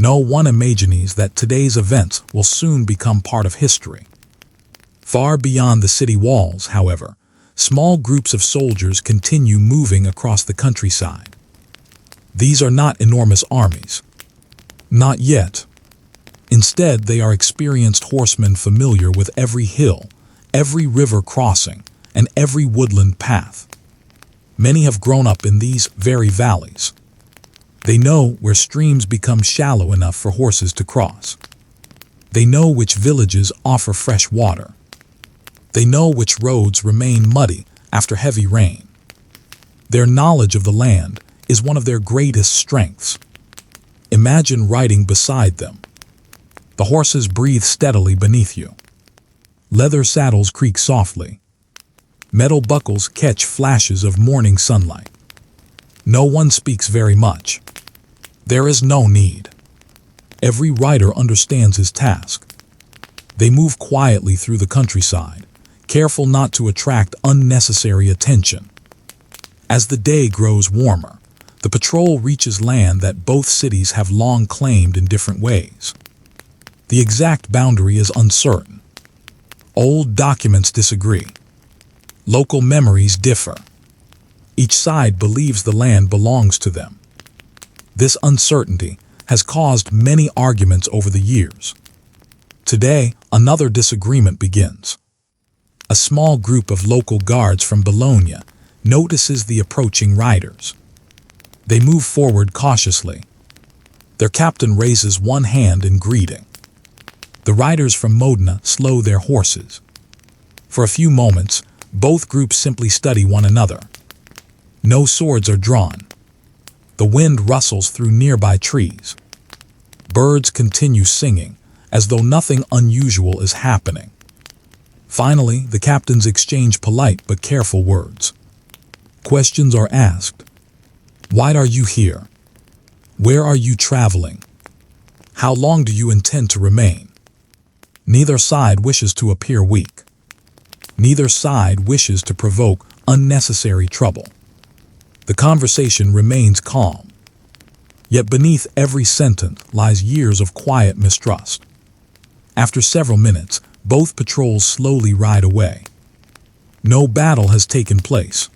No one imagines that today's events will soon become part of history. Far beyond the city walls, however, small groups of soldiers continue moving across the countryside. These are not enormous armies. Not yet. Instead, they are experienced horsemen familiar with every hill, every river crossing, and every woodland path. Many have grown up in these very valleys. They know where streams become shallow enough for horses to cross. They know which villages offer fresh water. They know which roads remain muddy after heavy rain. Their knowledge of the land is one of their greatest strengths. Imagine riding beside them. The horses breathe steadily beneath you. Leather saddles creak softly. Metal buckles catch flashes of morning sunlight. No one speaks very much. There is no need. Every rider understands his task. They move quietly through the countryside, careful not to attract unnecessary attention. As the day grows warmer, the patrol reaches land that both cities have long claimed in different ways. The exact boundary is uncertain. Old documents disagree. Local memories differ. Each side believes the land belongs to them. This uncertainty has caused many arguments over the years. Today, another disagreement begins. A small group of local guards from Bologna notices the approaching riders. They move forward cautiously. Their captain raises one hand in greeting. The riders from Modena slow their horses. For a few moments, both groups simply study one another. No swords are drawn. The wind rustles through nearby trees. Birds continue singing, as though nothing unusual is happening. Finally, the captains exchange polite but careful words. Questions are asked. Why are you here? Where are you traveling? How long do you intend to remain? Neither side wishes to appear weak. Neither side wishes to provoke unnecessary trouble. The conversation remains calm. Yet beneath every sentence lies years of quiet mistrust. After several minutes, both patrols slowly ride away. No battle has taken place.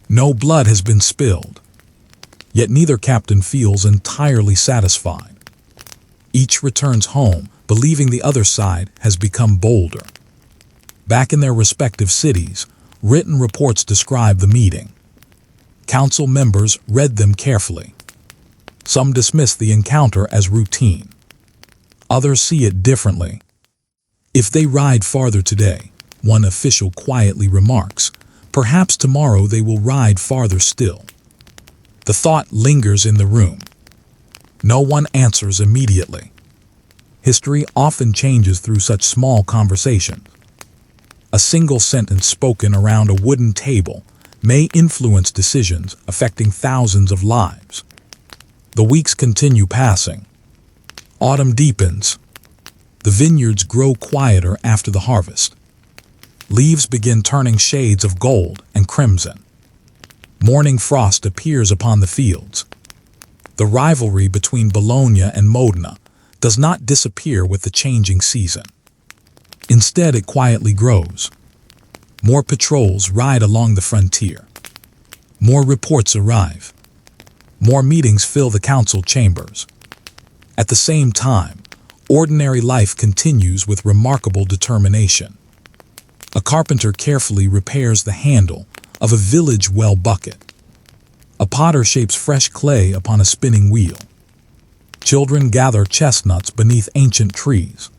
No blood has been spilled. Yet neither captain feels entirely satisfied. Each returns home, believing the other side has become bolder. Back in their respective cities, written reports describe the meeting. Council members read them carefully. Some dismiss the encounter as routine. Others see it differently. If they ride farther today, one official quietly remarks, perhaps tomorrow they will ride farther still. The thought lingers in the room. No one answers immediately. History often changes through such small conversations. A single sentence spoken around a wooden table may influence decisions affecting thousands of lives. The weeks continue passing. Autumn deepens. The vineyards grow quieter after the harvest. Leaves begin turning shades of gold and crimson. Morning frost appears upon the fields. The rivalry between Bologna and Modena does not disappear with the changing season. Instead, it quietly grows. More patrols ride along the frontier. More reports arrive. More meetings fill the council chambers. At the same time, ordinary life continues with remarkable determination. A carpenter carefully repairs the handle of a village well bucket. A potter shapes fresh clay upon a spinning wheel. Children gather chestnuts beneath ancient trees.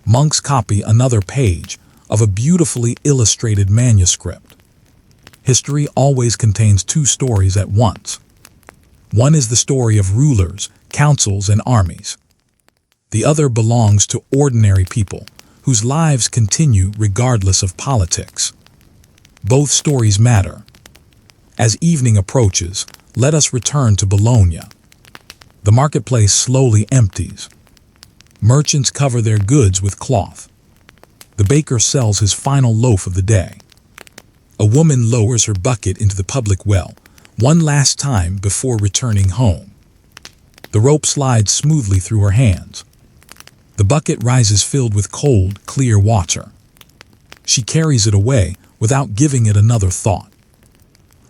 Monks copy another page of a beautifully illustrated manuscript. History always contains two stories at once. One is the story of rulers, councils, and armies. The other belongs to ordinary people whose lives continue regardless of politics. Both stories matter. As evening approaches, let us return to Bologna. The marketplace slowly empties. Merchants cover their goods with cloth. The baker sells his final loaf of the day. A woman lowers her bucket into the public well, one last time before returning home. The rope slides smoothly through her hands. The bucket rises filled with cold, clear water. She carries it away without giving it another thought.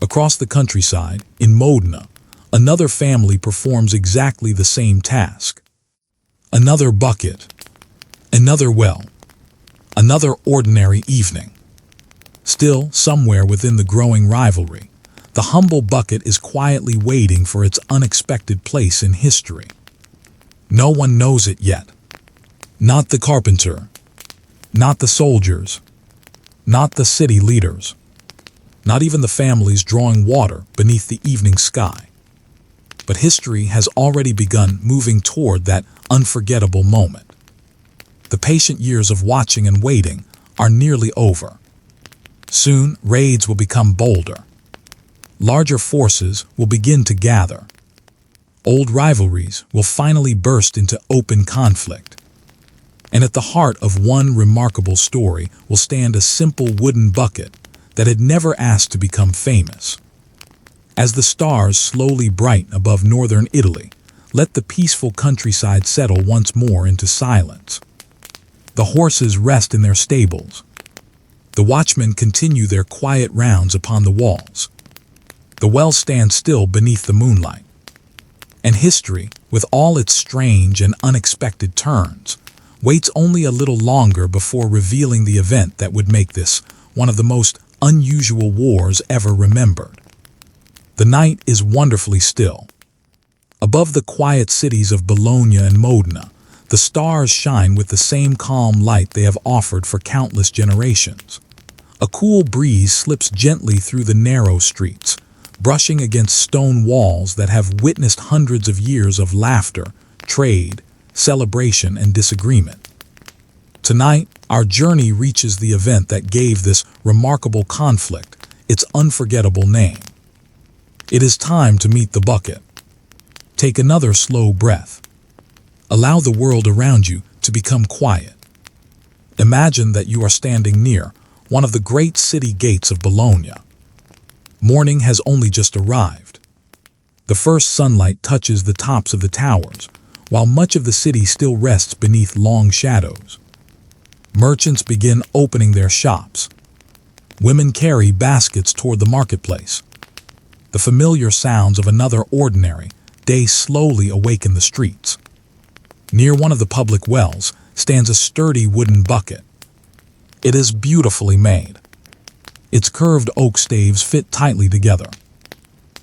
Across the countryside, in Modena, another family performs exactly the same task. Another bucket. Another well. Another ordinary evening. Still, somewhere within the growing rivalry, the humble bucket is quietly waiting for its unexpected place in history. No one knows it yet. Not the carpenter. Not the soldiers. Not the city leaders. Not even the families drawing water beneath the evening sky. But history has already begun moving toward that unforgettable moment. The patient years of watching and waiting are nearly over. Soon, raids will become bolder. Larger forces will begin to gather. Old rivalries will finally burst into open conflict. And at the heart of one remarkable story will stand a simple wooden bucket that had never asked to become famous. As the stars slowly brighten above northern Italy, let the peaceful countryside settle once more into silence. The horses rest in their stables. The watchmen continue their quiet rounds upon the walls. The well stands still beneath the moonlight. And history, with all its strange and unexpected turns, waits only a little longer before revealing the event that would make this one of the most unusual wars ever remembered. The night is wonderfully still. Above the quiet cities of Bologna and Modena, the stars shine with the same calm light they have offered for countless generations. A cool breeze slips gently through the narrow streets, brushing against stone walls that have witnessed hundreds of years of laughter, trade, celebration, and disagreement. Tonight, our journey reaches the event that gave this remarkable conflict its unforgettable name. It is time to meet the bucket. Take another slow breath. Allow the world around you to become quiet. Imagine that you are standing near one of the great city gates of Bologna. Morning has only just arrived. The first sunlight touches the tops of the towers, while much of the city still rests beneath long shadows. Merchants begin opening their shops. Women carry baskets toward the marketplace. The familiar sounds of another ordinary day slowly awaken the streets. Near one of the public wells stands a sturdy wooden bucket. It is beautifully made. Its curved oak staves fit tightly together.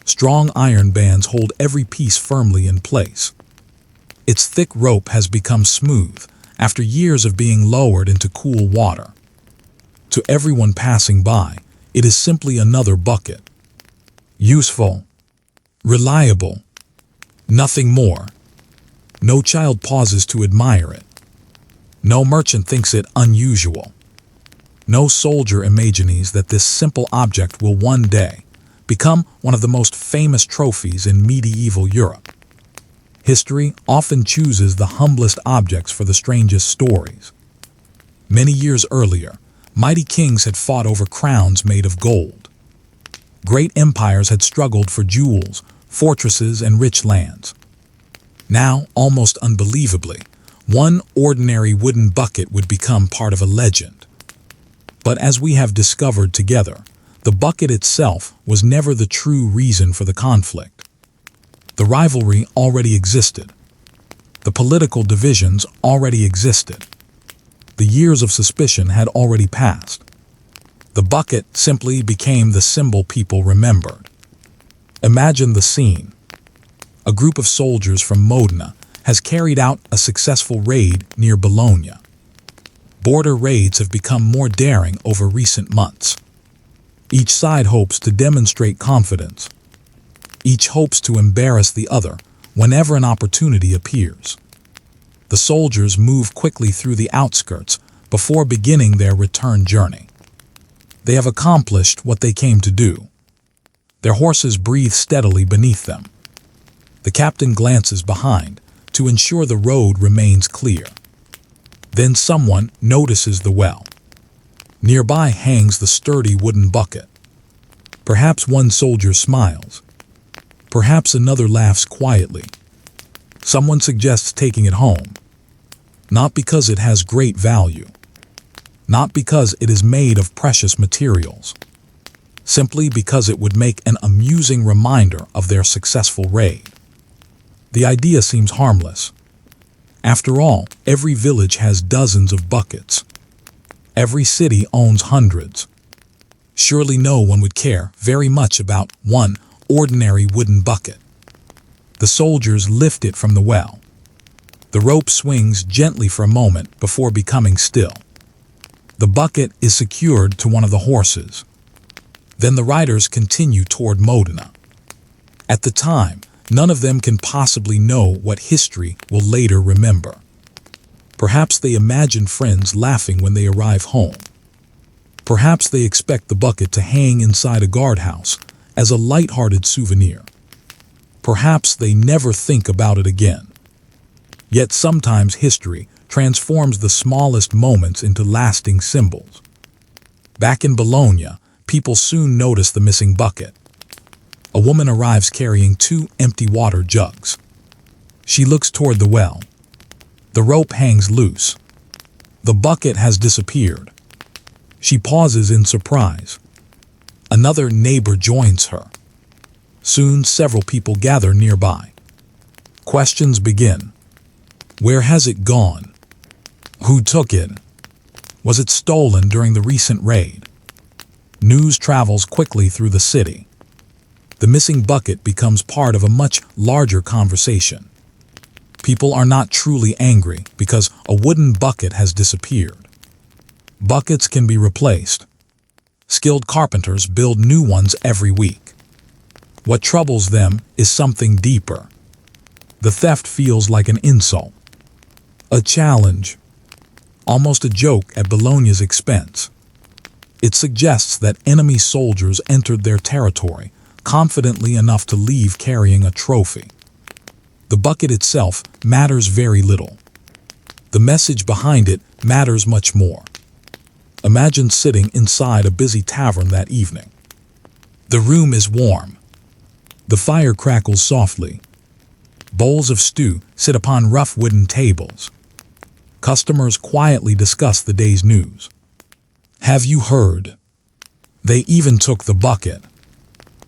Strong iron bands hold every piece firmly in place. Its thick rope has become smooth after years of being lowered into cool water. To everyone passing by, it is simply another bucket. Useful, reliable, nothing more. No child pauses to admire it. No merchant thinks it unusual. No soldier imagines that this simple object will one day become one of the most famous trophies in medieval Europe. History often chooses the humblest objects for the strangest stories. Many years earlier, mighty kings had fought over crowns made of gold. Great empires had struggled for jewels, fortresses, and rich lands. Now, almost unbelievably, one ordinary wooden bucket would become part of a legend. But as we have discovered together, the bucket itself was never the true reason for the conflict. The rivalry already existed. The political divisions already existed. The years of suspicion had already passed. The bucket simply became the symbol people remembered. Imagine the scene. A group of soldiers from Modena has carried out a successful raid near Bologna. Border raids have become more daring over recent months. Each side hopes to demonstrate confidence. Each hopes to embarrass the other whenever an opportunity appears. The soldiers move quickly through the outskirts before beginning their return journey. They have accomplished what they came to do. Their horses breathe steadily beneath them. The captain glances behind to ensure the road remains clear. Then someone notices the well. Nearby hangs the sturdy wooden bucket. Perhaps one soldier smiles. Perhaps another laughs quietly. Someone suggests taking it home, not because it has great value, not because it is made of precious materials, simply because it would make an amusing reminder of their successful raid. The idea seems harmless. After all, every village has dozens of buckets. Every city owns hundreds. Surely no one would care very much about one ordinary wooden bucket. The soldiers lift it from the well. The rope swings gently for a moment before becoming still. The bucket is secured to one of the horses. Then the riders continue toward Modena. At the time, none of them can possibly know what history will later remember. Perhaps they imagine friends laughing when they arrive home. Perhaps they expect the bucket to hang inside a guardhouse as a light-hearted souvenir. Perhaps they never think about it again. Yet sometimes history transforms the smallest moments into lasting symbols. Back in Bologna, people soon notice the missing bucket. A woman arrives carrying 2 empty water jugs. She looks toward the well. The rope hangs loose. The bucket has disappeared. She pauses in surprise. Another neighbor joins her. Soon several people gather nearby. Questions begin. Where has it gone? Who took it? Was it stolen during the recent raid? News travels quickly through the city. The missing bucket becomes part of a much larger conversation. People are not truly angry because a wooden bucket has disappeared. Buckets can be replaced. Skilled carpenters build new ones every week. What troubles them is something deeper. The theft feels like an insult, a challenge, almost a joke at Bologna's expense. It suggests that enemy soldiers entered their territory confidently enough to leave carrying a trophy. The bucket itself matters very little. The message behind it matters much more. Imagine sitting inside a busy tavern that evening. The room is warm. The fire crackles softly. Bowls of stew sit upon rough wooden tables. Customers quietly discuss the day's news. Have you heard? They even took the bucket.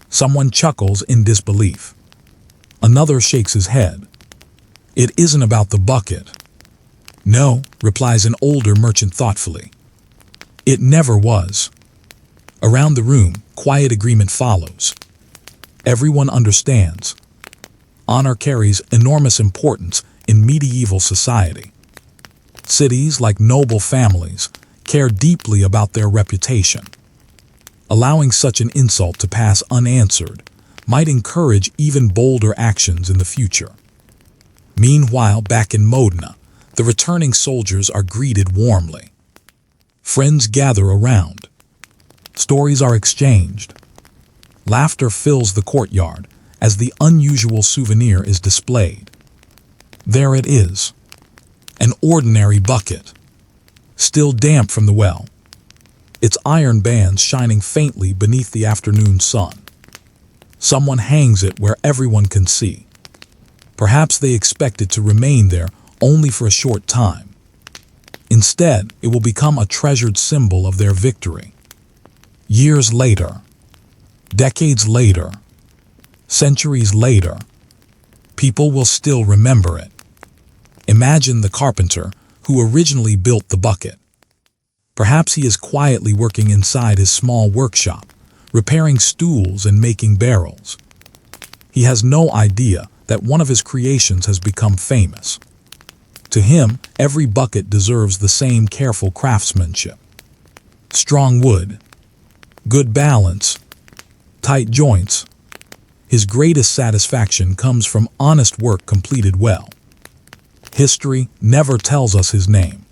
Someone chuckles in disbelief. Another shakes his head. It isn't about the bucket. No, replies an older merchant thoughtfully. It never was. Around the room, quiet agreement follows. Everyone understands. Honor carries enormous importance in medieval society. Cities, like noble families, care deeply about their reputation. Allowing such an insult to pass unanswered might encourage even bolder actions in the future. Meanwhile, back in Modena, the returning soldiers are greeted warmly. Friends gather around. Stories are exchanged. Laughter fills the courtyard as the unusual souvenir is displayed. There it is, an ordinary bucket, still damp from the well, its iron bands shining faintly beneath the afternoon sun. Someone hangs it where everyone can see. Perhaps they expect it to remain there only for a short time. Instead, it will become a treasured symbol of their victory. Years later, decades later, centuries later, people will still remember it. Imagine the carpenter who originally built the bucket. Perhaps he is quietly working inside his small workshop, repairing stools and making barrels. He has no idea that one of his creations has become famous. To him, every bucket deserves the same careful craftsmanship. Strong wood, good balance, tight joints. His greatest satisfaction comes from honest work completed well. History never tells us his name,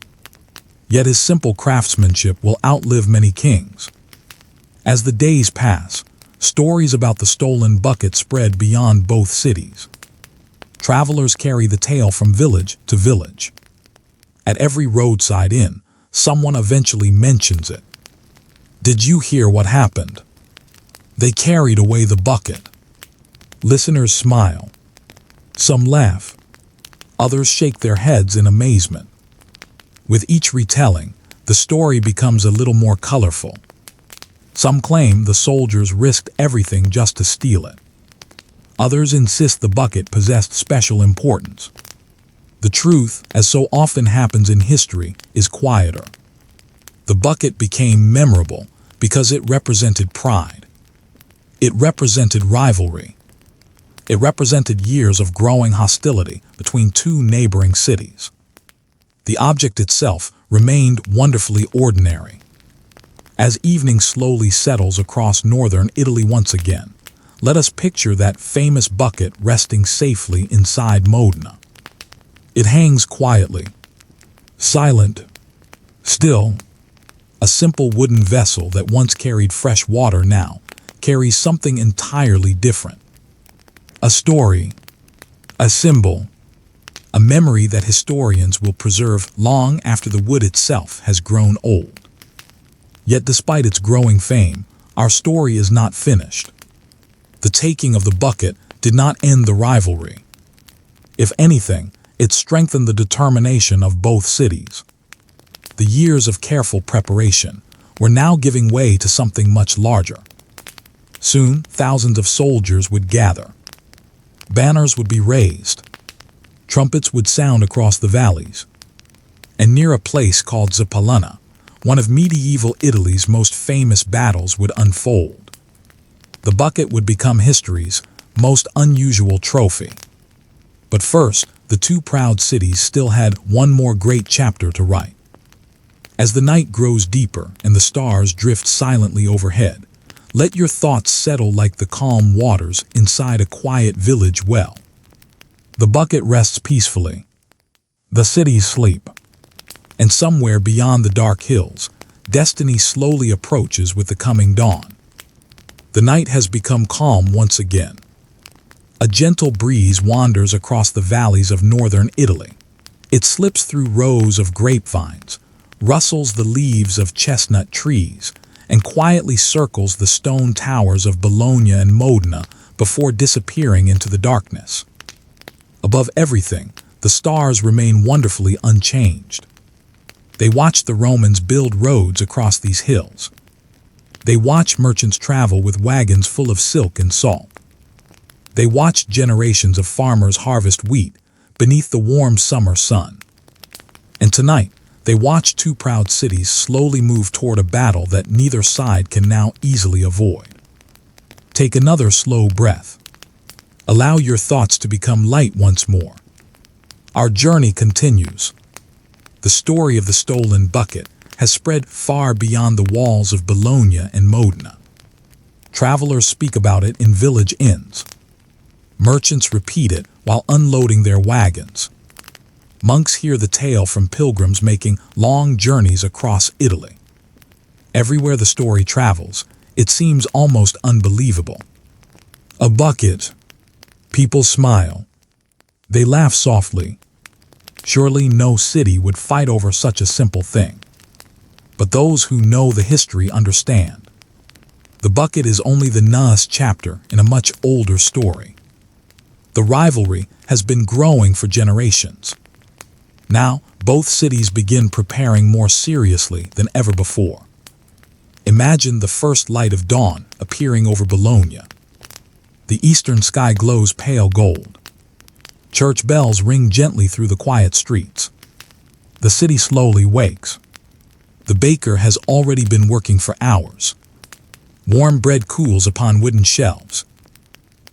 yet his simple craftsmanship will outlive many kings. As the days pass, stories about the stolen bucket spread beyond both cities. Travelers carry the tale from village to village. At every roadside inn, someone eventually mentions it. Did you hear what happened? They carried away the bucket. Listeners smile. Some laugh. Others shake their heads in amazement. With each retelling, the story becomes a little more colorful. Some claim the soldiers risked everything just to steal it. Others insist the bucket possessed special importance. The truth, as so often happens in history, is quieter. The bucket became memorable because it represented pride. It represented rivalry. It represented years of growing hostility between two neighboring cities. The object itself remained wonderfully ordinary. As evening slowly settles across northern Italy once again, let us picture that famous bucket resting safely inside Modena. It hangs quietly, silent, still, a simple wooden vessel that once carried fresh water now carries something entirely different. A story, a symbol, a memory that historians will preserve long after the wood itself has grown old. Yet despite its growing fame, our story is not finished. The taking of the bucket did not end the rivalry. If anything, it strengthened the determination of both cities. The years of careful preparation were now giving way to something much larger. Soon, thousands of soldiers would gather. Banners would be raised. Trumpets would sound across the valleys. And near a place called Zappalana, one of medieval Italy's most famous battles would unfold. The bucket would become history's most unusual trophy. But first, the two proud cities still had one more great chapter to write. As the night grows deeper and the stars drift silently overhead, let your thoughts settle like the calm waters inside a quiet village well. The bucket rests peacefully. The cities sleep. And somewhere beyond the dark hills, destiny slowly approaches with the coming dawn. The night has become calm once again. A gentle breeze wanders across the valleys of northern Italy. It slips through rows of grapevines, rustles the leaves of chestnut trees, and quietly circles the stone towers of Bologna and Modena before disappearing into the darkness. Above everything, the stars remain wonderfully unchanged. They watch the Romans build roads across these hills. They watch merchants travel with wagons full of silk and salt. They watch generations of farmers harvest wheat beneath the warm summer sun. And tonight, they watch two proud cities slowly move toward a battle that neither side can now easily avoid. Take another slow breath. Allow your thoughts to become light once more. Our journey continues. The story of the stolen bucket has spread far beyond the walls of Bologna and Modena. Travelers speak about it in village inns. Merchants repeat it while unloading their wagons. Monks hear the tale from pilgrims making long journeys across Italy. Everywhere the story travels, it seems almost unbelievable. A bucket. People smile. They laugh softly. Surely no city would fight over such a simple thing. But those who know the history understand. The bucket is only the newest chapter in a much older story. The rivalry has been growing for generations. Now, both cities begin preparing more seriously than ever before. Imagine the first light of dawn appearing over Bologna. The eastern sky glows pale gold. Church bells ring gently through the quiet streets. The city slowly wakes. The baker has already been working for hours. Warm bread cools upon wooden shelves.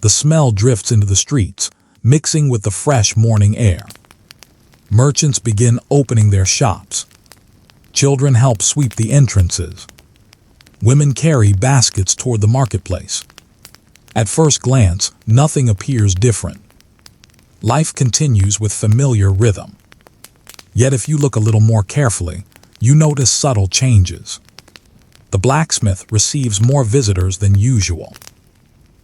The smell drifts into the streets, mixing with the fresh morning air. Merchants begin opening their shops. Children help sweep the entrances. Women carry baskets toward the marketplace. At first glance, nothing appears different. Life continues with familiar rhythm. Yet if you look a little more carefully, you notice subtle changes. The blacksmith receives more visitors than usual.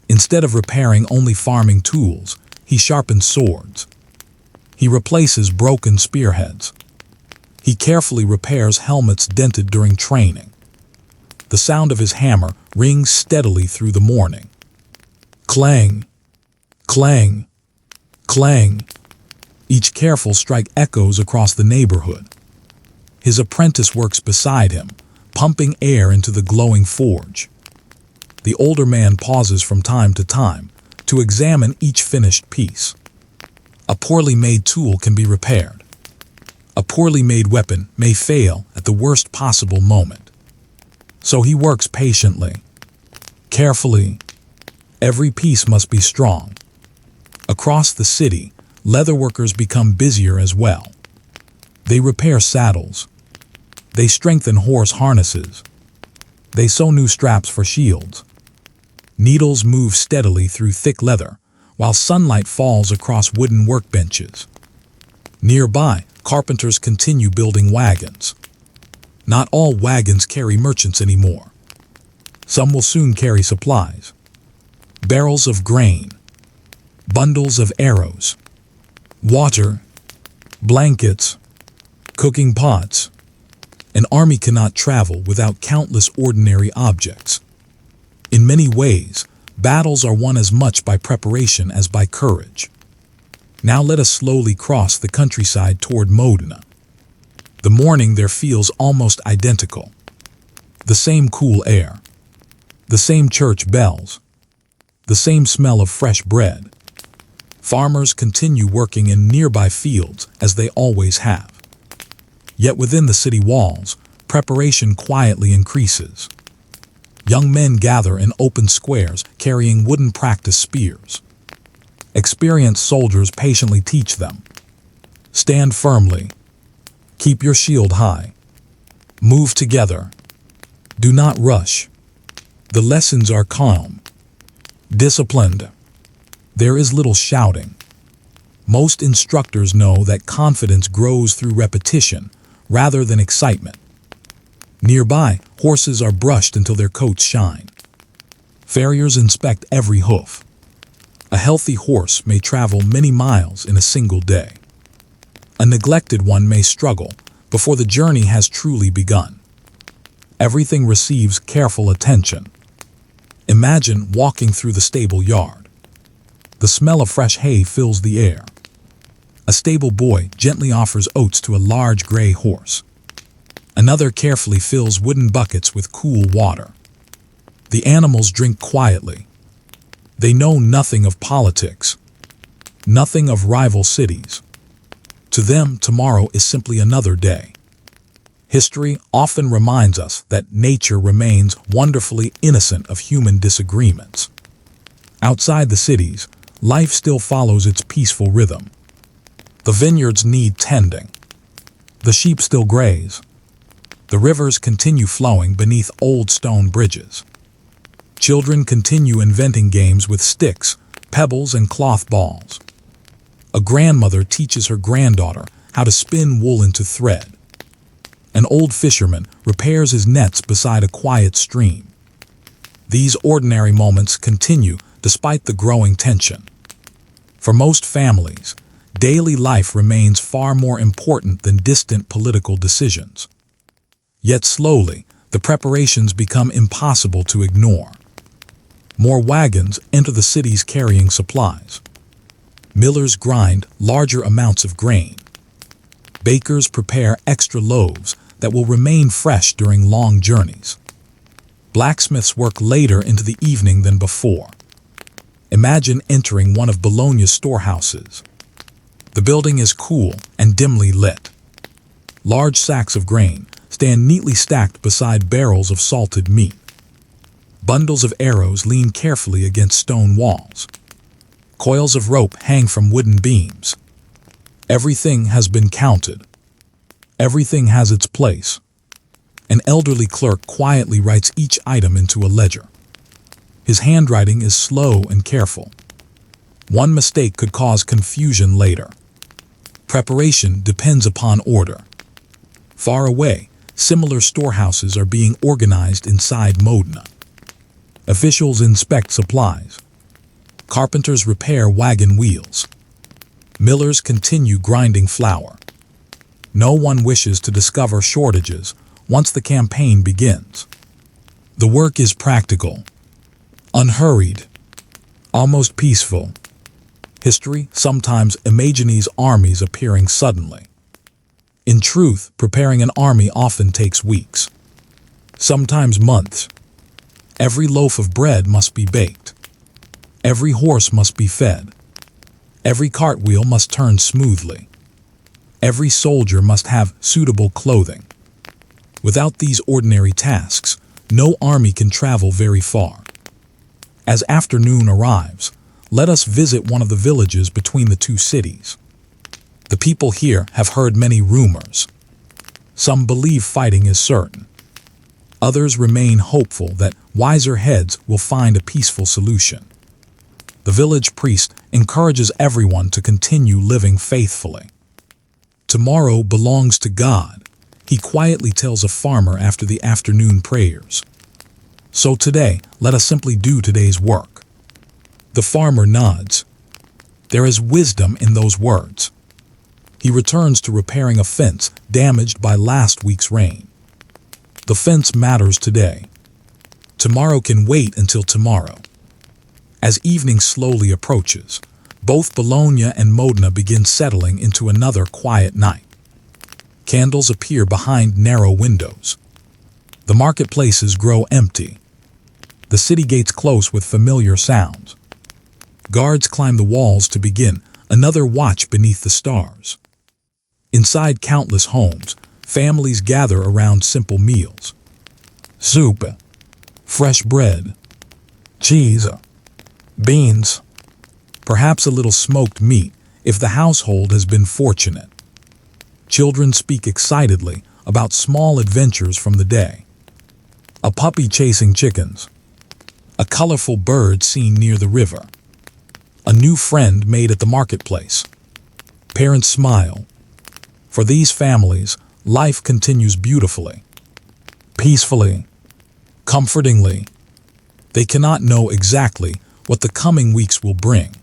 Instead of repairing only farming tools, he sharpens swords. He replaces broken spearheads. He carefully repairs helmets dented during training. The sound of his hammer rings steadily through the morning. Clang, clang, clang. Each careful strike echoes across the neighborhood. His apprentice works beside him, pumping air into the glowing forge. The older man pauses from time to time to examine each finished piece. A poorly made tool can be repaired. A poorly made weapon may fail at the worst possible moment. So he works patiently, carefully. Every piece must be strong. Across the city, leatherworkers become busier as well. They repair saddles. They strengthen horse harnesses. They sew new straps for shields. Needles move steadily through thick leather, while sunlight falls across wooden workbenches. Nearby, carpenters continue building wagons. Not all wagons carry merchants anymore. Some will soon carry supplies. Barrels of grain, bundles of arrows, water, blankets, cooking pots. An army cannot travel without countless ordinary objects. In many ways, battles are won as much by preparation as by courage. Now let us slowly cross the countryside toward Modena. The morning there feels almost identical. The same cool air, the same church bells, the same smell of fresh bread. Farmers continue working in nearby fields as they always have. Yet within the city walls, preparation quietly increases. Young men gather in open squares carrying wooden practice spears. Experienced soldiers patiently teach them. Stand firmly. Keep your shield high. Move together. Do not rush. The lessons are calm, disciplined. There is little shouting. Most instructors know that confidence grows through repetition rather than excitement. Nearby, horses are brushed until their coats shine. Farriers inspect every hoof. A healthy horse may travel many miles in a single day. A neglected one may struggle before the journey has truly begun. Everything receives careful attention. Imagine walking through the stable yard. The smell of fresh hay fills the air. A stable boy gently offers oats to a large gray horse. Another carefully fills wooden buckets with cool water. The animals drink quietly. They know nothing of politics, nothing of rival cities. To them, tomorrow is simply another day. History often reminds us that nature remains wonderfully innocent of human disagreements. Outside the cities, life still follows its peaceful rhythm. The vineyards need tending. The sheep still graze. The rivers continue flowing beneath old stone bridges. Children continue inventing games with sticks, pebbles, and cloth balls. A grandmother teaches her granddaughter how to spin wool into thread. An old fisherman repairs his nets beside a quiet stream. These ordinary moments continue despite the growing tension. For most families, daily life remains far more important than distant political decisions. Yet slowly, the preparations become impossible to ignore. More wagons enter the cities carrying supplies. Millers grind larger amounts of grain. Bakers prepare extra loaves that will remain fresh during long journeys. Blacksmiths work later into the evening than before. Imagine entering one of Bologna's storehouses. The building is cool and dimly lit. Large sacks of grain stand neatly stacked beside barrels of salted meat. Bundles of arrows lean carefully against stone walls. Coils of rope hang from wooden beams. Everything has been counted. Everything has its place. An elderly clerk quietly writes each item into a ledger. His handwriting is slow and careful. One mistake could cause confusion later. Preparation depends upon order. Far away, similar storehouses are being organized inside Modena. Officials inspect supplies. Carpenters repair wagon wheels. Millers continue grinding flour. No one wishes to discover shortages once the campaign begins. The work is practical, unhurried, almost peaceful. history sometimes imagines armies appearing suddenly. In truth, preparing an army often takes weeks, sometimes months. Every loaf of bread must be baked. Every horse must be fed. Every cartwheel must turn smoothly. Every soldier must have suitable clothing. Without these ordinary tasks, no army can travel very far. As afternoon arrives, let us visit one of the villages between the two cities. The people here have heard many rumors. Some believe fighting is certain. Others remain hopeful that wiser heads will find a peaceful solution. The village priest encourages everyone to continue living faithfully. Tomorrow belongs to God, he quietly tells a farmer after the afternoon prayers. So today, let us simply do today's work. The farmer nods. There is wisdom in those words. He returns to repairing a fence damaged by last week's rain. The fence matters today. Tomorrow can wait until tomorrow. As evening slowly approaches, both Bologna and Modena begin settling into another quiet night. Candles appear behind narrow windows. The marketplaces grow empty. The city gates close with familiar sounds. Guards climb the walls to begin another watch beneath the stars. Inside countless homes, families gather around simple meals. Soup, fresh bread, cheese, beans, perhaps a little smoked meat if the household has been fortunate. Children speak excitedly about small adventures from the day. A puppy chasing chickens. A colorful bird seen near the river. A new friend made at the marketplace. Parents smile. For these families, life continues beautifully, peacefully, comfortingly. They cannot know exactly what the coming weeks will bring.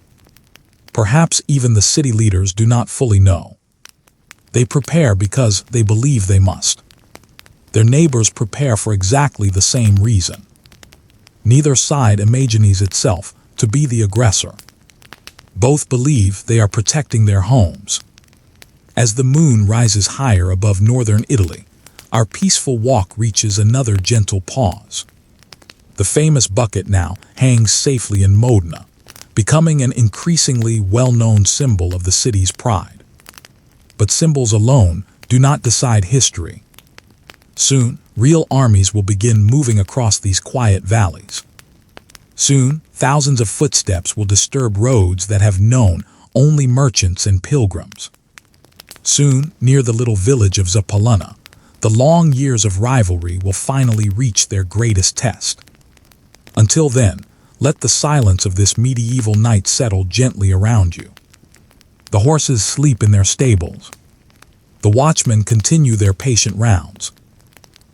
Perhaps even the city leaders do not fully know. They prepare because they believe they must. Their neighbors prepare for exactly the same reason. Neither side imagines itself to be the aggressor. Both believe they are protecting their homes. As the moon rises higher above northern Italy, our peaceful walk reaches another gentle pause. The famous bucket now hangs safely in Modena, becoming an increasingly well-known symbol of the city's pride. But symbols alone do not decide history. Soon, real armies will begin moving across these quiet valleys. Soon, thousands of footsteps will disturb roads that have known only merchants and pilgrims. Soon, near the little village of Zappalunna, the long years of rivalry will finally reach their greatest test. Until then, let the silence of this medieval night settle gently around you. The horses sleep in their stables. The watchmen continue their patient rounds.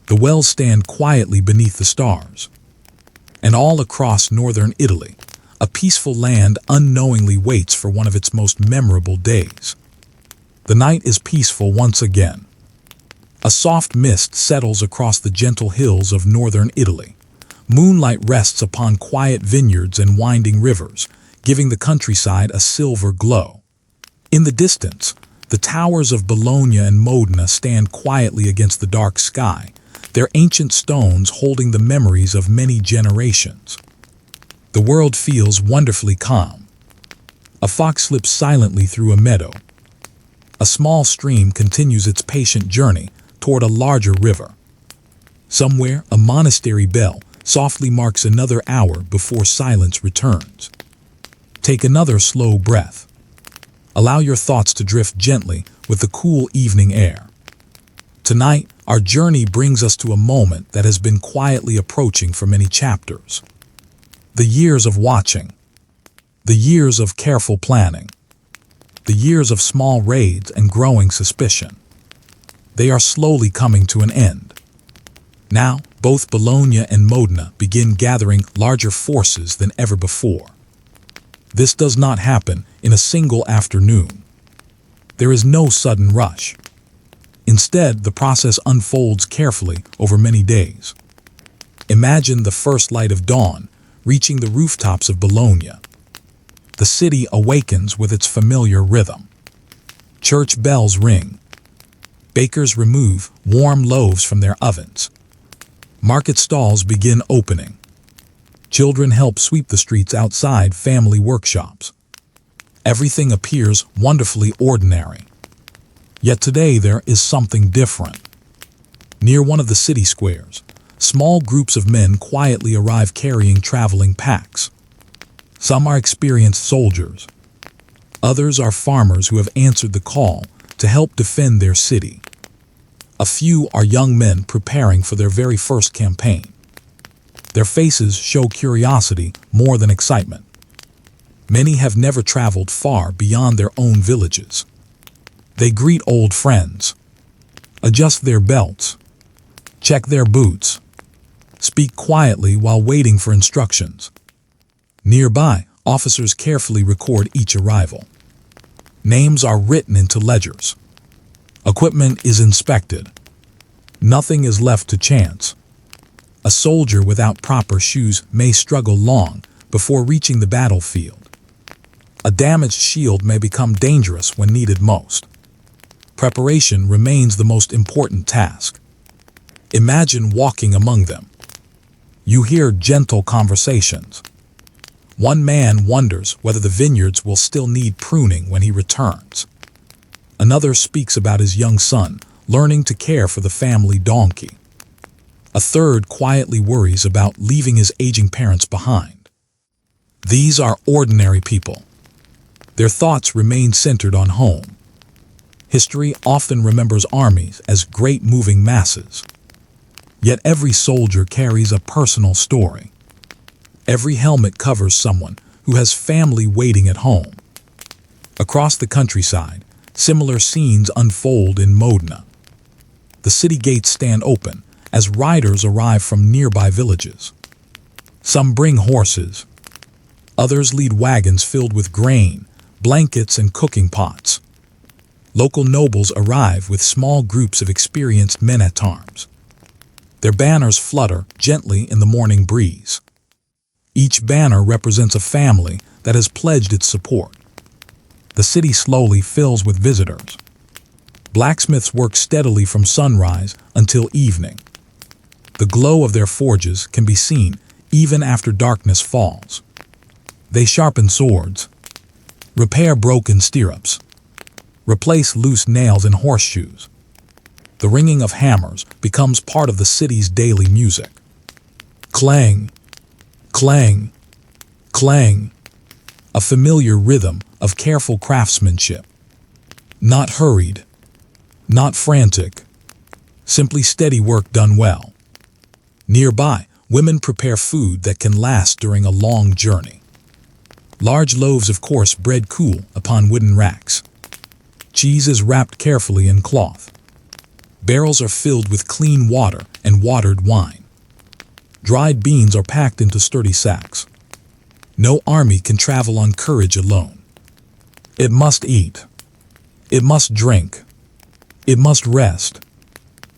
The wells stand quietly beneath the stars. And all across northern Italy, a peaceful land unknowingly waits for one of its most memorable days. The night is peaceful once again. A soft mist settles across the gentle hills of northern Italy. Moonlight rests upon quiet vineyards and winding rivers, giving the countryside a silver glow. In the distance, the towers of Bologna and Modena stand quietly against the dark sky, their ancient stones holding the memories of many generations. The world feels wonderfully calm. A fox slips silently through a meadow. A small stream continues its patient journey toward a larger river. Somewhere, a monastery bell softly marks another hour before silence returns. Take another slow breath. Allow your thoughts to drift gently with the cool evening air. Tonight, our journey brings us to a moment that has been quietly approaching for many chapters. The years of watching. The years of careful planning. The years of small raids and growing suspicion. They are slowly coming to an end. Now, both Bologna and Modena begin gathering larger forces than ever before. This does not happen in a single afternoon. There is no sudden rush. Instead, the process unfolds carefully over many days. Imagine the first light of dawn reaching the rooftops of Bologna. The city awakens with its familiar rhythm. Church bells ring. Bakers remove warm loaves from their ovens. Market stalls begin opening. Children help sweep the streets outside family workshops. Everything appears wonderfully ordinary. Yet today there is something different. Near one of the city squares, small groups of men quietly arrive carrying traveling packs. Some are experienced soldiers. Others are farmers who have answered the call to help defend their city. A few are young men preparing for their very first campaign. Their faces show curiosity more than excitement. Many have never traveled far beyond their own villages. They greet old friends, adjust their belts, check their boots, speak quietly while waiting for instructions. Nearby, officers carefully record each arrival. Names are written into ledgers. Equipment is inspected. Nothing is left to chance. A soldier without proper shoes may struggle long before reaching the battlefield. A damaged shield may become dangerous when needed most. Preparation remains the most important task. Imagine walking among them. You hear gentle conversations. One man wonders whether the vineyards will still need pruning when he returns. Another speaks about his young son learning to care for the family donkey. A third quietly worries about leaving his aging parents behind. These are ordinary people. Their thoughts remain centered on home. History often remembers armies as great moving masses. Yet every soldier carries a personal story. Every helmet covers someone who has family waiting at home. Across the countryside, similar scenes unfold in Modena. The city gates stand open as riders arrive from nearby villages. Some bring horses. Others lead wagons filled with grain, blankets, and cooking pots. Local nobles arrive with small groups of experienced men-at-arms. Their banners flutter gently in the morning breeze. Each banner represents a family that has pledged its support. The city slowly fills with visitors. Blacksmiths work steadily from sunrise until evening. The glow of their forges can be seen even after darkness falls. They sharpen swords, repair broken stirrups, replace loose nails in horseshoes. The ringing of hammers becomes part of the city's daily music. Clang, clang, clang, a familiar rhythm of careful craftsmanship. Not hurried, not frantic, simply steady work done well. Nearby, women prepare food that can last during a long journey. Large loaves of coarse bread cool upon wooden racks. Cheese is wrapped carefully in cloth. Barrels are filled with clean water and watered wine. Dried beans are packed into sturdy sacks. No army can travel on courage alone. It must eat. It must drink. It must rest.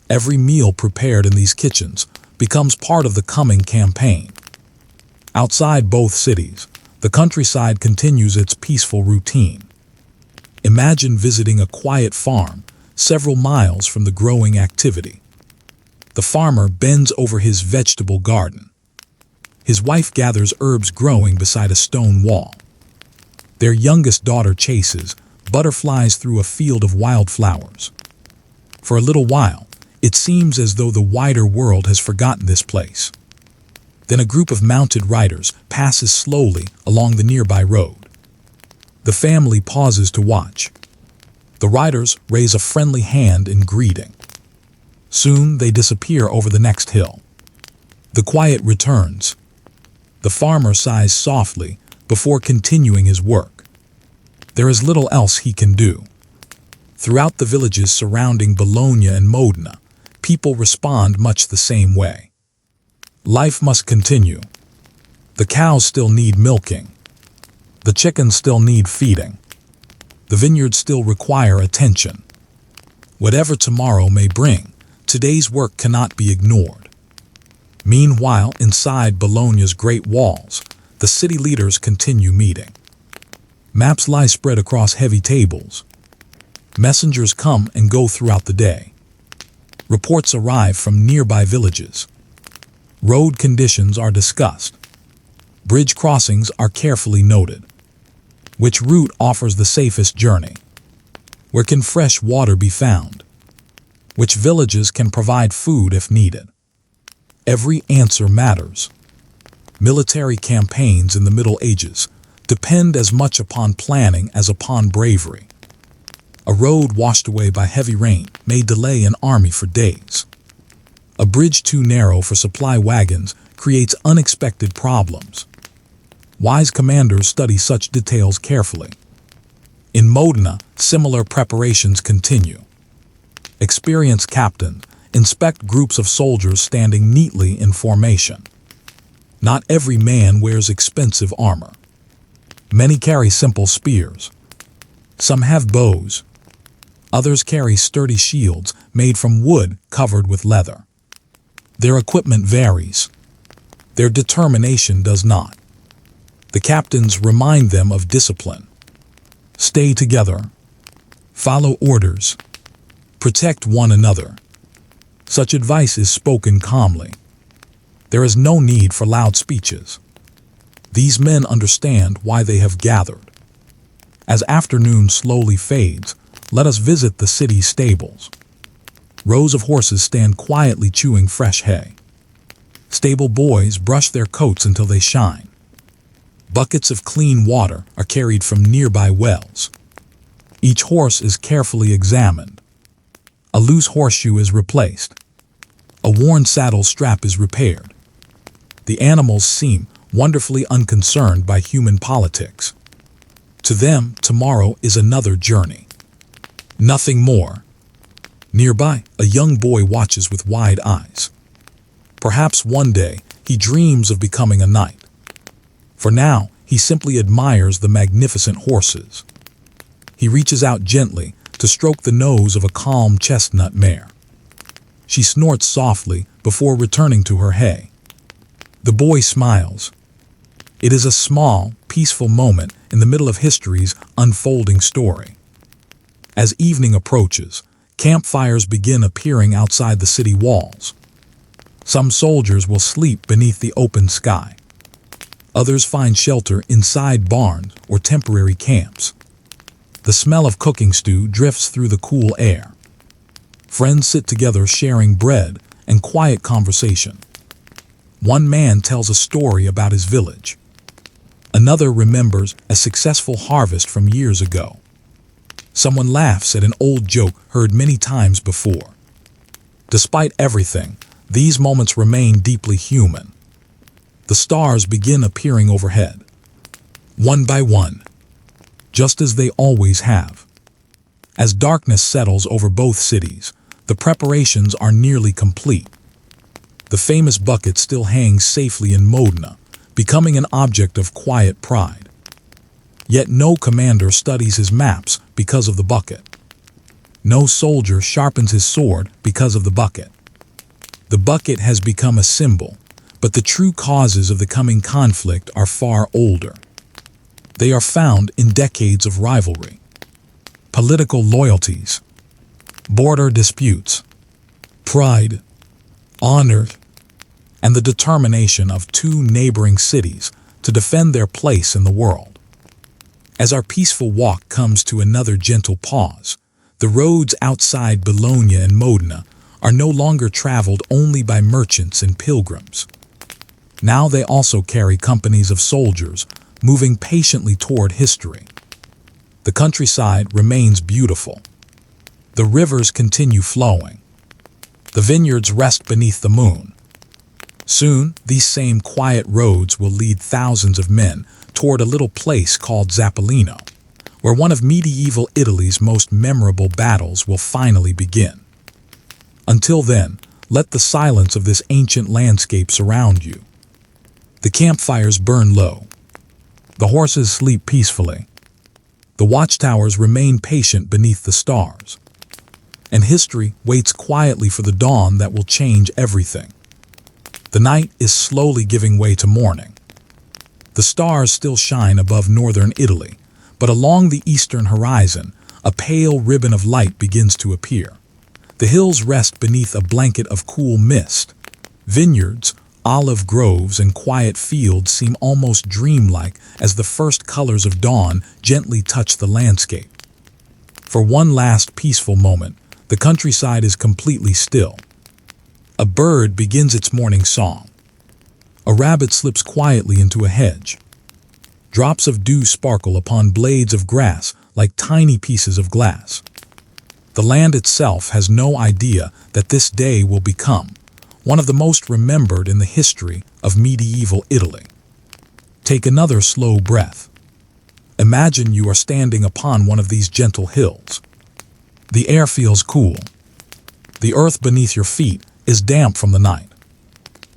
Every meal prepared in these kitchens becomes part of the coming campaign. Outside both cities, the countryside continues its peaceful routine. Imagine visiting a quiet farm several miles from the growing activity. The farmer bends over his vegetable garden. His wife gathers herbs growing beside a stone wall. Their youngest daughter chases butterflies through a field of wildflowers. For a little while, it seems as though the wider world has forgotten this place. Then a group of mounted riders passes slowly along the nearby road. The family pauses to watch. The riders raise a friendly hand in greeting. Soon they disappear over the next hill. The quiet returns. The farmer sighs softly before continuing his work. There is little else he can do. Throughout the villages surrounding Bologna and Modena, people respond much the same way. Life must continue. The cows still need milking. The chickens still need feeding. The vineyards still require attention. Whatever tomorrow may bring, today's work cannot be ignored. Meanwhile, inside Bologna's great walls, the city leaders continue meeting. Maps lie spread across heavy tables. Messengers come and go throughout the day. Reports arrive from nearby villages. Road conditions are discussed. Bridge crossings are carefully noted. Which route offers the safest journey? Where can fresh water be found? Which villages can provide food if needed? Every answer matters. Military campaigns in the Middle Ages depend as much upon planning as upon bravery. A road washed away by heavy rain may delay an army for days. A bridge too narrow for supply wagons creates unexpected problems. Wise commanders study such details carefully. In Modena, similar preparations continue. Experienced captains inspect groups of soldiers standing neatly in formation. Not every man wears expensive armor. Many carry simple spears. Some have bows. Others carry sturdy shields made from wood covered with leather. Their equipment varies. Their determination does not. The captains remind them of discipline. Stay together. Follow orders. Protect one another. Such advice is spoken calmly. There is no need for loud speeches. These men understand why they have gathered. As afternoon slowly fades, let us visit the city's stables. Rows of horses stand quietly chewing fresh hay. Stable boys brush their coats until they shine. Buckets of clean water are carried from nearby wells. Each horse is carefully examined. A loose horseshoe is replaced. A worn saddle strap is repaired. The animals seem wonderfully unconcerned by human politics. To them, tomorrow is another journey. Nothing more. Nearby, a young boy watches with wide eyes. Perhaps one day he dreams of becoming a knight. For now, he simply admires the magnificent horses. He reaches out gently to stroke the nose of a calm chestnut mare. She snorts softly before returning to her hay. The boy smiles. It is a small, peaceful moment in the middle of history's unfolding story. As evening approaches, campfires begin appearing outside the city walls. Some soldiers will sleep beneath the open sky. Others find shelter inside barns or temporary camps. The smell of cooking stew drifts through the cool air. Friends sit together sharing bread and quiet conversation. One man tells a story about his village. Another remembers a successful harvest from years ago. Someone laughs at an old joke heard many times before. Despite everything, these moments remain deeply human. The stars begin appearing overhead, one by one, just as they always have. As darkness settles over both cities, the preparations are nearly complete. The famous bucket still hangs safely in Modena, becoming an object of quiet pride. Yet no commander studies his maps because of the bucket. No soldier sharpens his sword because of the bucket. The bucket has become a symbol, but the true causes of the coming conflict are far older. They are found in decades of rivalry, political loyalties, border disputes, pride, honor, and the determination of two neighboring cities to defend their place in the world. As our peaceful walk comes to another gentle pause, the roads outside Bologna and Modena are no longer traveled only by merchants and pilgrims. Now they also carry companies of soldiers moving patiently toward history. The countryside remains beautiful. The rivers continue flowing. The vineyards rest beneath the moon. Soon, these same quiet roads will lead thousands of men toward a little place called Zappolino, where one of medieval Italy's most memorable battles will finally begin. Until then, let the silence of this ancient landscape surround you. The campfires burn low. The horses sleep peacefully. The watchtowers remain patient beneath the stars. And history waits quietly for the dawn that will change everything. The night is slowly giving way to morning. The stars still shine above northern Italy, but along the eastern horizon, a pale ribbon of light begins to appear. The hills rest beneath a blanket of cool mist. Vineyards, olive groves, and quiet fields seem almost dreamlike as the first colors of dawn gently touch the landscape. For one last peaceful moment, the countryside is completely still. A bird begins its morning song. A rabbit slips quietly into a hedge. Drops of dew sparkle upon blades of grass like tiny pieces of glass. The land itself has no idea that this day will become one of the most remembered in the history of medieval Italy. Take another slow breath. Imagine you are standing upon one of these gentle hills. The air feels cool. The earth beneath your feet is damp from the night.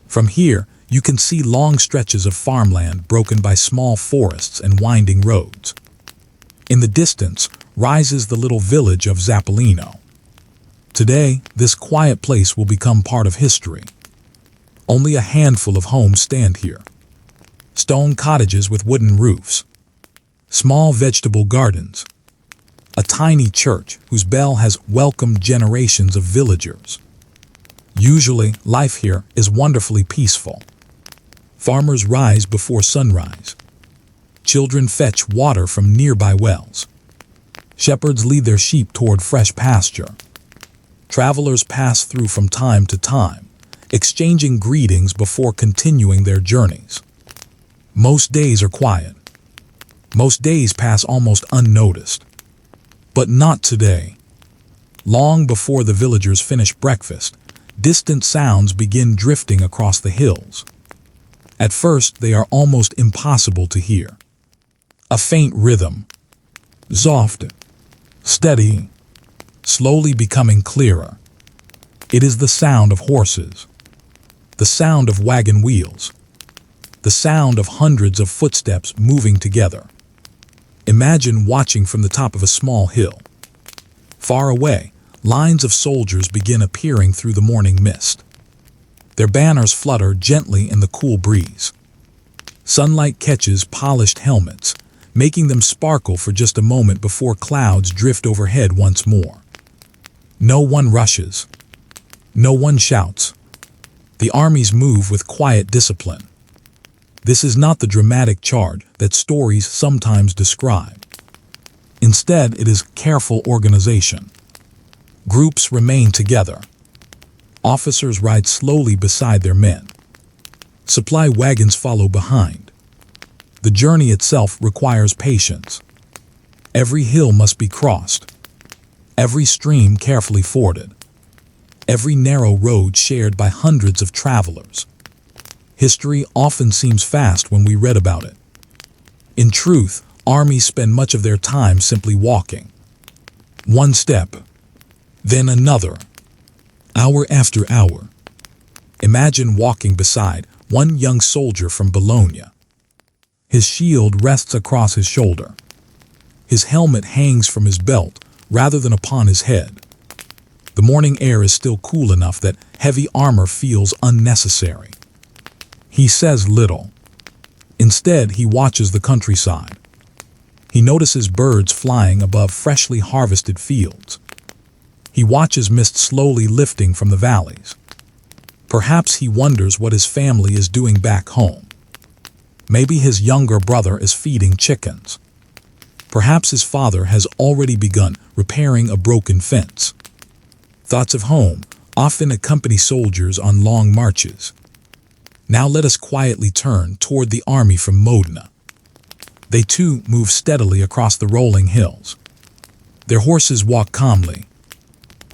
From here, you can see long stretches of farmland broken by small forests and winding roads. In the distance rises the little village of Zappolino. Today, this quiet place will become part of history. Only a handful of homes stand here. Stone cottages with wooden roofs. Small vegetable gardens. A tiny church whose bell has welcomed generations of villagers. Usually, life here is wonderfully peaceful. Farmers rise before sunrise. Children fetch water from nearby wells. Shepherds lead their sheep toward fresh pasture. Travelers pass through from time to time, exchanging greetings before continuing their journeys. Most days are quiet. Most days pass almost unnoticed. But not today. Long before the villagers finish breakfast, distant sounds begin drifting across the hills. At first, they are almost impossible to hear. A faint rhythm, soft, steady, slowly becoming clearer. It is the sound of horses, the sound of wagon wheels, the sound of hundreds of footsteps moving together. Imagine watching from the top of a small hill. Far away, lines of soldiers begin appearing through the morning mist. Their banners flutter gently in the cool breeze. Sunlight catches polished helmets, making them sparkle for just a moment before clouds drift overhead once more. No one rushes. No one shouts. The armies move with quiet discipline. This is not the dramatic charge that stories sometimes describe. Instead, it is careful organization. Groups remain together. Officers ride slowly beside their men. Supply wagons follow behind. The journey itself requires patience. Every hill must be crossed. Every stream carefully forded. Every narrow road shared by hundreds of travelers. History often seems fast when we read about it. In truth, armies spend much of their time simply walking. One step, then another, hour after hour. Imagine walking beside one young soldier from Bologna. His shield rests across his shoulder. His helmet hangs from his belt rather than upon his head. The morning air is still cool enough that heavy armor feels unnecessary. He says little. Instead, he watches the countryside. He notices birds flying above freshly harvested fields. He watches mist slowly lifting from the valleys. Perhaps he wonders what his family is doing back home. Maybe his younger brother is feeding chickens. Perhaps his father has already begun repairing a broken fence. Thoughts of home often accompany soldiers on long marches. Now let us quietly turn toward the army from Modena. They too move steadily across the rolling hills. Their horses walk calmly.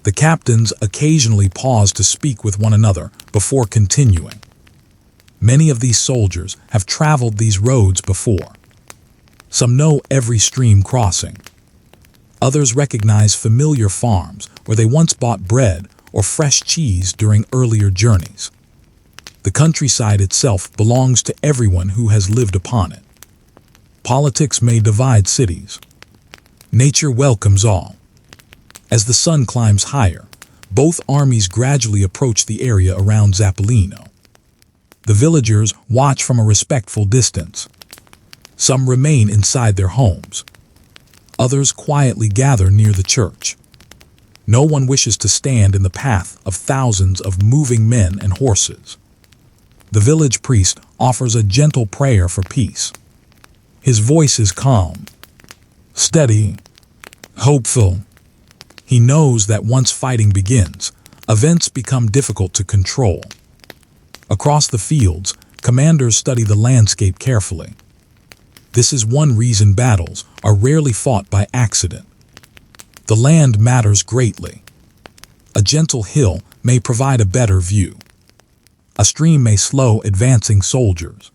The captains occasionally pause to speak with one another before continuing. Many of these soldiers have traveled these roads before. Some know every stream crossing. Others recognize familiar farms where they once bought bread or fresh cheese during earlier journeys. The countryside itself belongs to everyone who has lived upon it. Politics may divide cities. Nature welcomes all. As the sun climbs higher, both armies gradually approach the area around Zappolino. The villagers watch from a respectful distance. Some remain inside their homes. Others quietly gather near the church. No one wishes to stand in the path of thousands of moving men and horses. The village priest offers a gentle prayer for peace. His voice is calm, steady, hopeful. He knows that once fighting begins, events become difficult to control. Across the fields, commanders study the landscape carefully. This is one reason battles are rarely fought by accident. The land matters greatly. A gentle hill may provide a better view. A stream may slow advancing soldiers.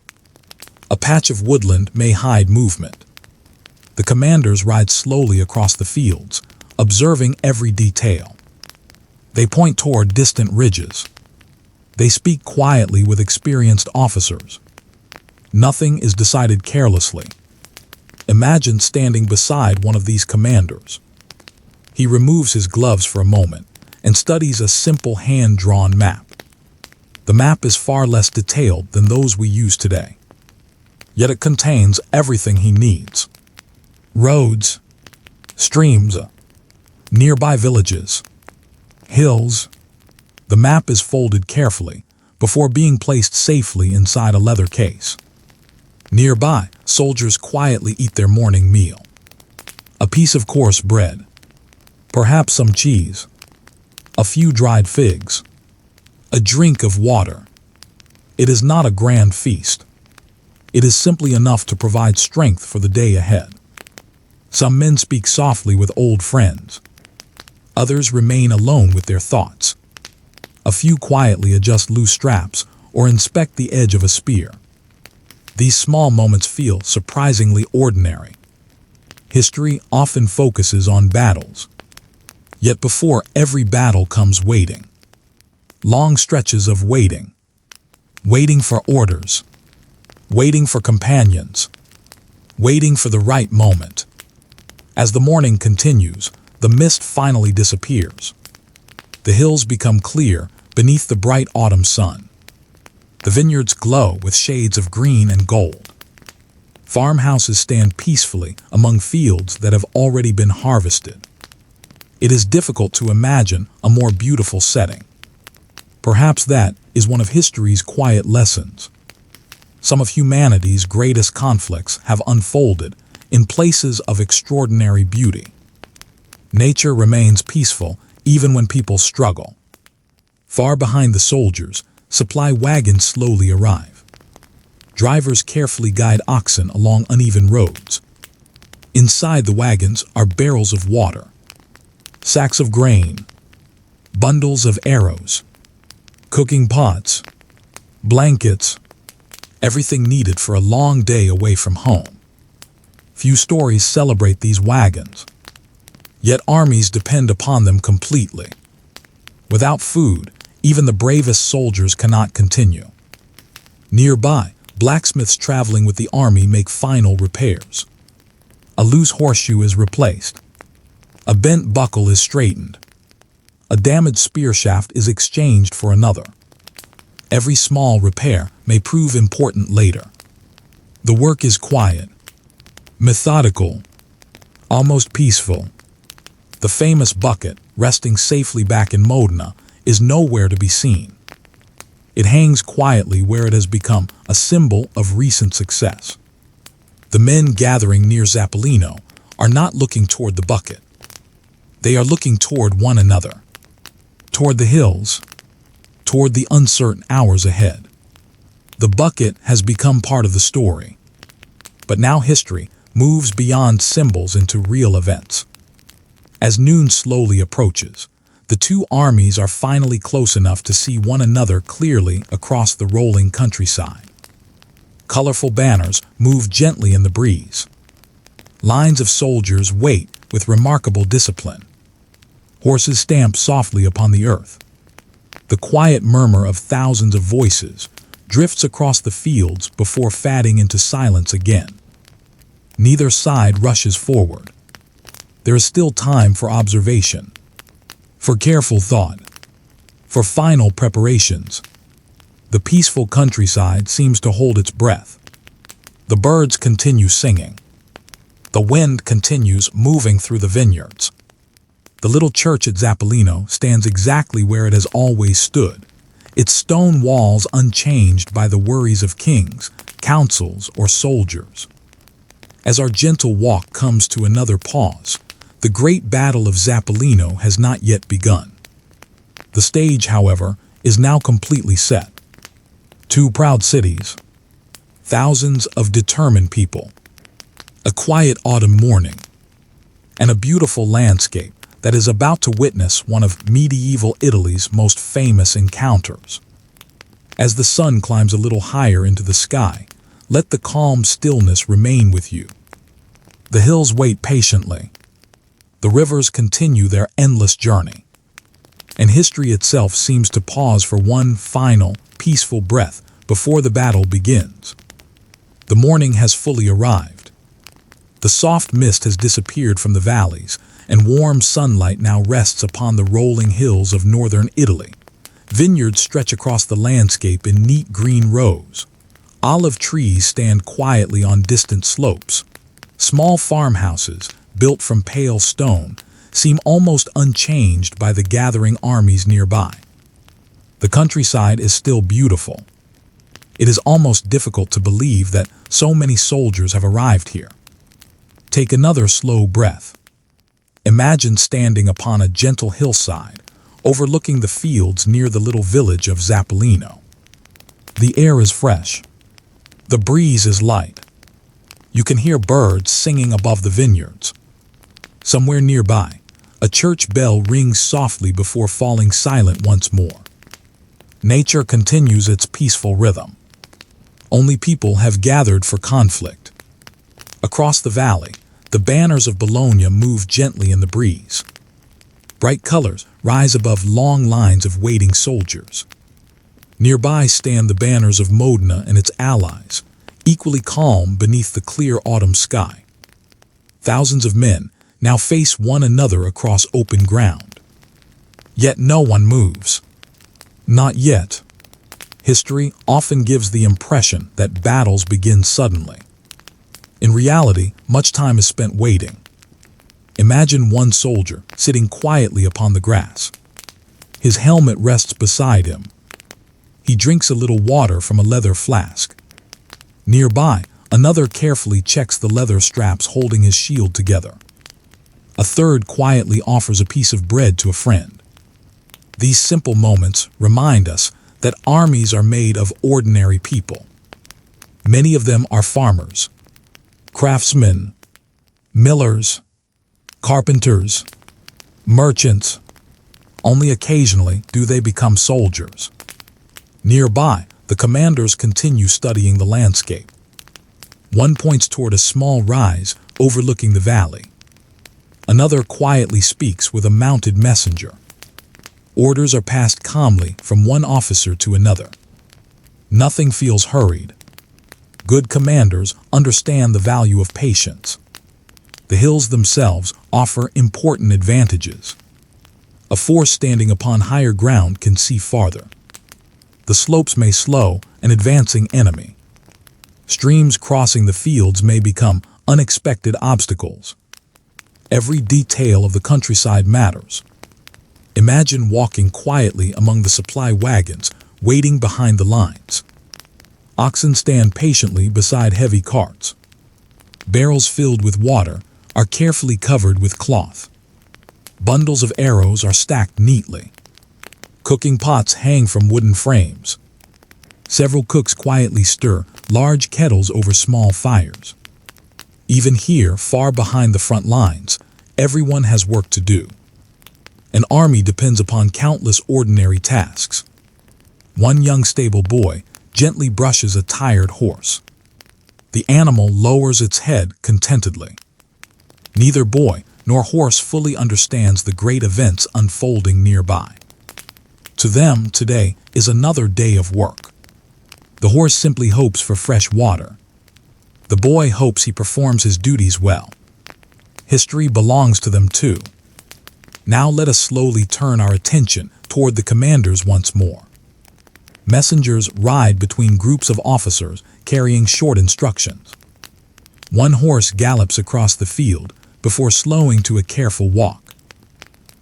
A patch of woodland may hide movement. The commanders ride slowly across the fields, observing every detail. They point toward distant ridges. They speak quietly with experienced officers. Nothing is decided carelessly. Imagine standing beside one of these commanders. He removes his gloves for a moment and studies a simple hand-drawn map. The map is far less detailed than those we use today. Yet it contains everything he needs. Roads, streams, nearby villages, hills. The map is folded carefully before being placed safely inside a leather case. Nearby, soldiers quietly eat their morning meal. A piece of coarse bread, perhaps some cheese, a few dried figs, a drink of water. It is not a grand feast. It is simply enough to provide strength for the day ahead. Some men speak softly with old friends. Others remain alone with their thoughts. A few quietly adjust loose straps or inspect the edge of a spear. These small moments feel surprisingly ordinary. History often focuses on battles. Yet before every battle comes waiting. Long stretches of waiting. Waiting for orders. Waiting for companions. Waiting for the right moment. As the morning continues, the mist finally disappears. The hills become clear beneath the bright autumn sun. The vineyards glow with shades of green and gold. Farmhouses stand peacefully among fields that have already been harvested. It is difficult to imagine a more beautiful setting. Perhaps that is one of history's quiet lessons. Some of humanity's greatest conflicts have unfolded in places of extraordinary beauty. Nature remains peaceful even when people struggle. Far behind the soldiers, supply wagons slowly arrive. Drivers carefully guide oxen along uneven roads. Inside the wagons are barrels of water, sacks of grain, bundles of arrows, cooking pots, blankets, everything needed for a long day away from home. Few stories celebrate these wagons, yet armies depend upon them completely. Without food, even the bravest soldiers cannot continue. Nearby, blacksmiths traveling with the army make final repairs. A loose horseshoe is replaced. A bent buckle is straightened. A damaged spear shaft is exchanged for another. Every small repair may prove important later. The work is quiet, methodical, almost peaceful. The famous bucket, resting safely back in Modena, is nowhere to be seen. It hangs quietly where it has become a symbol of recent success. The men gathering near Zappolino are not looking toward the bucket. They are looking toward one another, toward the hills, toward the uncertain hours ahead. The bucket has become part of the story. But now history moves beyond symbols into real events. As noon slowly approaches, the two armies are finally close enough to see one another clearly across the rolling countryside. Colorful banners move gently in the breeze. Lines of soldiers wait with remarkable discipline. Horses stamp softly upon the earth. The quiet murmur of thousands of voices drifts across the fields before fading into silence again. Neither side rushes forward. There is still time for observation, for careful thought, for final preparations. The peaceful countryside seems to hold its breath. The birds continue singing. The wind continues moving through the vineyards. The little church at Zappolino stands exactly where it has always stood, its stone walls unchanged by the worries of kings, councils, or soldiers. As our gentle walk comes to another pause, the great battle of Zappolino has not yet begun. The stage, however, is now completely set. Two proud cities, thousands of determined people, a quiet autumn morning, and a beautiful landscape that is about to witness one of medieval Italy's most famous encounters. As the sun climbs a little higher into the sky, let the calm stillness remain with you. The hills wait patiently. The rivers continue their endless journey. And history itself seems to pause for one final, peaceful breath before the battle begins. The morning has fully arrived. The soft mist has disappeared from the valleys, and warm sunlight now rests upon the rolling hills of northern Italy. Vineyards stretch across the landscape in neat green rows. Olive trees stand quietly on distant slopes. Small farmhouses, built from pale stone, seem almost unchanged by the gathering armies nearby. The countryside is still beautiful. It is almost difficult to believe that so many soldiers have arrived here. Take another slow breath. Imagine standing upon a gentle hillside, overlooking the fields near the little village of Zappolino. The air is fresh. The breeze is light. You can hear birds singing above the vineyards. Somewhere nearby, a church bell rings softly before falling silent once more. Nature continues its peaceful rhythm. Only people have gathered for conflict. Across the valley, the banners of Bologna move gently in the breeze. Bright colors rise above long lines of waiting soldiers. Nearby stand the banners of Modena and its allies, equally calm beneath the clear autumn sky. Thousands of men now face one another across open ground. Yet no one moves. Not yet. History often gives the impression that battles begin suddenly. In reality, much time is spent waiting. Imagine one soldier sitting quietly upon the grass. His helmet rests beside him. He drinks a little water from a leather flask. Nearby, another carefully checks the leather straps holding his shield together. A third quietly offers a piece of bread to a friend. These simple moments remind us that armies are made of ordinary people. Many of them are farmers, craftsmen, millers, carpenters, merchants. Only occasionally do they become soldiers. Nearby, the commanders continue studying the landscape. One points toward a small rise overlooking the valley. Another quietly speaks with a mounted messenger. Orders are passed calmly from one officer to another. Nothing feels hurried. Good commanders understand the value of patience. The hills themselves offer important advantages. A force standing upon higher ground can see farther. The slopes may slow an advancing enemy. Streams crossing the fields may become unexpected obstacles. Every detail of the countryside matters. Imagine walking quietly among the supply wagons, waiting behind the lines. Oxen stand patiently beside heavy carts. Barrels filled with water are carefully covered with cloth. Bundles of arrows are stacked neatly. Cooking pots hang from wooden frames. Several cooks quietly stir large kettles over small fires. Even here, far behind the front lines, everyone has work to do. An army depends upon countless ordinary tasks. One young stable boy gently brushes a tired horse. The animal lowers its head contentedly. Neither boy nor horse fully understands the great events unfolding nearby. To them, today is another day of work. The horse simply hopes for fresh water. The boy hopes he performs his duties well. History belongs to them too. Now let us slowly turn our attention toward the commanders once more. Messengers ride between groups of officers carrying short instructions. One horse gallops across the field before slowing to a careful walk.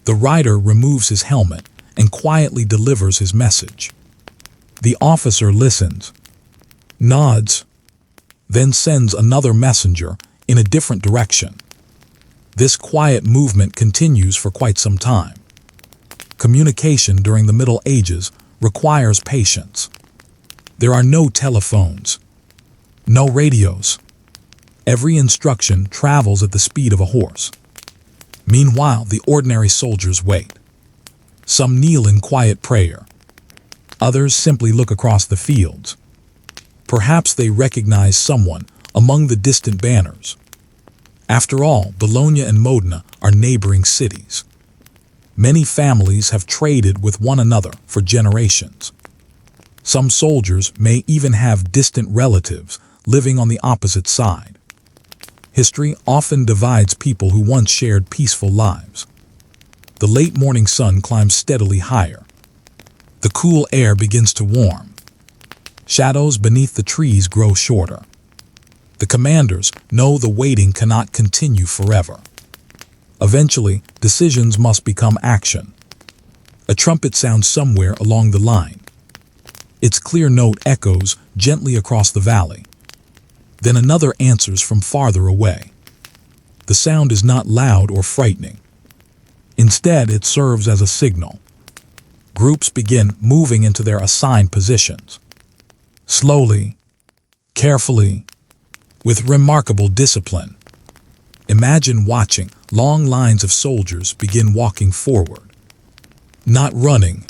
The rider removes his helmet and quietly delivers his message. The officer listens, nods, then sends another messenger in a different direction. This quiet movement continues for quite some time. Communication during the Middle Ages requires patience. There are no telephones, no radios. Every instruction travels at the speed of a horse. Meanwhile, the ordinary soldiers wait. Some kneel in quiet prayer. Others simply look across the fields. Perhaps they recognize someone among the distant banners. After all, Bologna and Modena are neighboring cities. Many families have traded with one another for generations. Some soldiers may even have distant relatives living on the opposite side. History often divides people who once shared peaceful lives. The late morning sun climbs steadily higher. The cool air begins to warm. Shadows beneath the trees grow shorter. The commanders know the waiting cannot continue forever. Eventually, decisions must become action. A trumpet sounds somewhere along the line. Its clear note echoes gently across the valley. Then another answers from farther away. The sound is not loud or frightening. Instead, it serves as a signal. Groups begin moving into their assigned positions. Slowly, carefully, with remarkable discipline. Imagine watching long lines of soldiers begin walking forward. Not running,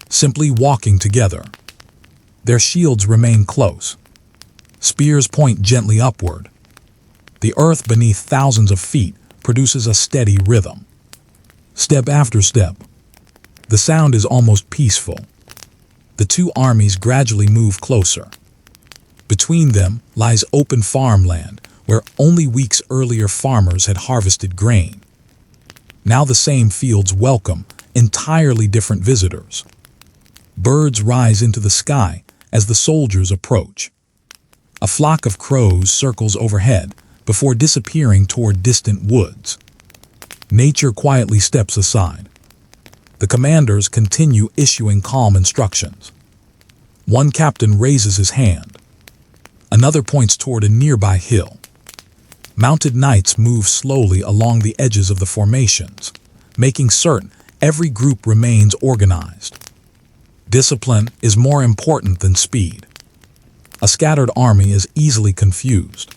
simply walking together. Their shields remain close. Spears point gently upward. The earth beneath thousands of feet produces a steady rhythm. Step after step. The sound is almost peaceful. The two armies gradually move closer. Between them lies open farmland where only weeks earlier farmers had harvested grain. Now the same fields welcome entirely different visitors. Birds rise into the sky as the soldiers approach. A flock of crows circles overhead before disappearing toward distant woods. Nature quietly steps aside. The commanders continue issuing calm instructions. One captain raises his hand. Another points toward a nearby hill. Mounted knights move slowly along the edges of the formations, making certain every group remains organized. Discipline is more important than speed. A scattered army is easily confused.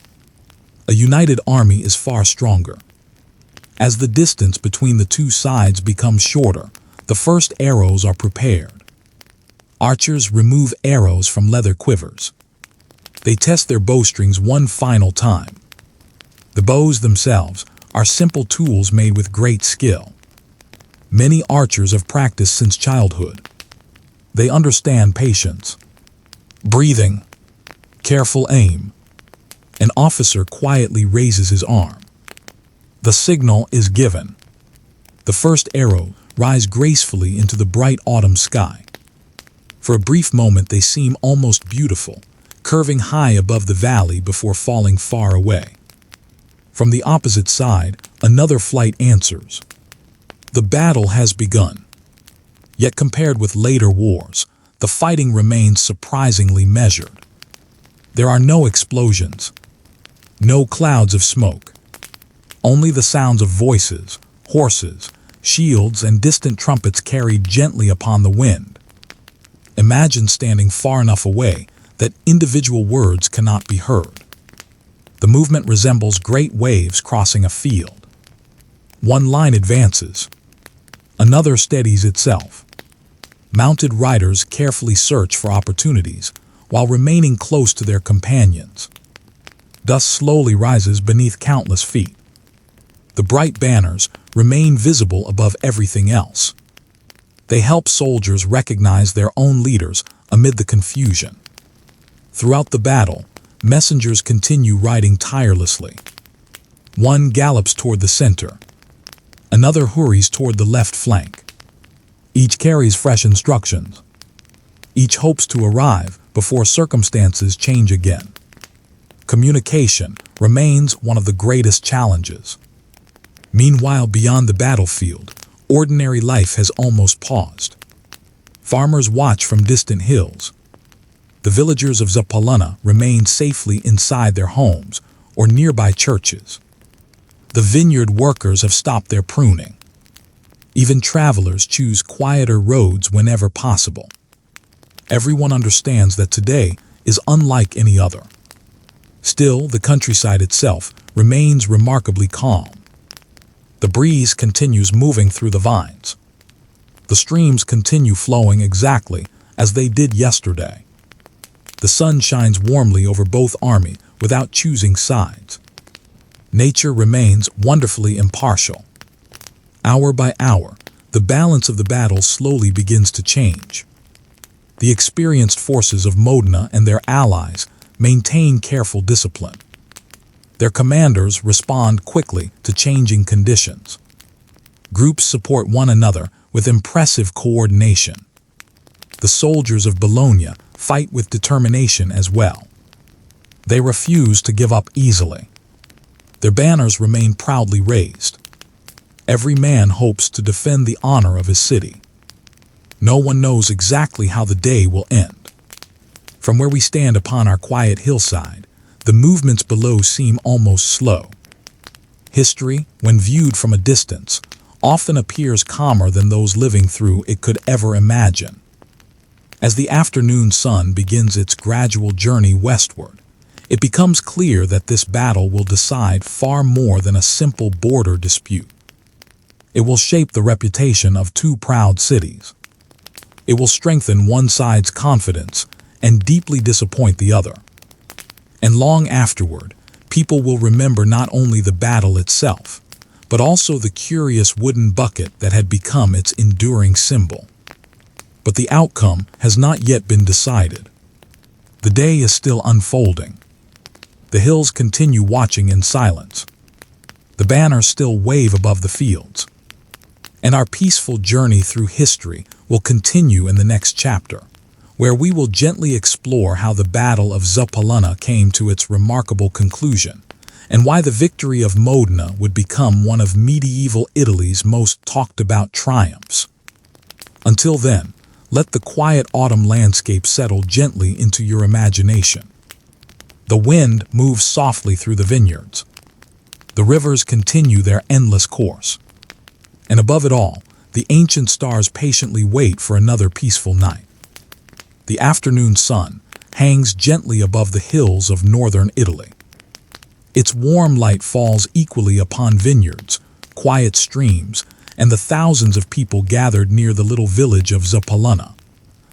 A united army is far stronger. As the distance between the two sides becomes shorter, the first arrows are prepared. Archers remove arrows from leather quivers. They test their bowstrings one final time. The bows themselves are simple tools made with great skill. Many archers have practiced since childhood. They understand patience, breathing, careful aim. An officer quietly raises his arm. The signal is given. The first arrow rises gracefully into the bright autumn sky. For a brief moment they seem almost beautiful, curving high above the valley before falling far away. From the opposite side, another flight answers. The battle has begun. Yet compared with later wars, the fighting remains surprisingly measured. There are no explosions, no clouds of smoke. Only the sounds of voices, horses, shields, and distant trumpets carried gently upon the wind. Imagine standing far enough away that individual words cannot be heard. The movement resembles great waves crossing a field. One line advances. Another steadies itself. Mounted riders carefully search for opportunities while remaining close to their companions. Dust slowly rises beneath countless feet. The bright banners remain visible above everything else. They help soldiers recognize their own leaders amid the confusion. Throughout the battle, messengers continue riding tirelessly. One gallops toward the center. Another hurries toward the left flank. Each carries fresh instructions. Each hopes to arrive before circumstances change again. Communication remains one of the greatest challenges. Meanwhile, beyond the battlefield, ordinary life has almost paused. Farmers watch from distant hills. The villagers of Zapolona remain safely inside their homes or nearby churches. The vineyard workers have stopped their pruning. Even travelers choose quieter roads whenever possible. Everyone understands that today is unlike any other. Still, the countryside itself remains remarkably calm. The breeze continues moving through the vines. The streams continue flowing exactly as they did yesterday. The sun shines warmly over both armies without choosing sides. Nature remains wonderfully impartial. Hour by hour, the balance of the battle slowly begins to change. The experienced forces of Modena and their allies maintain careful discipline. Their commanders respond quickly to changing conditions. Groups support one another with impressive coordination. The soldiers of Bologna fight with determination as well. They refuse to give up easily. Their banners remain proudly raised. Every man hopes to defend the honor of his city. No one knows exactly how the day will end. From where we stand upon our quiet hillside, the movements below seem almost slow. History, when viewed from a distance, often appears calmer than those living through it could ever imagine. As the afternoon sun begins its gradual journey westward, it becomes clear that this battle will decide far more than a simple border dispute. It will shape the reputation of two proud cities. It will strengthen one side's confidence and deeply disappoint the other. And long afterward, people will remember not only the battle itself, but also the curious wooden bucket that had become its enduring symbol. But the outcome has not yet been decided. The day is still unfolding. The hills continue watching in silence. The banners still wave above the fields. And our peaceful journey through history will continue in the next chapter, where we will gently explore how the Battle of Zapolona came to its remarkable conclusion, and why the victory of Modena would become one of medieval Italy's most talked about triumphs. Until then, let the quiet autumn landscape settle gently into your imagination. The wind moves softly through the vineyards. The rivers continue their endless course. And above it all, the ancient stars patiently wait for another peaceful night. The afternoon sun hangs gently above the hills of northern Italy. Its warm light falls equally upon vineyards, quiet streams, and the thousands of people gathered near the little village of Zapolona.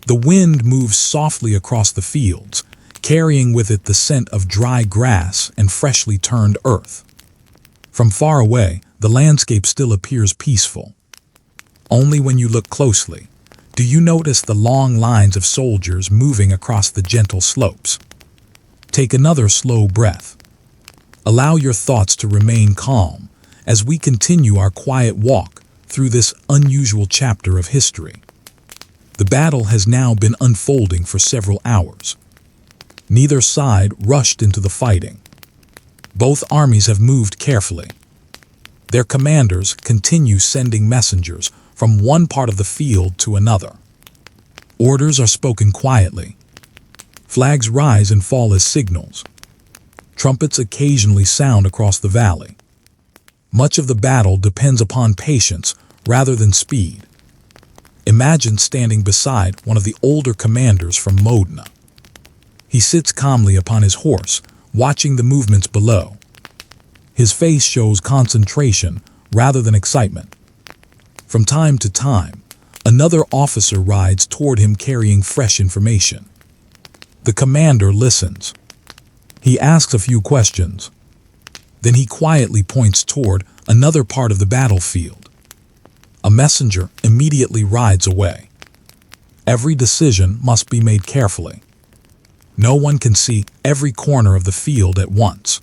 The wind moves softly across the fields, carrying with it the scent of dry grass and freshly turned earth. From far away, the landscape still appears peaceful. Only when you look closely do you notice the long lines of soldiers moving across the gentle slopes. Take another slow breath. Allow your thoughts to remain calm as we continue our quiet walk through this unusual chapter of history. The battle has now been unfolding for several hours. Neither side rushed into the fighting. Both armies have moved carefully. Their commanders continue sending messengers from one part of the field to another. Orders are spoken quietly. Flags rise and fall as signals. Trumpets occasionally sound across the valley. Much of the battle depends upon patience rather than speed. Imagine standing beside one of the older commanders from Modena. He sits calmly upon his horse, watching the movements below. His face shows concentration rather than excitement. From time to time, another officer rides toward him carrying fresh information. The commander listens. He asks a few questions. Then he quietly points toward another part of the battlefield. A messenger immediately rides away. Every decision must be made carefully. No one can see every corner of the field at once.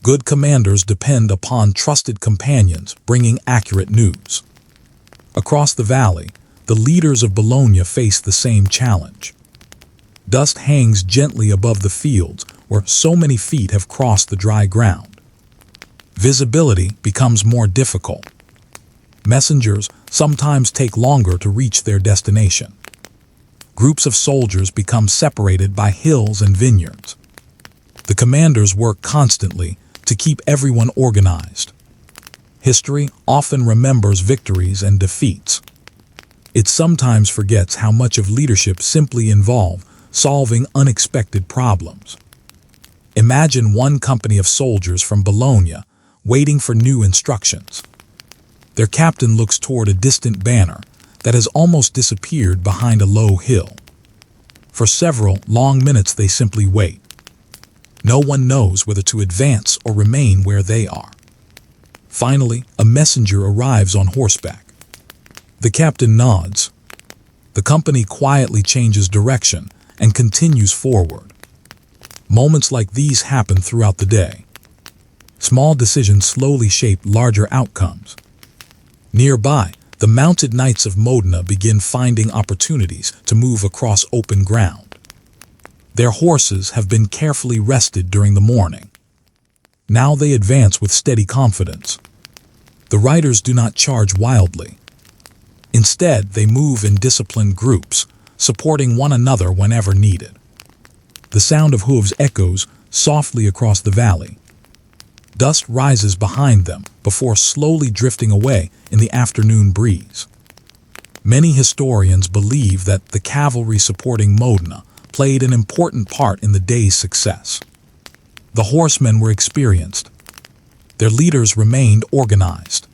Good commanders depend upon trusted companions bringing accurate news. Across the valley, the leaders of Bologna face the same challenge. Dust hangs gently above the fields where so many feet have crossed the dry ground. Visibility becomes more difficult. Messengers sometimes take longer to reach their destination. Groups of soldiers become separated by hills and vineyards. The commanders work constantly to keep everyone organized. History often remembers victories and defeats. It sometimes forgets how much of leadership simply involves solving unexpected problems. Imagine one company of soldiers from Bologna waiting for new instructions. Their captain looks toward a distant banner that has almost disappeared behind a low hill. For several long minutes they simply wait. No one knows whether to advance or remain where they are. Finally, a messenger arrives on horseback. The captain nods. The company quietly changes direction and continues forward. Moments like these happen throughout the day. Small decisions slowly shape larger outcomes. Nearby, the mounted knights of Modena begin finding opportunities to move across open ground. Their horses have been carefully rested during the morning. Now they advance with steady confidence. The riders do not charge wildly. Instead, they move in disciplined groups, supporting one another whenever needed. The sound of hooves echoes softly across the valley. Dust rises behind them before slowly drifting away in the afternoon breeze. Many historians believe that the cavalry supporting Modena played an important part in the day's success. The horsemen were experienced. Their leaders remained organized.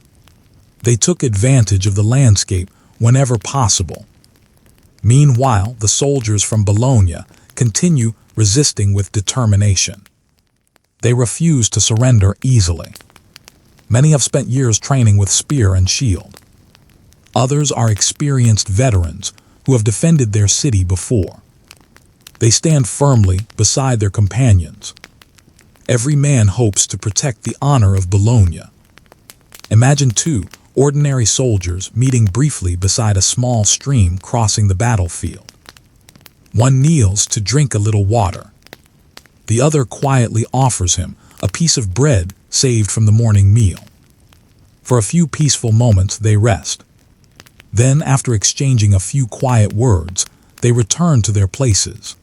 They took advantage of the landscape whenever possible. Meanwhile, the soldiers from Bologna continue resisting with determination. They refuse to surrender easily. Many have spent years training with spear and shield. Others are experienced veterans who have defended their city before. They stand firmly beside their companions. Every man hopes to protect the honor of Bologna. Imagine two ordinary soldiers meeting briefly beside a small stream crossing the battlefield. One kneels to drink a little water. The other quietly offers him a piece of bread saved from the morning meal. For a few peaceful moments they rest. Then, after exchanging a few quiet words, they return to their places.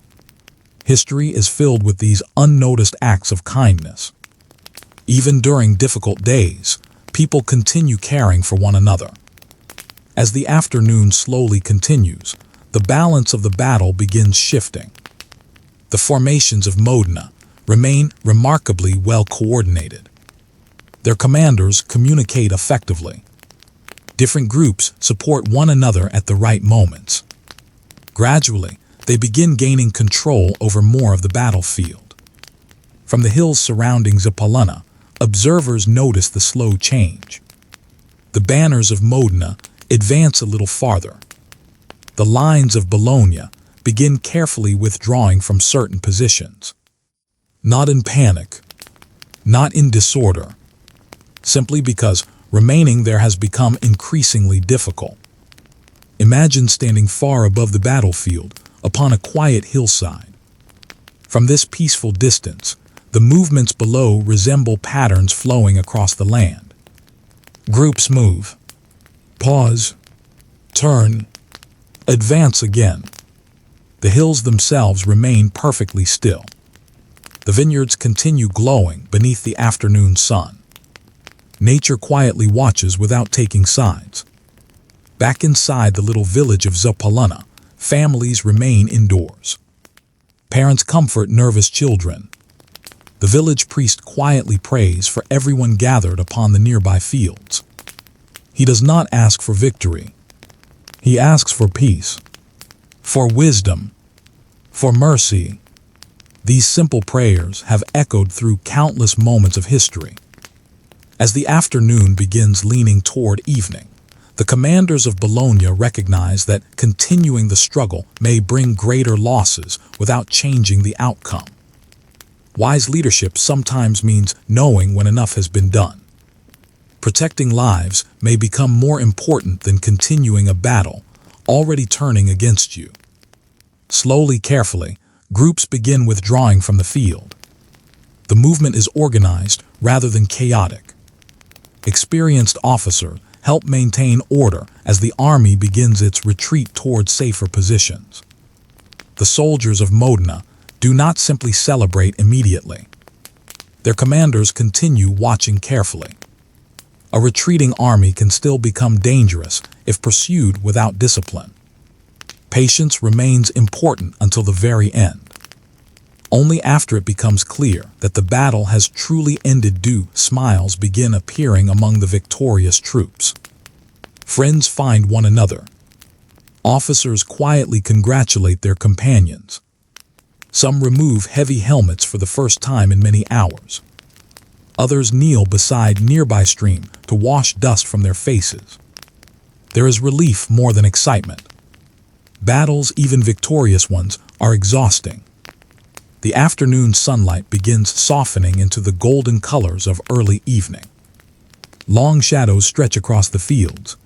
History is filled with these unnoticed acts of kindness. Even during difficult days, people continue caring for one another. As the afternoon slowly continues, the balance of the battle begins shifting. The formations of Modena remain remarkably well coordinated. Their commanders communicate effectively. Different groups support one another at the right moments. Gradually, they begin gaining control over more of the battlefield. From the hills surrounding Zappalena, observers notice the slow change. The banners of Modena advance a little farther. The lines of Bologna begin carefully withdrawing from certain positions. Not in panic, not in disorder, simply because remaining there has become increasingly difficult. Imagine standing far above the battlefield upon a quiet hillside. From this peaceful distance, the movements below resemble patterns flowing across the land. Groups move, pause, turn, advance again. The hills themselves remain perfectly still. The vineyards continue glowing beneath the afternoon sun. Nature quietly watches without taking sides. Back inside the little village of Zappalena, families remain indoors. Parents comfort nervous children. The village priest quietly prays for everyone gathered upon the nearby fields. He does not ask for victory. He asks for peace, for wisdom, for mercy. These simple prayers have echoed through countless moments of history. As the afternoon begins leaning toward evening, the commanders of Bologna recognize that continuing the struggle may bring greater losses without changing the outcome. Wise leadership sometimes means knowing when enough has been done. Protecting lives may become more important than continuing a battle already turning against you. Slowly, carefully, groups begin withdrawing from the field. The movement is organized rather than chaotic. Experienced officers help maintain order as the army begins its retreat toward safer positions. The soldiers of Modena do not simply celebrate immediately. Their commanders continue watching carefully. A retreating army can still become dangerous if pursued without discipline. Patience remains important until the very end. Only after it becomes clear that the battle has truly ended do smiles begin appearing among the victorious troops. Friends find one another. Officers quietly congratulate their companions. Some remove heavy helmets for the first time in many hours. Others kneel beside nearby stream to wash dust from their faces. There is relief more than excitement. Battles, even victorious ones, are exhausting. The afternoon sunlight begins softening into the golden colors of early evening. Long shadows stretch across the fields.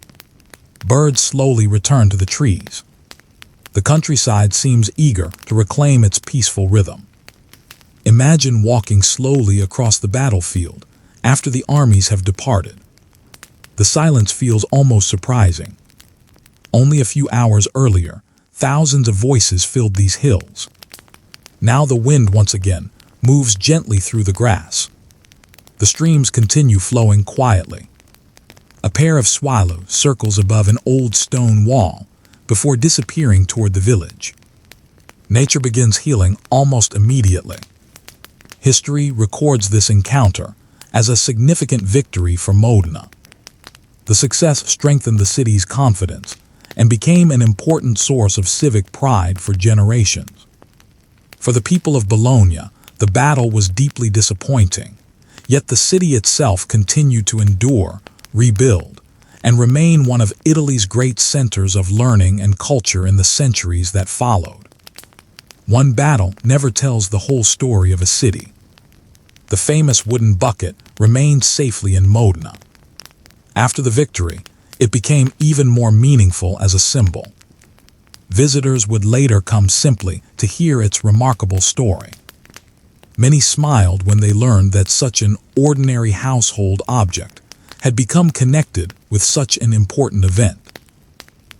Birds slowly return to the trees. The countryside seems eager to reclaim its peaceful rhythm. Imagine walking slowly across the battlefield after the armies have departed. The silence feels almost surprising. Only a few hours earlier, thousands of voices filled these hills. Now the wind once again moves gently through the grass. The streams continue flowing quietly. A pair of swallows circles above an old stone wall before disappearing toward the village. Nature begins healing almost immediately. History records this encounter as a significant victory for Modena. The success strengthened the city's confidence and became an important source of civic pride for generations. For the people of Bologna, the battle was deeply disappointing, yet the city itself continued to endure, rebuild, and remain one of Italy's great centers of learning and culture in the centuries that followed. One battle never tells the whole story of a city. The famous wooden bucket remained safely in Modena. After the victory, it became even more meaningful as a symbol. Visitors would later come simply to hear its remarkable story. Many smiled when they learned that such an ordinary household object had become connected with such an important event.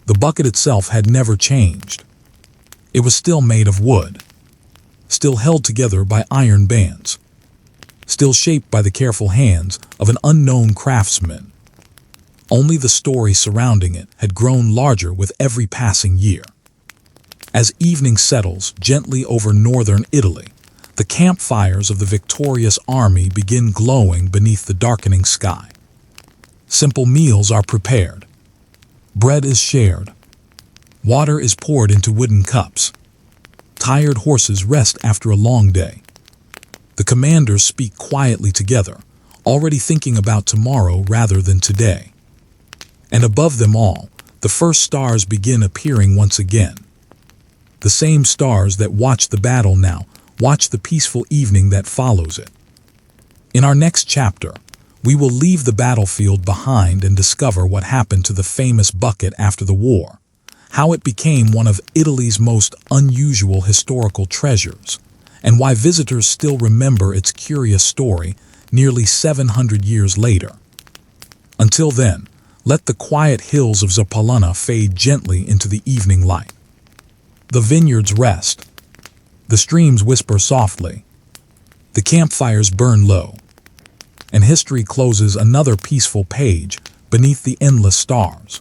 The bucket itself had never changed. It was still made of wood, still held together by iron bands, still shaped by the careful hands of an unknown craftsman. Only the story surrounding it had grown larger with every passing year. As evening settles gently over northern Italy, the campfires of the victorious army begin glowing beneath the darkening sky. Simple meals are prepared. Bread is shared. Water is poured into wooden cups. Tired horses rest after a long day. The commanders speak quietly together, already thinking about tomorrow rather than today. And above them all, the first stars begin appearing once again. The same stars that watch the battle now watch the peaceful evening that follows it. In our next chapter, we will leave the battlefield behind and discover what happened to the famous bucket after the war, how it became one of Italy's most unusual historical treasures, and why visitors still remember its curious story nearly 700 years later. Until then, let the quiet hills of Zappalunna fade gently into the evening light. The vineyards rest. The streams whisper softly. The campfires burn low. And history closes another peaceful page beneath the endless stars.